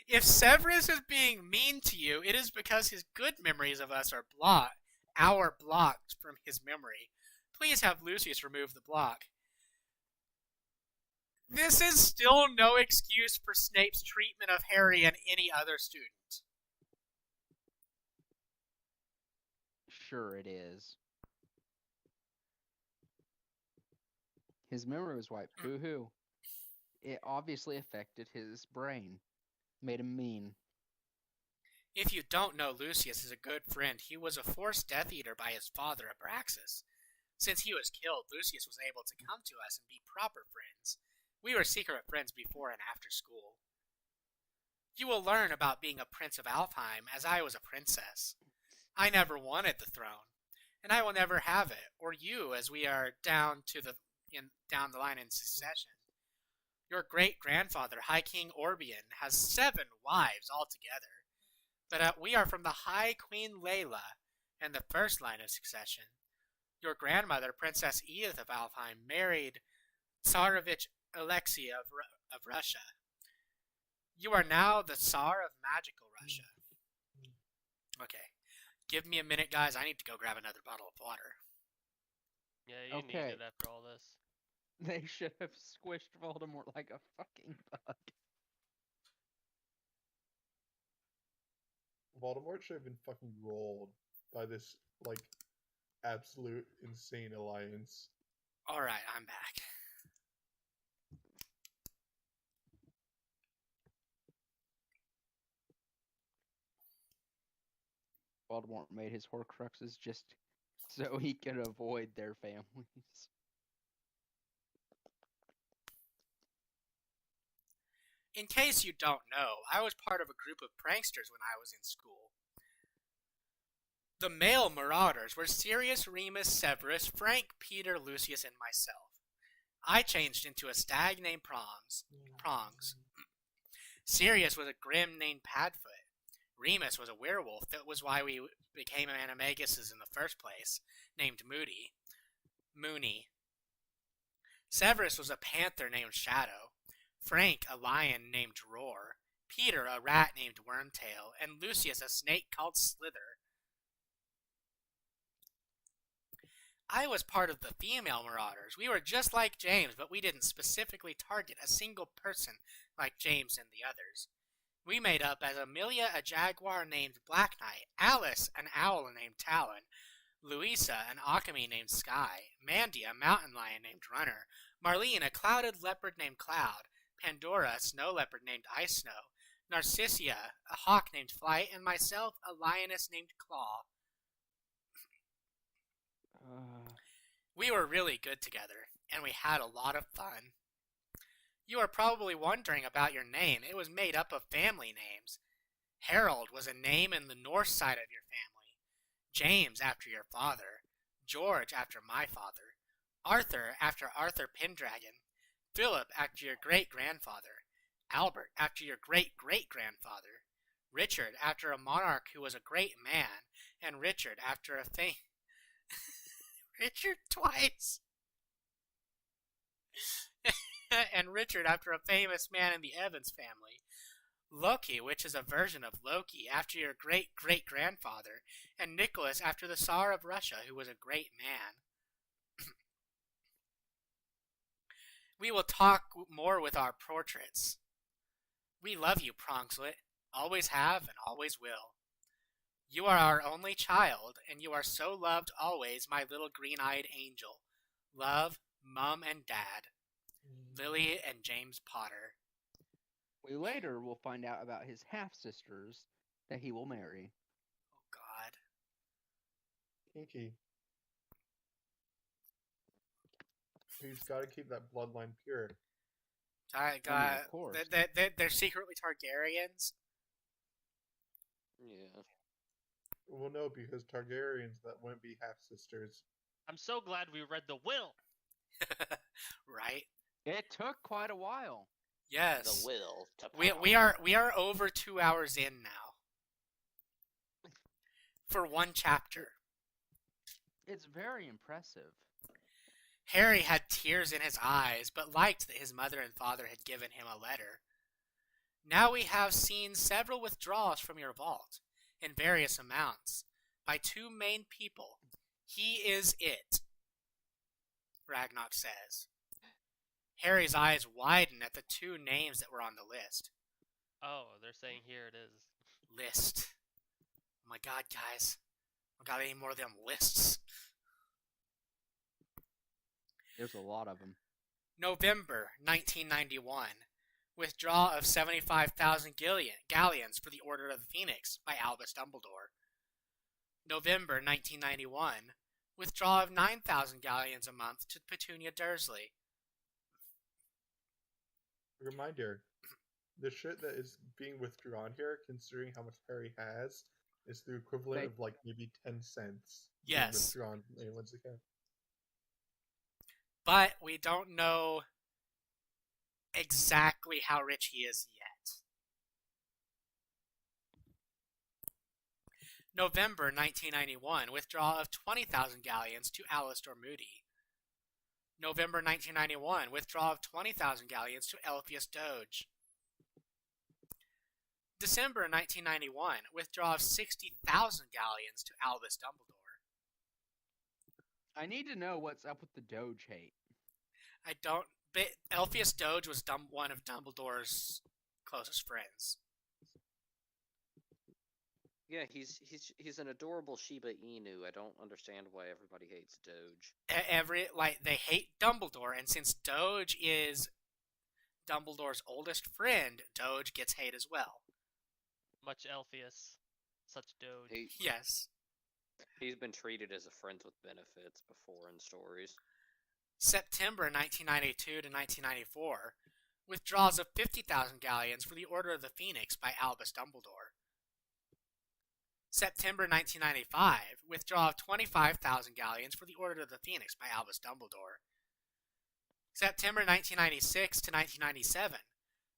If Severus is being mean to you, it is because his good memories of us are blocked from his memory. Please have Lucius remove the block. This is still no excuse for Snape's treatment of Harry and any other student. Sure it is. His memory was wiped. Boo-hoo. It obviously affected his brain. Made him mean. If you don't know, Lucius is a good friend. He was a forced Death Eater by his father, Abraxas. Since he was killed, Lucius was able to come to us and be proper friends. We were secret friends before and after school. You will learn about being a prince of Alfheim, as I was a princess. I never wanted the throne, and I will never have it, or you, as we are down the line in succession. Your great-grandfather, High King Orbian, has 7 wives altogether, but we are from the High Queen Layla and the first line of succession. Your grandmother, Princess Edith of Alfheim, married Tsarevich Alexei of Russia. You are now the Tsar of magical Russia. Okay. Give me a minute, guys. I need to go grab another bottle of water. Yeah, you need Okay. it after all this. They should have squished Voldemort like a fucking bug. Voldemort should have been fucking rolled by this, like, absolute insane alliance. Alright, I'm back. Voldemort made his Horcruxes just so he could avoid their families. In case you don't know, I was part of a group of pranksters when I was in school. The male marauders were Sirius, Remus, Severus, Frank, Peter, Lucius, and myself. I changed into a stag named Prongs. Sirius was a grim named Padfoot. Remus was a werewolf. That was why we became animaguses in the first place, named Mooney. Severus was a panther named Shadow. Frank, a lion named Roar. Peter, a rat named Wormtail. And Lucius, a snake called Slither. I was part of the female marauders. We were just like James, but we didn't specifically target a single person like James and the others. We made up as Amelia, a jaguar named Black Knight, Alice, an owl named Talon, Louisa, an Akami named Sky, Mandy, a mountain lion named Runner, Marlene, a clouded leopard named Cloud, Pandora, a snow leopard named Ice Snow, Narcissia, a hawk named Flight, and myself, a lioness named Claw. We were really good together, and we had a lot of fun. You are probably wondering about your name. It was made up of family names. Harald was a name in the Norse side of your family. James after your father. George after my father. Arthur after Arthur Pendragon. Philip after your great-grandfather. Albert after your great-great-grandfather. Richard after a monarch who was a great man. And Richard after a Richard twice. And Richard after a famous man in the Evans family. Lokhi, which is a version of Loki, after your great-great-grandfather. And Nicholas after the Tsar of Russia, who was a great man. We will talk more with our portraits. We love you, Pronkslet. Always have and always will. You are our only child, and you are so loved always, my little green-eyed angel. Love, Mum and Dad. Lily and James Potter. We later will find out about his half-sisters that he will marry. Oh, God. Kinky. He's got to keep that bloodline pure. Of course. They're secretly Targaryens? Yeah. Well, no, because Targaryens that wouldn't be half sisters. I'm so glad we read the will. Right? It took quite a while. Yes. The will to We are over 2 hours in now. For one chapter. It's very impressive. Harry had tears in his eyes, but liked that his mother and father had given him a letter. Now we have seen several withdrawals from your vault, in various amounts, by two main people. He is it, Ragnarok says. Harry's eyes widen at the two names that were on the list. Oh, they're saying here it is. List. Oh my god, guys. I got any more of them lists. There's a lot of them. November 1991. Withdrawal of 75,000 galleons for the Order of the Phoenix by Albus Dumbledore. November 1991. Withdrawal of 9,000 galleons a month to Petunia Dursley. Reminder, the shit that is being withdrawn here, considering how much Harry has, is the equivalent of like maybe 10 cents. being Yes. Withdrawn from anyone's account. But we don't know exactly how rich he is yet. November 1991, withdrawal of 20,000 galleons to Alastor Moody. November 1991, withdrawal of 20,000 galleons to Elphius Doge. December 1991, withdrawal of 60,000 galleons to Albus Dumbledore. I need to know what's up with the Doge hate. I don't. But Elphius Doge was one of Dumbledore's closest friends. Yeah, he's an adorable Shiba Inu. I don't understand why everybody hates Doge. They hate Dumbledore, and since Doge is Dumbledore's oldest friend, Doge gets hate as well. Much Elphius. Such Doge. Yes. He's been treated as a friends with benefits before in stories. September 1992 to 1994. Withdrawals of 50,000 galleons for the Order of the Phoenix by Albus Dumbledore. September 1995. Withdrawal of 25,000 galleons for the Order of the Phoenix by Albus Dumbledore. September 1996 to 1997.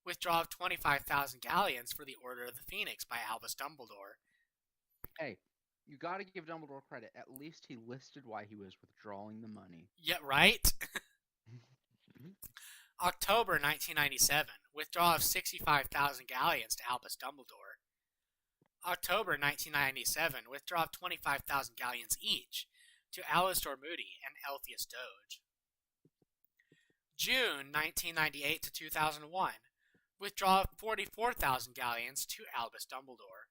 Withdrawal of 25,000 galleons for the Order of the Phoenix by Albus Dumbledore. Hey, you gotta give Dumbledore credit. At least he listed why he was withdrawing the money. Yeah, right? October 1997. Withdrawal of 65,000 galleons to Albus Dumbledore. October 1997. Withdrawal of 25,000 galleons each to Alastor Moody and Elphius Doge. June 1998 to 2001. Withdrawal of 44,000 galleons to Albus Dumbledore.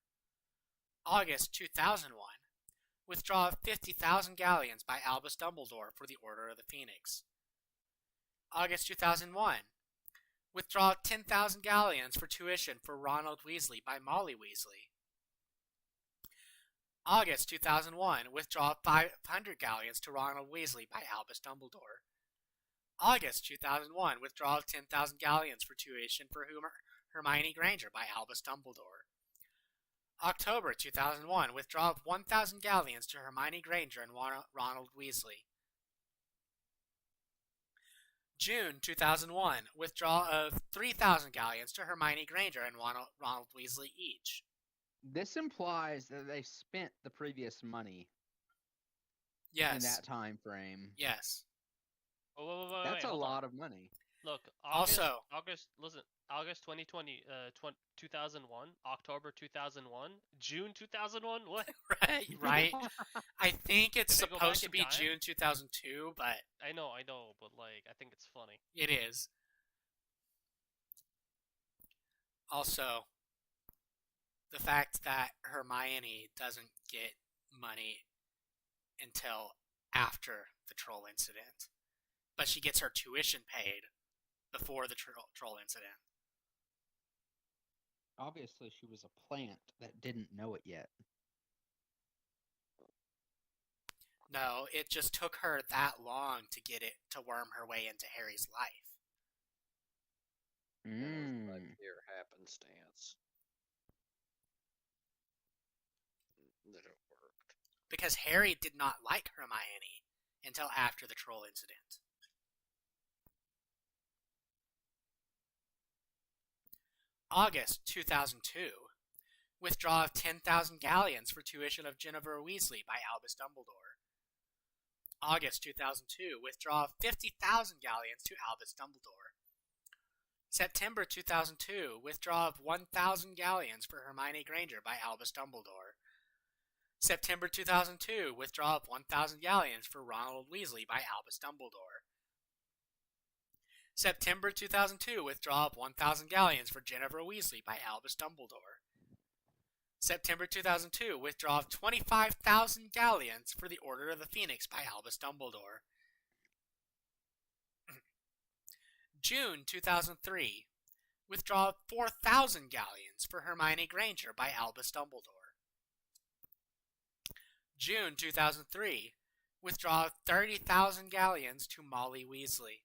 August 2001. Withdrawal of 50,000 galleons by Albus Dumbledore for the Order of the Phoenix. August 2001. Withdrawal of 10,000 galleons for tuition for Ronald Weasley by Molly Weasley. August 2001. Withdrawal of 500 galleons to Ronald Weasley by Albus Dumbledore. August 2001. Withdrawal of 10,000 galleons for tuition for Hermione Granger by Albus Dumbledore. October 2001. Withdrawal of 1,000 galleons to Hermione Granger and Ronald Weasley. June 2001. Withdrawal of 3,000 galleons to Hermione Granger and Ronald Weasley each. This implies that they spent the previous money Yes. in that time frame. Yes. Oh, That's wait, a hold lot on. of money. Look, Also- August 2020, 2001, October 2001, June 2001. What? Right. I think it's Did they go supposed back to in be time? June 2002, but I know, but like, I think it's funny. it is. Also, the fact that Hermione doesn't get money until after the troll incident, but she gets her tuition paid before the troll incident. Obviously, she was a plant that didn't know it yet. No, it just took her that long to get it to worm her way into Harry's life. And it was by Mm. pure happenstance that it worked. Because Harry did not like Hermione until after the troll incident. August 2002. Withdraw of 10,000 galleons for tuition of Jennifer Weasley by Albus Dumbledore. August 2002. Withdraw of 50,000 galleons to Albus Dumbledore. September 2002. Withdraw of 1,000 galleons for Hermione Granger by Albus Dumbledore. September 2002. Withdraw of 1,000 galleons for Ronald Weasley by Albus Dumbledore. September 2002. Withdraw of 1,000 galleons for Jennifer Weasley by Albus Dumbledore. September 2002. Withdraw of 25,000 galleons for the Order of the Phoenix by Albus Dumbledore. June 2003. Withdraw of 4,000 galleons for Hermione Granger by Albus Dumbledore. June 2003. Withdraw of 30,000 galleons to Molly Weasley.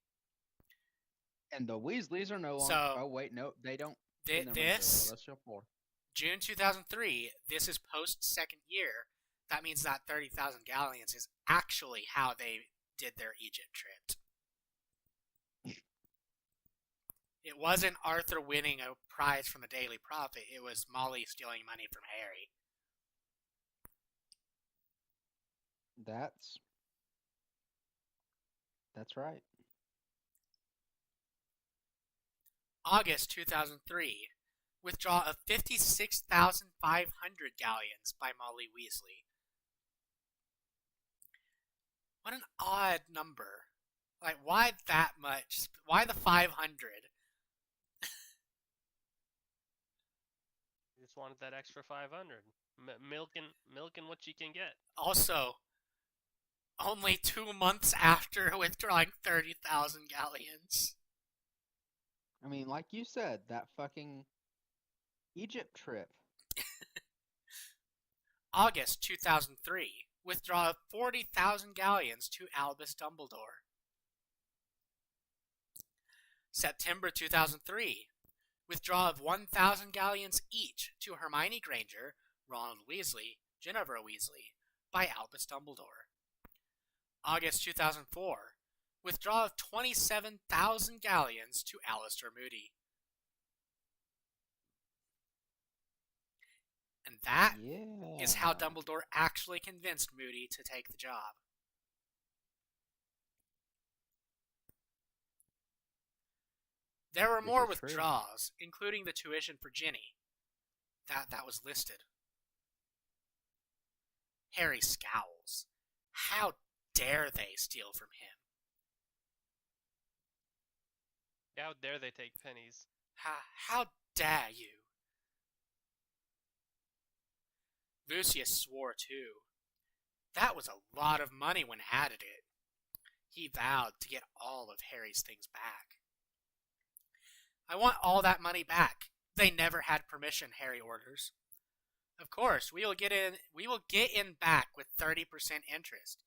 And the Weasleys are no longer. So, oh wait, no, they don't. This Let's jump forward. June 2003. This is post second year. That means that 30,000 galleons is actually how they did their Egypt trip. It wasn't Arthur winning a prize from the Daily Prophet. It was Molly stealing money from Harry. That's right. August 2003. Withdraw of 56,500 galleons by Molly Weasley. What an odd number. Like, why that much? Why the 500? You just wanted that extra 500. Milking what you can get. Also, only 2 months after withdrawing 30,000 galleons. I mean, like you said, that fucking Egypt trip. August 2003. Withdraw of 40,000 galleons to Albus Dumbledore. September 2003. Withdraw of 1,000 galleons each to Hermione Granger, Ronald Weasley, Jennifer Weasley, by Albus Dumbledore. August 2004. Withdraw of 27,000 galleons to Alistair Moody. And that is how Dumbledore actually convinced Moody to take the job. There were more withdrawals, including the tuition for Ginny. That was listed. Harry scowls. How dare they steal from him? How dare they take pennies? How dare you? Lucius swore too. That was a lot of money when added it. He vowed to get all of Harry's things back. I want all that money back. They never had permission, Harry orders. Of course, we will get in back with 30% interest.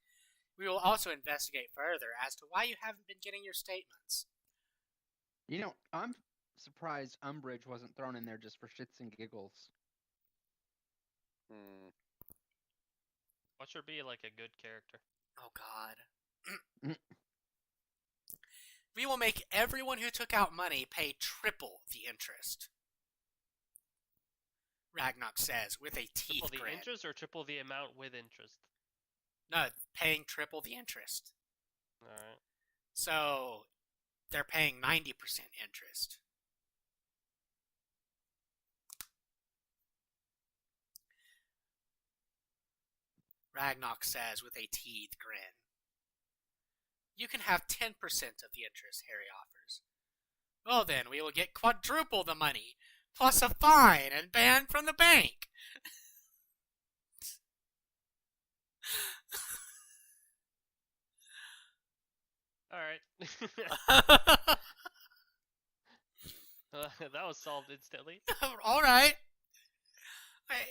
We will also investigate further as to why you haven't been getting your statements. You know, I'm surprised Umbridge wasn't thrown in there just for shits and giggles. Watch her be like a good character. Oh God. We will make everyone who took out money pay triple the interest. Ragnarok says with a teeth Triple the grin. interest or triple the amount with interest? No, paying triple the interest. Alright. So, they're paying 90% interest. Ragnarok says with a teeth grin. You can have 10% of the interest, Harry offers. Well then, we will get quadruple the money, plus a fine and banned from the bank. Alright. That was solved instantly. Alright.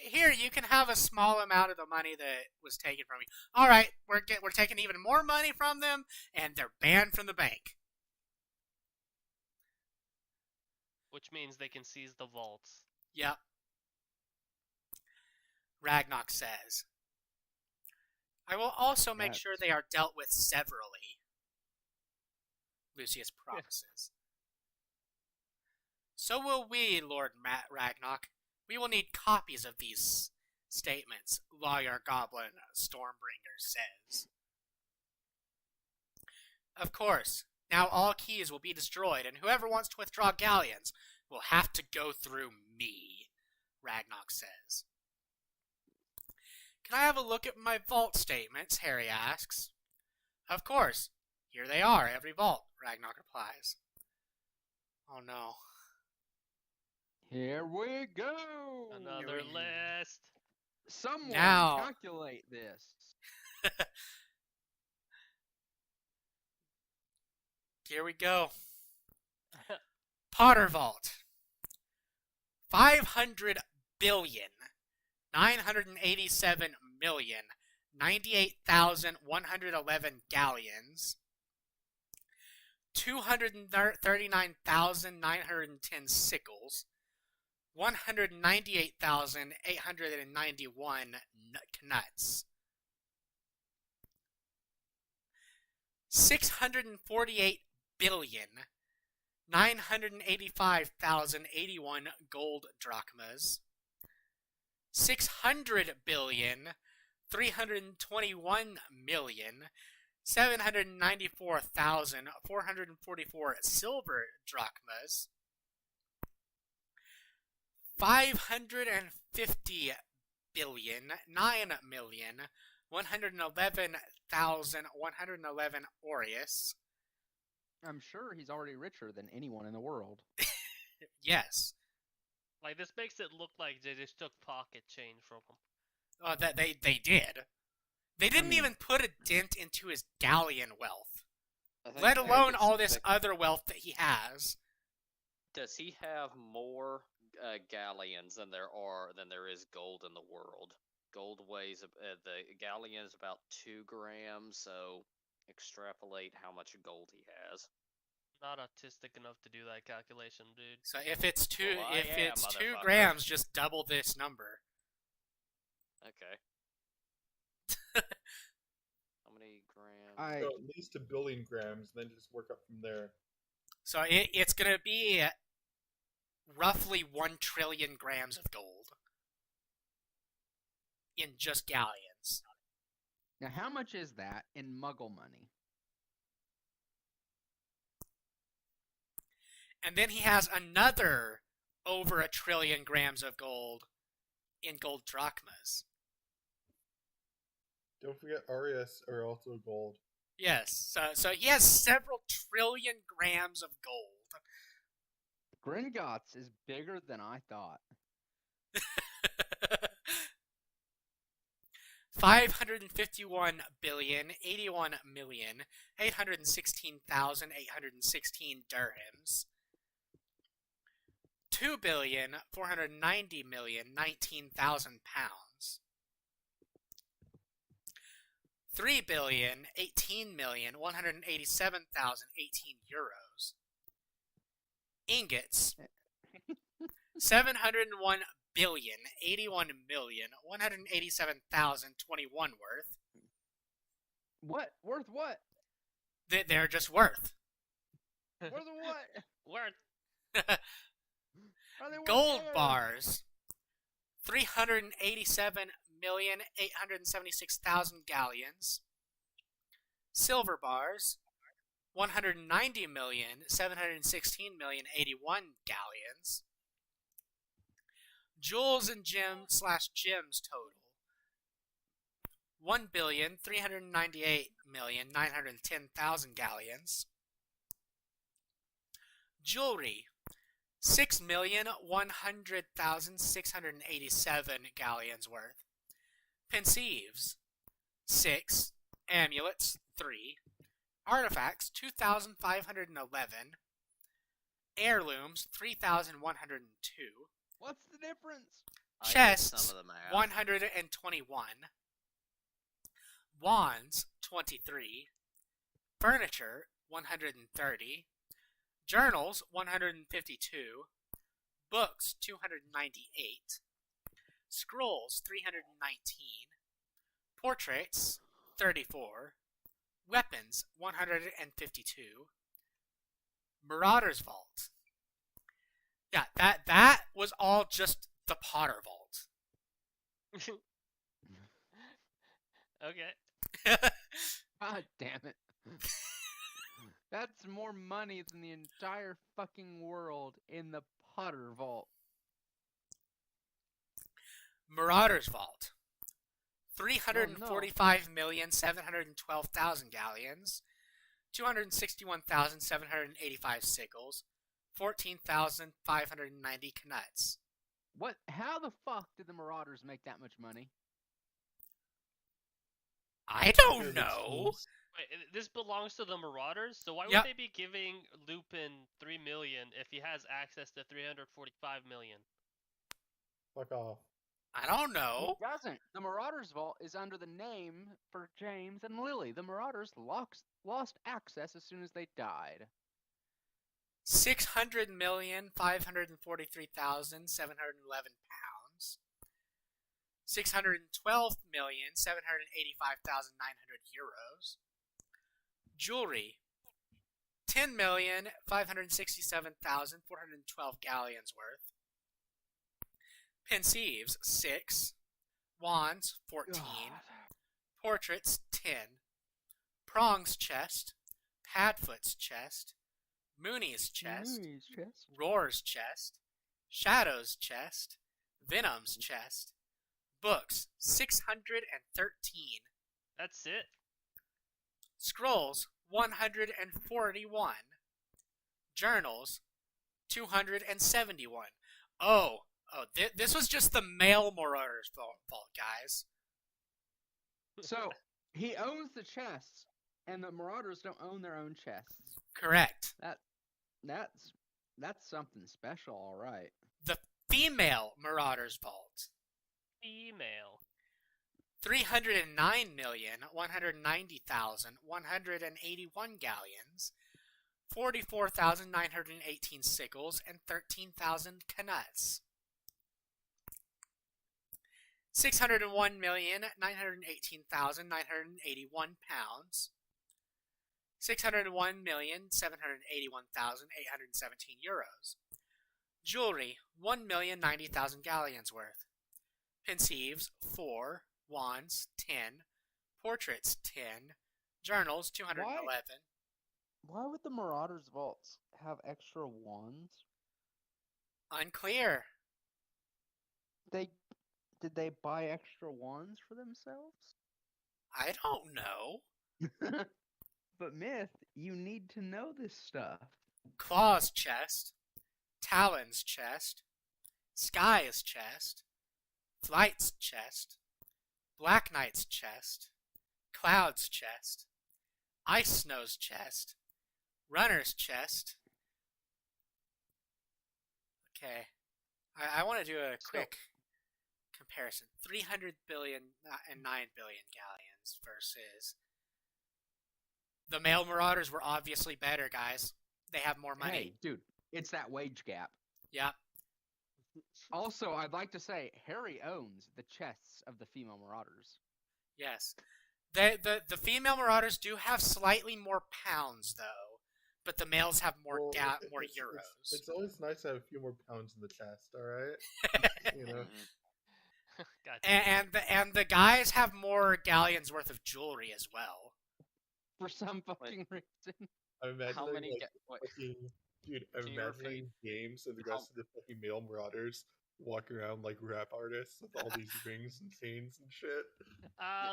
Here, you can have a small amount of the money that was taken from you. Alright, we're taking even more money from them, and they're banned from the bank. Which means they can seize the vaults. Yep. Ragnarok says, I will also make sure they are dealt with severally. Lucius promises. So will we, Lord Ragnarok. We will need copies of these statements, Lawyer Goblin Stormbringer says. Of course. Now all keys will be destroyed, and whoever wants to withdraw galleons will have to go through me, Ragnarok says. Can I have a look at my vault statements? Harry asks. Of course. Here they are, every vault, Ragnarok replies. Oh no. Here we go. Another list. Someone Now- calculate this. Here we go. Potter Vault. 500 billion 987 million 98,111 galleons. 239,910 sickles. 198,891 knuts. 648 billion 985,081 gold drachmas, 600 billion 321 million 794,444 silver drachmas, 550 billion 9,111,111 aureus. I'm sure he's already richer than anyone in the world. Yes. Like, this makes it look like they just took pocket change from him. That they did. They didn't mean- even put a dent into his galleon wealth, I think- let I think alone it's- all this other wealth that he has. Does he have more galleons than there is gold in the world? Gold weighs the galleon is about 2 grams, so extrapolate how much gold he has. Not autistic enough to do that calculation, dude. So if it's two, Well, I if am, it's 2 motherfucker. grams, just double this number. Okay. How many grams? I So at least 1 billion grams, then just work up from there. So it's gonna be roughly 1 trillion grams of gold in just galleons. now how much is that in Muggle money? And then he has another over 1 trillion grams of gold in gold drachmas. Don't forget Arias are also gold. Yes, so he has several trillion grams of gold. Gringotts is bigger than I thought. 551,081,816,816 dirhams. 2,490,019,000 pounds. 3,018,187,018 euros. Ingots. 701,081,187,021 worth. What? Worth what? They're just worth. Worth what? Word. Are they worth Gold more? bars. 387,876,000 galleons. Silver bars. 190,716,081 galleons. Jewels and gems total. 1,398,910,000 galleons. Jewelry. 6,100,687 galleons worth. Pensives. 6. Amulets. 3. Artifacts. 2,511. Heirlooms. 3,102. What's the difference? I did Chests. some of the math. 121. Wands. 23. Furniture. 130. Journals, 152. Books, 298. Scrolls, 319. Portraits, 34. Weapons, 152. Marauder's Vault. Yeah, that was all just the Potter Vault. Okay. God damn it. That's more money than the entire fucking world in the Potter Vault. Marauders Vault. 345,712,000 galleons, 261,785 sickles, 14,590 knuts. What? How the fuck did the Marauders make that much money? I don't They're the know. teams. Wait, this belongs to the Marauders, so why Yep. would they be giving Lupin 3 million if he has access to 345 million? Fuck off. I don't know. It doesn't. The Marauders Vault is under the name for James and Lily. The Marauders lost access as soon as they died. 600,543,711 pounds. 612,785,900 euros. Jewelry. 10,567,412 galleons worth. Pensives, 6. Wands, 14. God. Portraits, 10. Prong's chest. Padfoot's chest. Mooney's chest. Mooney's chest. Roar's chest. Shadow's chest. Venom's chest. Books, 613. That's it? Scrolls, 141. Journals, 271. This was just the male Marauders Vault, guys. So, he owns the chests, and the Marauders don't own their own chests. Correct. That's something special, all right. The female Marauders Vault, Female. 309,190,181 galleons, 44,918 sickles, and 13,000 knuts. 601,918,981 pounds. 601,781,817 euros. Jewelry, 1,090,000 galleons worth. Pensives, 4. Wands, 10. Portraits, 10. Journals, 211. Why would the Marauders Vaults have extra wands? Unclear. Did they buy extra wands for themselves? I don't know. But Myth, you need to know this stuff. Claw's chest. Talon's chest. Sky's chest. Flight's chest. Black Knight's chest. Cloud's chest. Ice Snow's chest. Runner's chest. Okay. I want to do a quick comparison. 300 billion and 9 billion galleons versus... The male Marauders were obviously better, guys. They have more money. Hey, dude, it's that wage gap. Yeah. Also, I'd like to say Harry owns the chests of the female Marauders. Yes. The female Marauders do have slightly more pounds, though. But the males have more Well, more it's- euros. It's always nice to have a few more pounds in the chest, alright? You know? Gotcha. and the guys have more galleons worth of jewelry as well. For some fucking reason. I'm imagining, How many? like, Wait, fucking... Dude, I'm Can you imagining games of the how- rest of the fucking male Marauders walking around like rap artists with all these rings and chains and shit.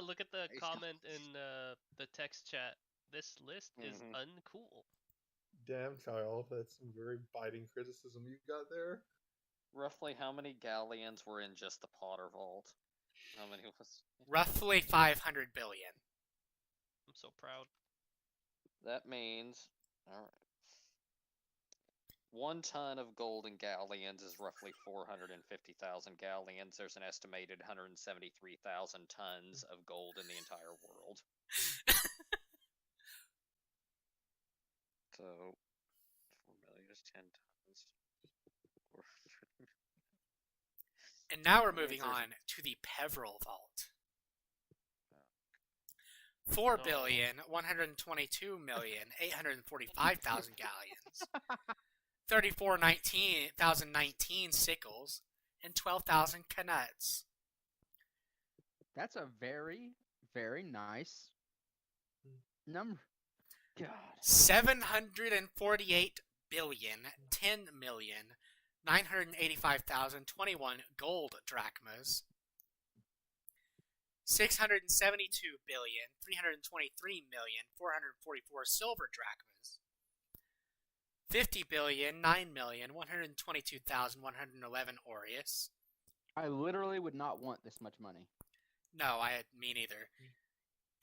Look at the Nice comment guys. in the text chat. This list is Mhm. uncool. Damn, Kyle, that's some very biting criticism you got there. roughly how many galleons were in just the Potter Vault? How many was? Roughly 500 billion. I'm so proud. That means, all right. 1 ton of gold in galleons is roughly 450,000 galleons. There's an estimated 173,000 tons of gold in the entire world. So, 4 million is 10 tons. 400. And now we're That means moving there's- on to the Perverell Vault. No. 4,122,845,000 galleons. 34,019 sickles, and 12,000 canuts. That's a very, very nice number. God. 748 billion, 10,985,021 gold drachmas. 672 billion, 323,444 silver drachmas. 50 billion, 9,122,111 aureus. I literally would not want this much money. No, me neither.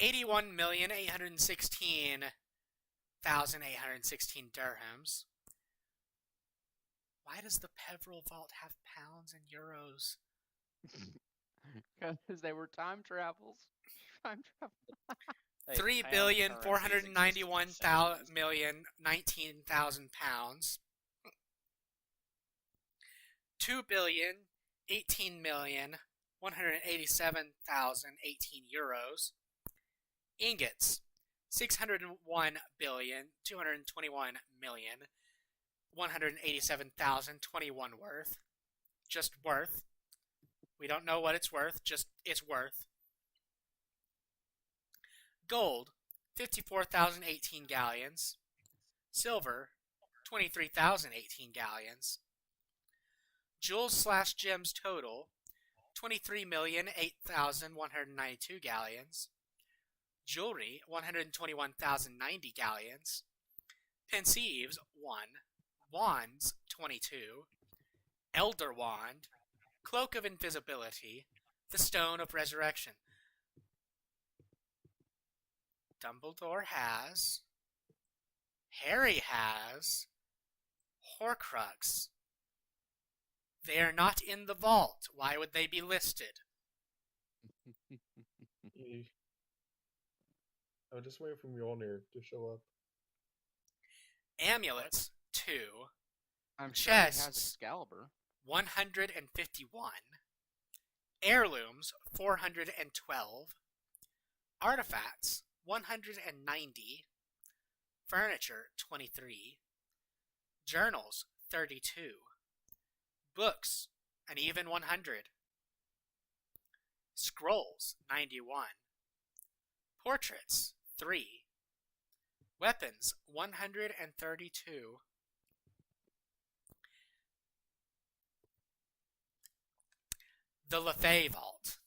81,816,816 dirhams. Why does the Perverell vault have pounds and euros? Because they were time travels. Time travel. Hey, Three pound billion currencies four hundred existed ninety-one for centuries. million 19,000 pounds. 2,018,187,018 euros. Ingots. 601,221,187,021 worth. Just worth. We don't know what it's worth, just it's worth. Gold, 54,018 galleons. Silver, 23,018 galleons. Jewels/gems total, 23,008,192 galleons. Jewelry, 121,090 galleons. Pensives, 1. Wands, 22. Elder Wand. Cloak of Invisibility. The Stone of Resurrection. Dumbledore has. Harry has. Horcrux. They are not in the vault. Why would they be listed? I'm just waiting for Mjolnir to show up. Amulets, 2. I'm sure he has Chests. Excalibur. 151. Heirlooms, 412. Artifacts, 190. Furniture, 23. Journals, 32. Books, an even 100. Scrolls, 91. Portraits, 3. Weapons, 132. The Lefay Vault.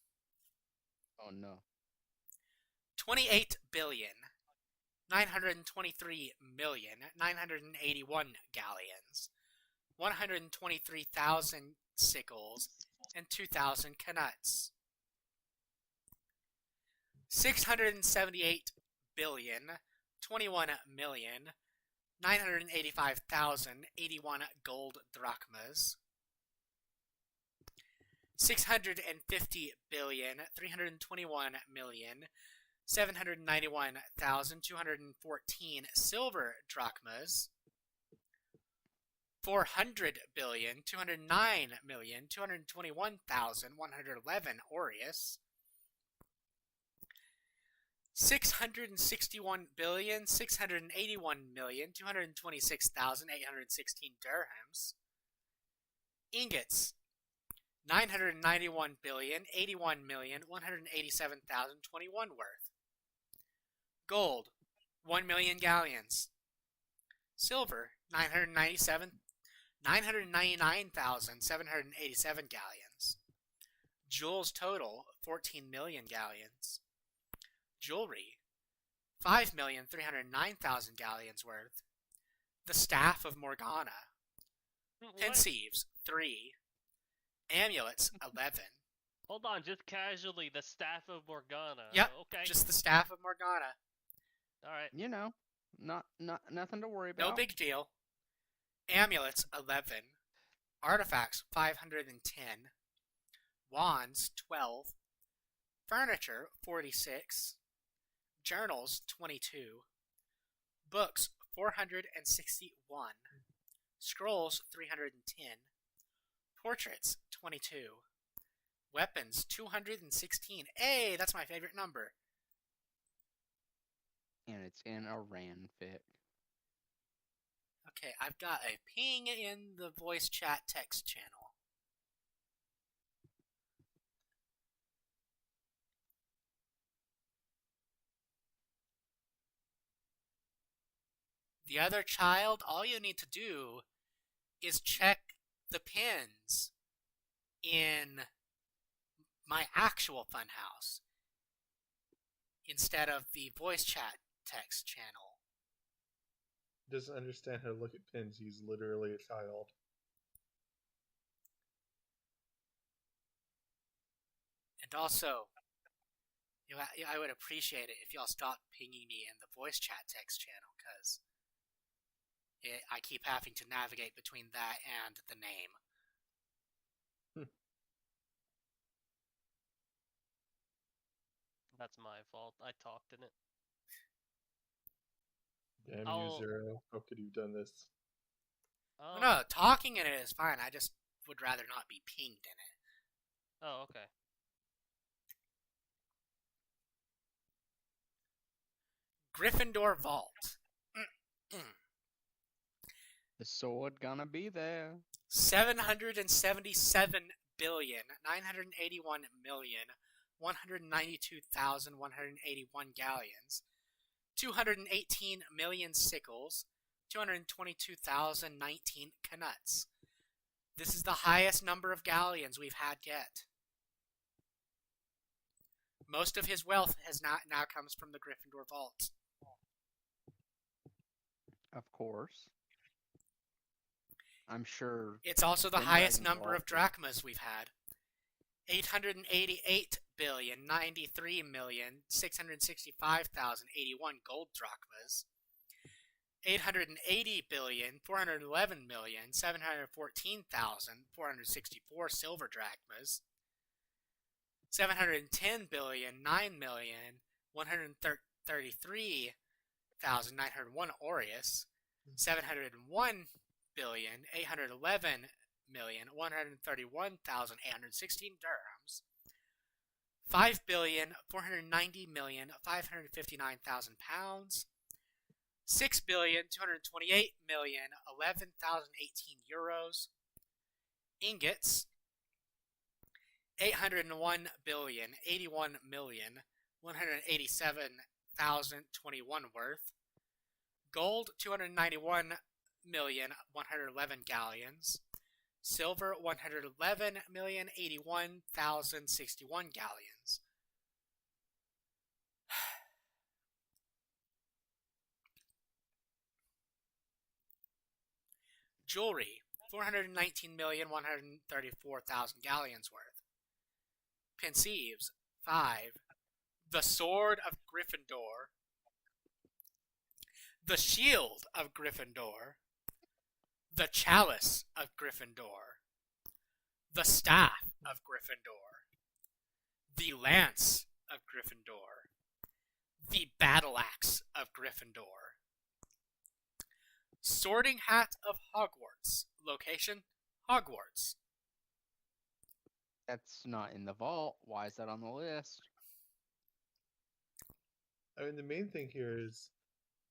Oh no. 28 billion, 923,981 galleons, 123,000 sickles, and 2,000 canuts. 678 billion, 21,985,081 gold drachmas. 650 billion, 321,791,214 silver drachmas. 400 billion, 209,221,111 aureus. 661 billion, 681,226,816 dirhams. Ingots. 991 billion, 81,187,021 worth. Gold, 1 million galleons. Silver, 999,787 galleons. Jewels total, 14 million galleons. Jewelry, 5,309,000 galleons worth. The Staff of Morgana. Pensives, 3. Amulets, 11. Hold on, just casually, the Staff of Morgana. Yep, Okay. just the Staff of Morgana. Alright. You know, nothing to worry about. No big deal. Amulets, 11. Artifacts, 510. Wands, 12. Furniture, 46. Journals, 22. Books, 461. Scrolls, 310. Portraits, 22. Weapons, 216. Hey, that's my favorite number. And it's in a Ran fic. Okay, I've got a ping in the voice chat text channel. The other child, all you need to do is check the pins in my actual funhouse instead of the voice chat text channel. Doesn't understand how to look at pins. He's literally a child. And also, I would appreciate it if y'all stopped pinging me in the voice chat text channel, because I keep having to navigate between that and the name. That's my fault. I talked in it. Damn I'll- you, Zero. How could you have done this? No, talking in it is fine. I just would rather not be pinged in it. Oh, okay. Gryffindor Vault. The sword gonna be there. 777,981,192,181 galleons, 218 million sickles, 222,019 canuts. This is the highest number of galleons we've had yet. Most of his wealth now comes from the Gryffindor Vault. Of course. I'm sure. It's also the Then highest Dragon's number Vault. of drachmas we've had. 888,093,665,081 gold drachmas. 880,411,714,464 silver drachmas. 710,9,133,901 aureus. 701,811,131,816 dirhams. 5,490,559,000 pounds. 6,228,011,018 euros. Ingots. 801,081,187,021 worth. Gold, 291,111 galleons. Silver, 111,081,061 galleons. Jewelry, 419,134,000 galleons worth. Pensives, 5. The Sword of Gryffindor. The Shield of Gryffindor. The Chalice of Gryffindor. The Staff of Gryffindor. The Lance of Gryffindor. The Battle Axe of Gryffindor. Sorting Hat of Hogwarts. Location, Hogwarts. That's not in the vault. Why is that on the list? I mean, the main thing here is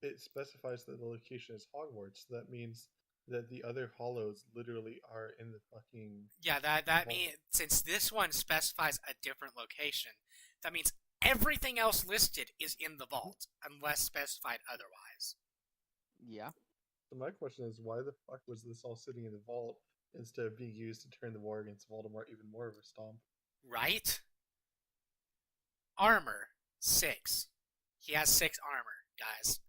it specifies that the location is Hogwarts. That means that the other hollows literally are in the fucking... Yeah, that means, since this one specifies a different location, that means everything else listed is in the vault, unless specified otherwise. Yeah. So my question is, why the fuck was this all sitting in the vault instead of being used to turn the war against Voldemort even more of a stomp? Right? Armor, 6. He has 6 armor, guys.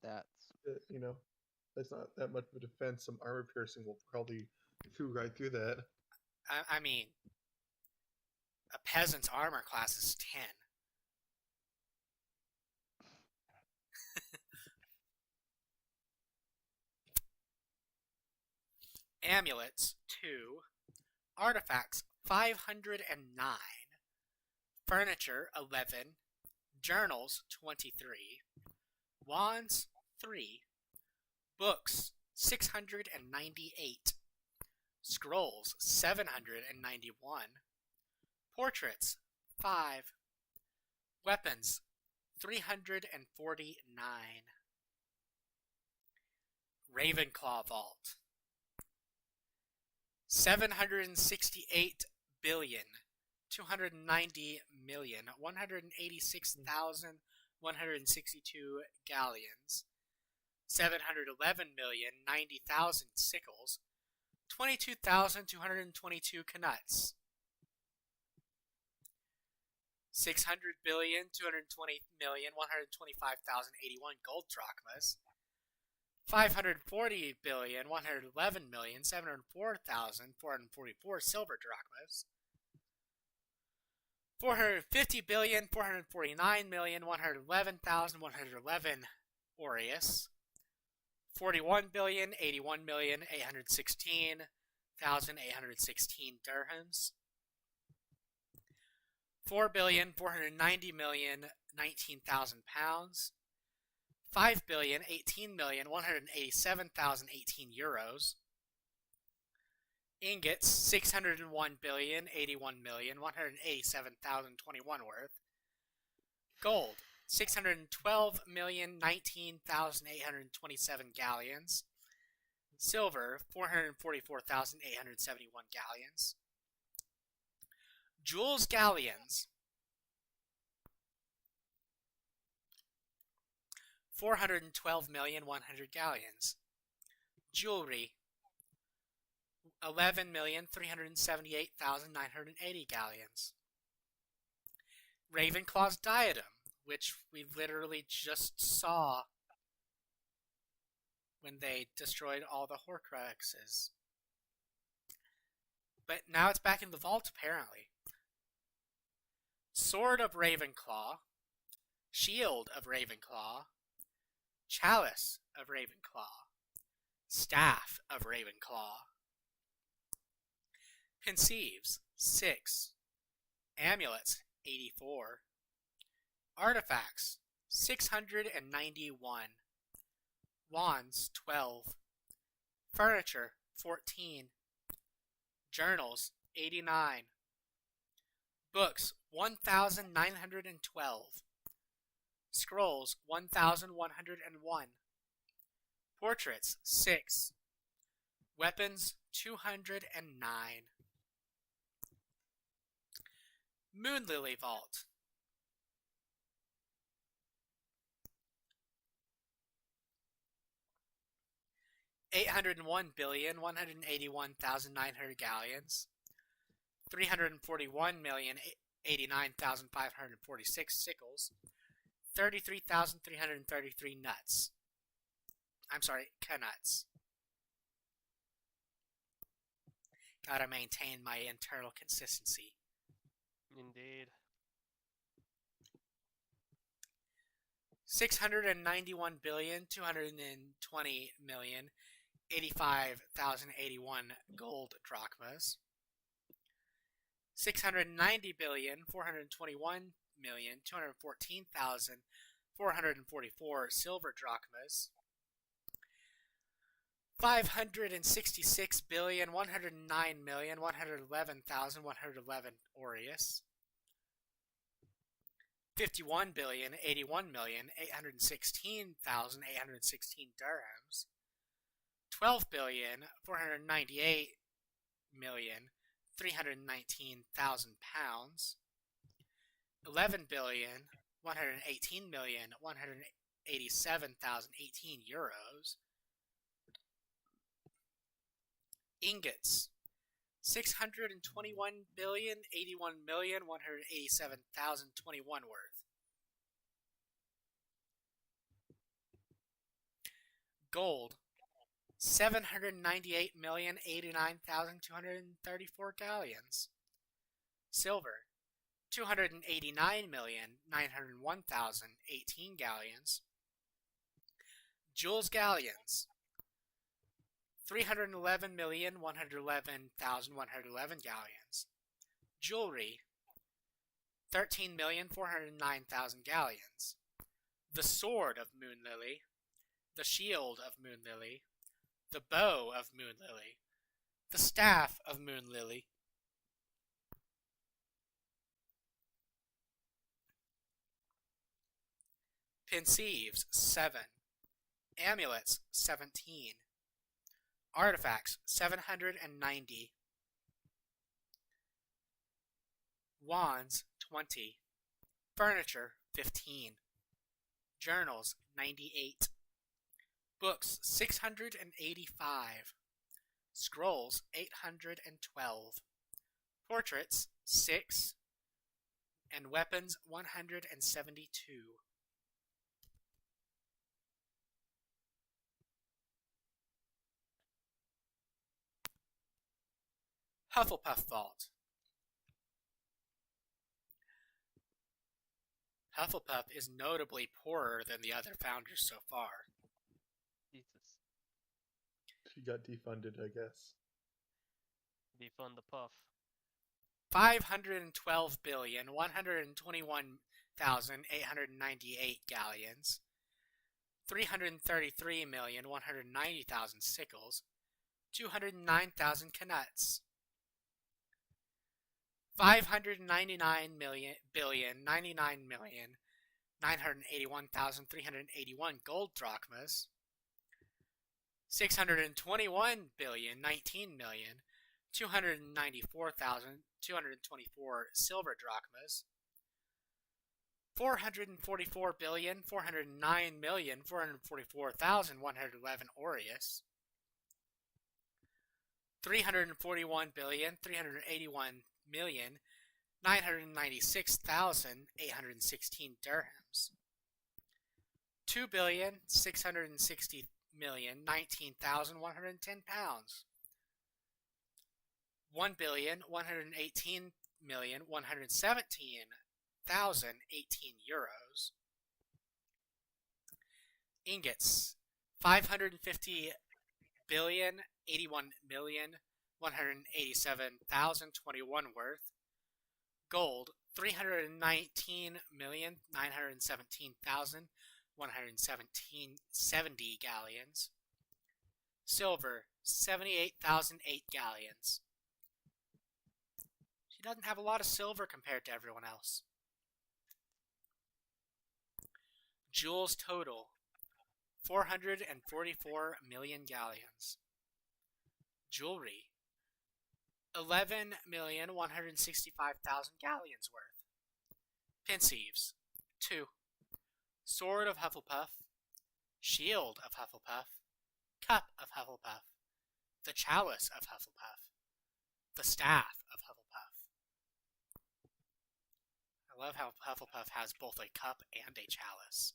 That's You know, that's not that much of a defense. Some armor piercing will probably chew right through that. I mean, a peasant's armor class is 10. Amulets, 2. Artifacts, 509. Furniture, 11. Journals, 23. Wands, 3. Books, 698. Scrolls, 791. Portraits, 5. Weapons, 349. Ravenclaw Vault. 768,290,186,162 galleons, 711,090,000 sickles, 22,222 canuts, 600,220,125,081 gold drachmas, 540,111,704,444 silver drachmas, 450,449,111,111 aureus, 41,081,816,816 dirhams, 4,490,019,000 pounds, 5,018,187,018 euros, ingots 601,081,187,021 worth, gold 612,019,827 galleons, silver 444,871 galleons, jewels galleons 412,100 galleons, jewelry 11,378,980 galleons, Ravenclaw's diadem, which we literally just saw when they destroyed all the Horcruxes. But now it's back in the vault, apparently. Sword of Ravenclaw, Shield of Ravenclaw, Chalice of Ravenclaw, Staff of Ravenclaw, Pensieves 6, Amulets 84, Artifacts 691, Wands 12, Furniture 14, Journals 89, Books 1,912, Scrolls 1,101, Portraits 6, Weapons 209. Moonlily Vault. $801,181,900 galleons, 341,089,546 sickles, 33,333 nuts. I'm sorry, canuts. Gotta maintain my internal consistency. Indeed. 691,220,085,081 gold drachmas, 690,421,214,444 silver drachmas, 566,109,111,111 aureus, 51,081,816,816 dirhams, 12,498,319,000 pounds, 11,118,187,018 euros, ingots 621,081,187,021 worth, gold 798,089,234 galleons, silver 289,901,018 galleons, jewels galleons 311,111,111 galleons, jewelry 13,409,000 galleons, the sword of Moonlily, the shield of Moonlily, the bow of Moonlily, the staff of Moonlily, Pensieves 7, amulets 17, Artifacts 790. Wands 20. Furniture 15. Journals 98. Books 685. Scrolls 812. Portraits 6. And weapons 172. Hufflepuff Vault. Hufflepuff is notably poorer than the other founders so far. Jesus. She got defunded, I guess. Defund the puff. 512,121,898 galleons. 333,190,000 sickles. 209,000 canuts. 599,981,381 gold drachmas. 621,019,294,224 silver drachmas. 444,409,444,111 aureus. 341,381,996,816 dirhams. 2,660,019,110 pounds. 1,118,117,018 euros. Ingots 550,081,187,021 worth. Gold 319,917,170 galleons. Silver 78,008 galleons. She doesn't have a lot of silver compared to everyone else. Jewels total 444 million galleons. Jewelry 11,165,000 galleons worth. Pensives 2. Sword of Hufflepuff. Shield of Hufflepuff. Cup of Hufflepuff. The Chalice of Hufflepuff. The Staff of Hufflepuff. I love how Hufflepuff has both a cup and a chalice.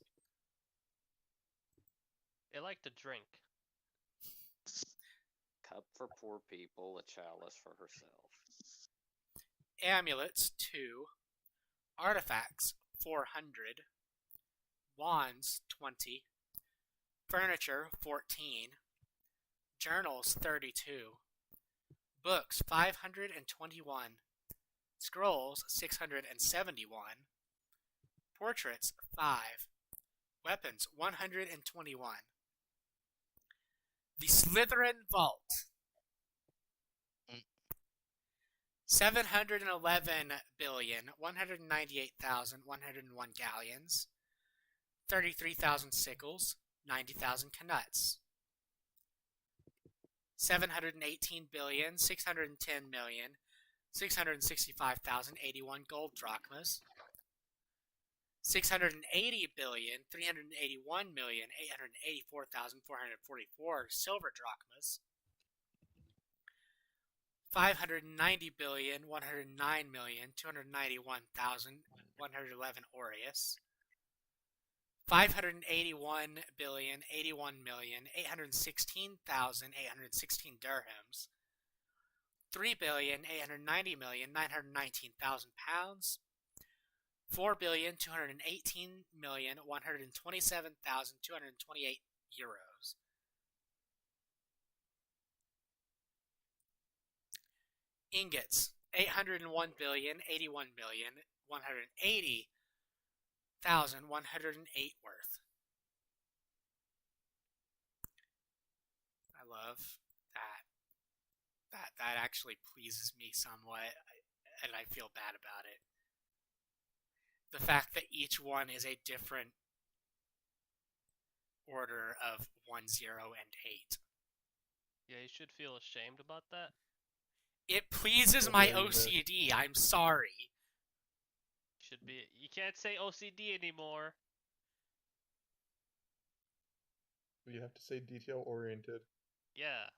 They like to drink. Cup for poor people, a chalice for herself. Amulets 2. Artifacts 400. Wands 20. Furniture 14. Journals 32. Books 521. Scrolls 671. Portraits 5. Weapons 121. The Slytherin Vault. 711,198,101 galleons. 33,000 sickles. 90,000 canuts. 718,610,665,081 gold drachmas. 680,381,884,444 silver drachmas. 590,109,291,111 aureus. 581,081,816,816 dirhams. 3,890,919,000 pounds. 4,218,127,228 euros. Ingots 801,081,180,108 worth. I love that. That actually pleases me somewhat, and I feel bad about it. The fact that each one is a different order of 1, 0, and 8. Yeah, you should feel ashamed about that. It pleases Don't my blame it. OCD. I'm sorry. Should be. You can't say OCD anymore. You have to say detail oriented. Yeah.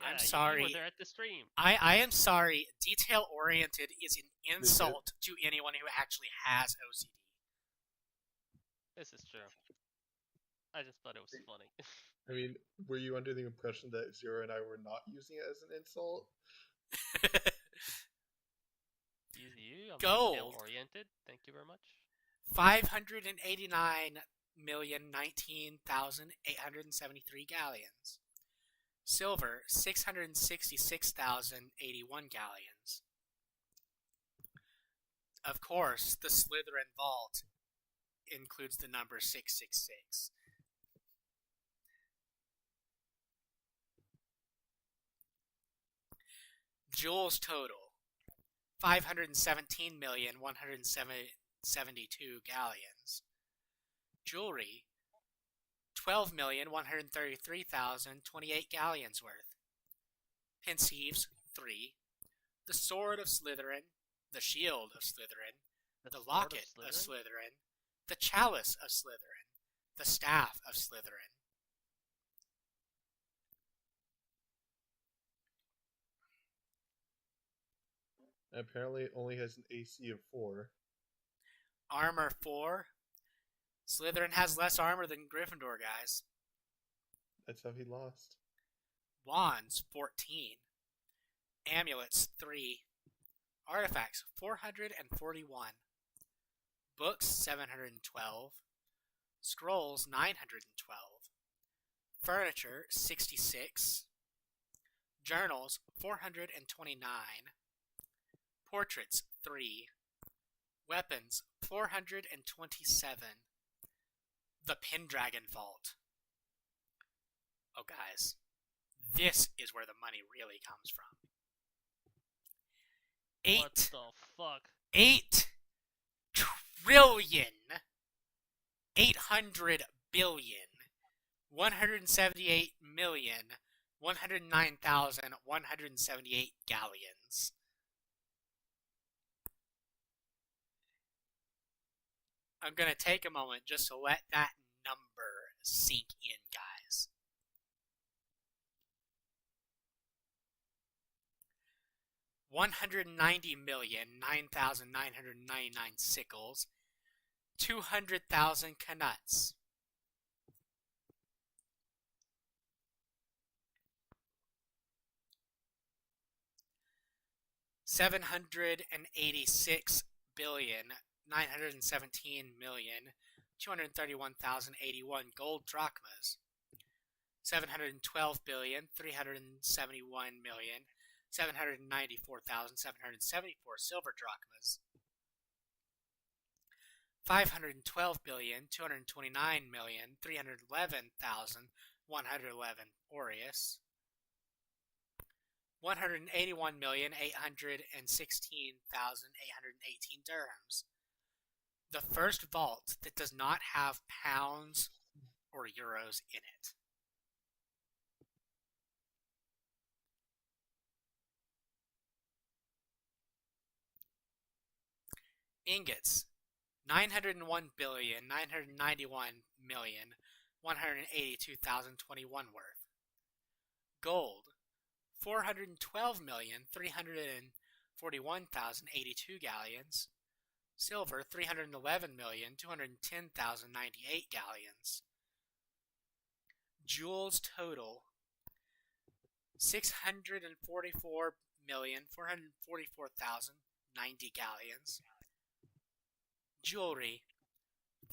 I'm Yeah, sorry. You were there at the stream. I am sorry. Detail oriented is an insult to anyone who actually has OCD. This is true. I just thought it was funny. I mean, were you under the impression that Zero and I were not using it as an insult? You, I'm Gold. detail oriented. Thank you very much. 589,019,873 galleons. Silver, 666,081 galleons. Of course, the Slytherin vault includes the number 666. Jewels total, 517,172 galleons. Jewelry, 12,133,028 galleons worth. Pensives, 3. The Sword of Slytherin, the Shield of Slytherin, the Locket of Slytherin, the Chalice of Slytherin, the Staff of Slytherin. Apparently, it only has an AC of 4. Armor, 4. Slytherin has less armor than Gryffindor, guys. That's how he lost. Wands, 14. Amulets, 3. Artifacts, 441. Books, 712. Scrolls, 912. Furniture, 66. Journals, 429. Portraits, 3. Weapons, 427. The Pendragon Vault. Oh, guys. This is where the money really comes from. What the fuck? 8 trillion 800 billion 178,109,178 galleons. I'm gonna take a moment just to let that number sink in, guys. $190,009,999 sickles, 200,000 canuts. $786,917,231,081 gold drachmas. 712,371,794,774 silver drachmas. 512,229,311,111 aureus. 181,816,818 dirhams. The first vault that does not have pounds or euros in it. Ingots, 901,991,182,021 worth. Gold, 412,341,082 galleons. Silver, 311,210,098 galleons. Jewels total, 644,444,090 galleons. Jewelry,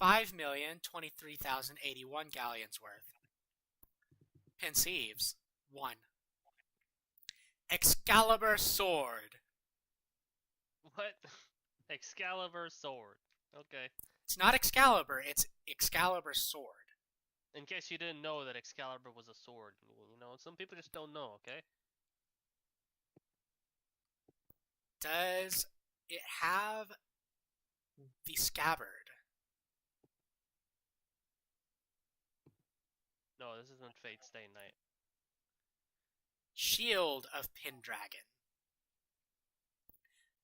5,023,081 galleons worth. Pensives, 1. Excalibur sword. What? Excalibur sword. Okay. It's not Excalibur, it's Excalibur sword. In case you didn't know that Excalibur was a sword, you know, some people just don't know, okay? Does it have the scabbard? No, this isn't Fate Stay Night. Shield of Pendragon.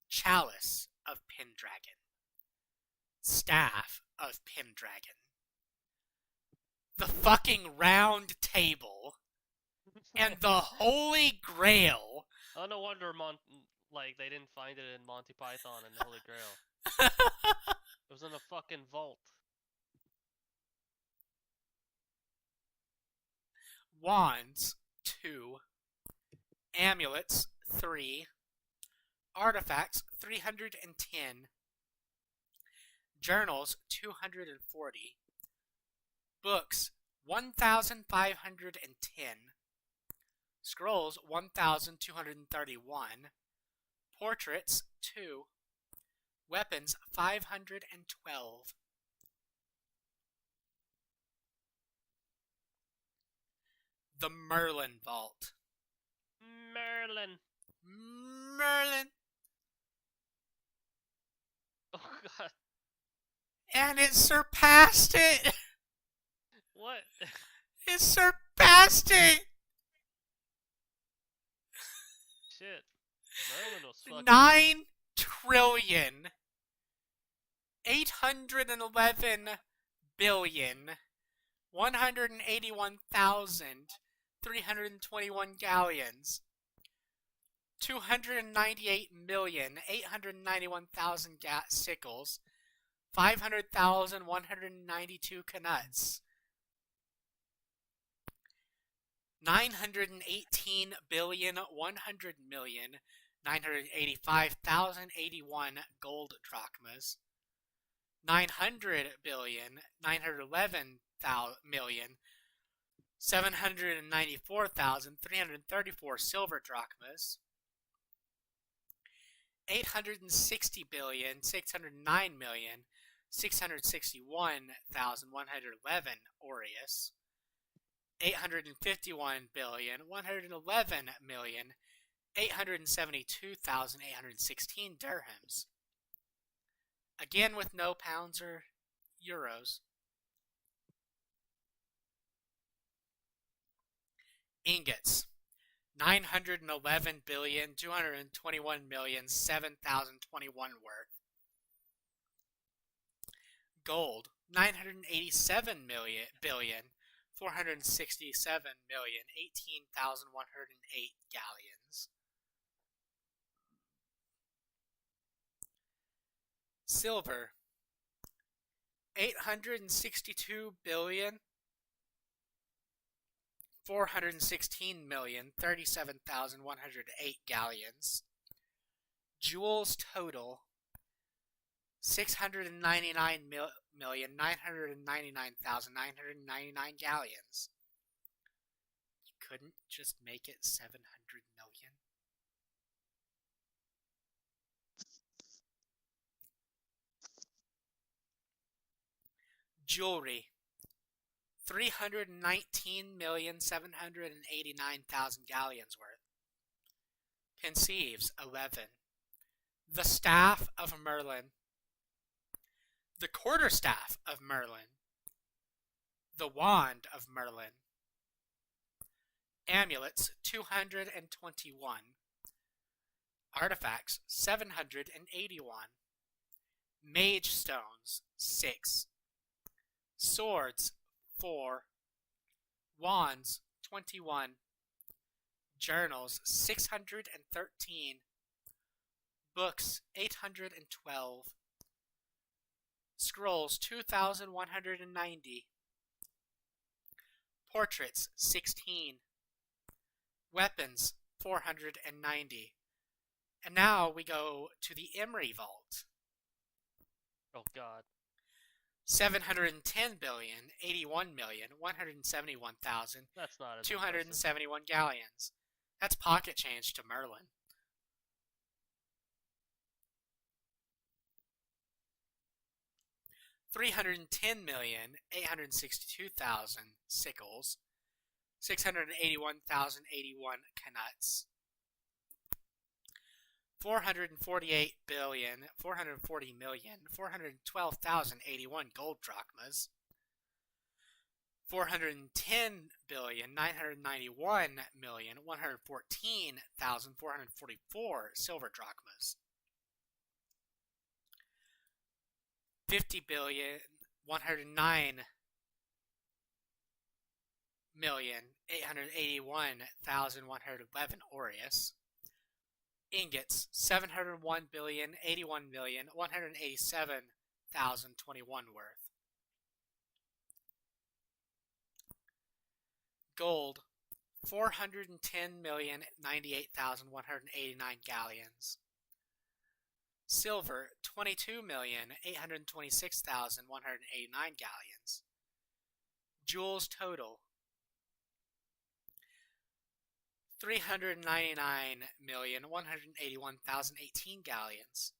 Chalice of Pendragon. Staff of Pendragon. The fucking round table. And the Holy Grail. Oh, no wonder they didn't find it in Monty Python and the Holy Grail. It was in a fucking vault. Wands, 2. Amulets, 3. Artifacts, 310. Journals, 240. Books, 1,510. Scrolls, 1,231. Portraits, 2. Weapons, 512. The Merlin Vault. Merlin. Merlin. Oh god. And it surpassed it! What? It surpassed it! Shit. Merlin was fucking... 9 trillion 811 billion 181,321 galleons 298,891,000 sickles 500,192 canuts 918 billion 100 million 985,081 gold drachmas 900 billion 911 million 794,334 silver drachmas 860 billion 609 million 661,111 aureus 851 billion 111 million 872,816 dirhams. Again with no pounds or euros. Ingots. 911 billion 221 million 7,021 worth. Gold. 987 billion 467 million 18,108 galleons. Silver. 862 billion 416 million 37,108 galleons. Jewels total 699,999,999 galleons. You couldn't just make it 700 million? Jewelry. 319,789,000 galleons worth. Conceives 11. The Staff of Merlin. The Quarterstaff of Merlin. The Wand of Merlin. Amulets 221. Artifacts 781. Mage Stones 6. Swords 4. Wands 21. Journals 613. Books 812. Scrolls 2,190. Portraits 16. Weapons 490. And now we go to the Emery Vault. Oh god. 710 billion 81 million 171,000 That's not as 271 galleons. That's pocket change to Merlin. $310,862,000 sickles, 681,081 canuts, 440,412,081 gold drachmas, 410,991,114,444 silver drachmas. 50,109,881,111 aureus. Ingots, 701,081,187,021 worth. Gold, 410,098,189 galleons. Silver, 22,826,189 galleons. Jewels total, 399,181,018 galleons.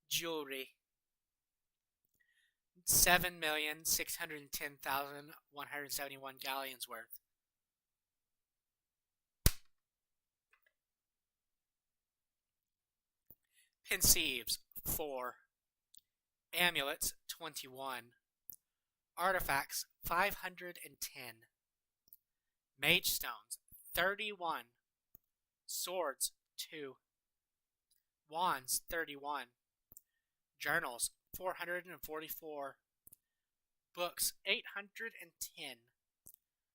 Jewelry, 7,610,171 galleons worth. Pensieves, 4. Amulets, 21. Artifacts, 510. Mage stones, 31. Swords, 2. Wands, 31. Journals, 444. Books, 810.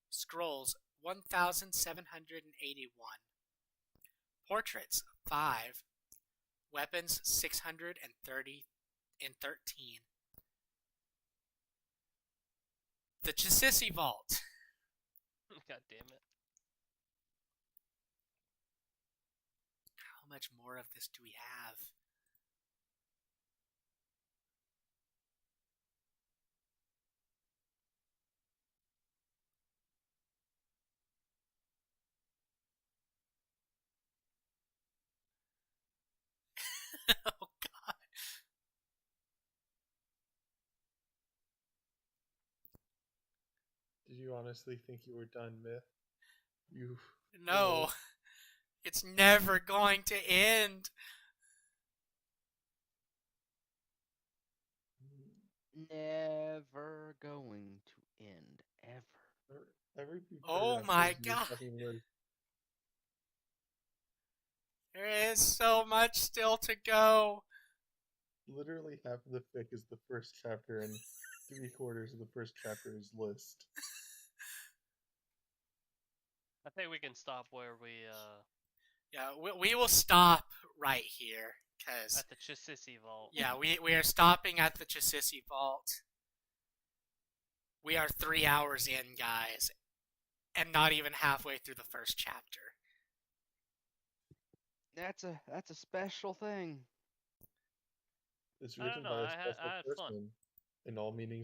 Scrolls, 1,781. Portraits, 5. Weapons, 613. The Chisisi Vault. God damn it. How much more of this do we have? Oh god. Did you honestly think you were done, Myth? You. No. It's never going to end. Never going to end, ever. Every few Oh paragraphs my there's new god. fucking words. There is so much still to go. Literally half of the fic is the first chapter, and 3/4 of the first chapter is list. I think we can stop where we Yeah, we will stop right here. Cause, at the Chisisi Vault. yeah, we are stopping at the Chisisi Vault. We are 3 hours in, guys. And not even halfway through the first chapter. That's a special thing. It's I don't written know, by a I special had fun. person in all meanings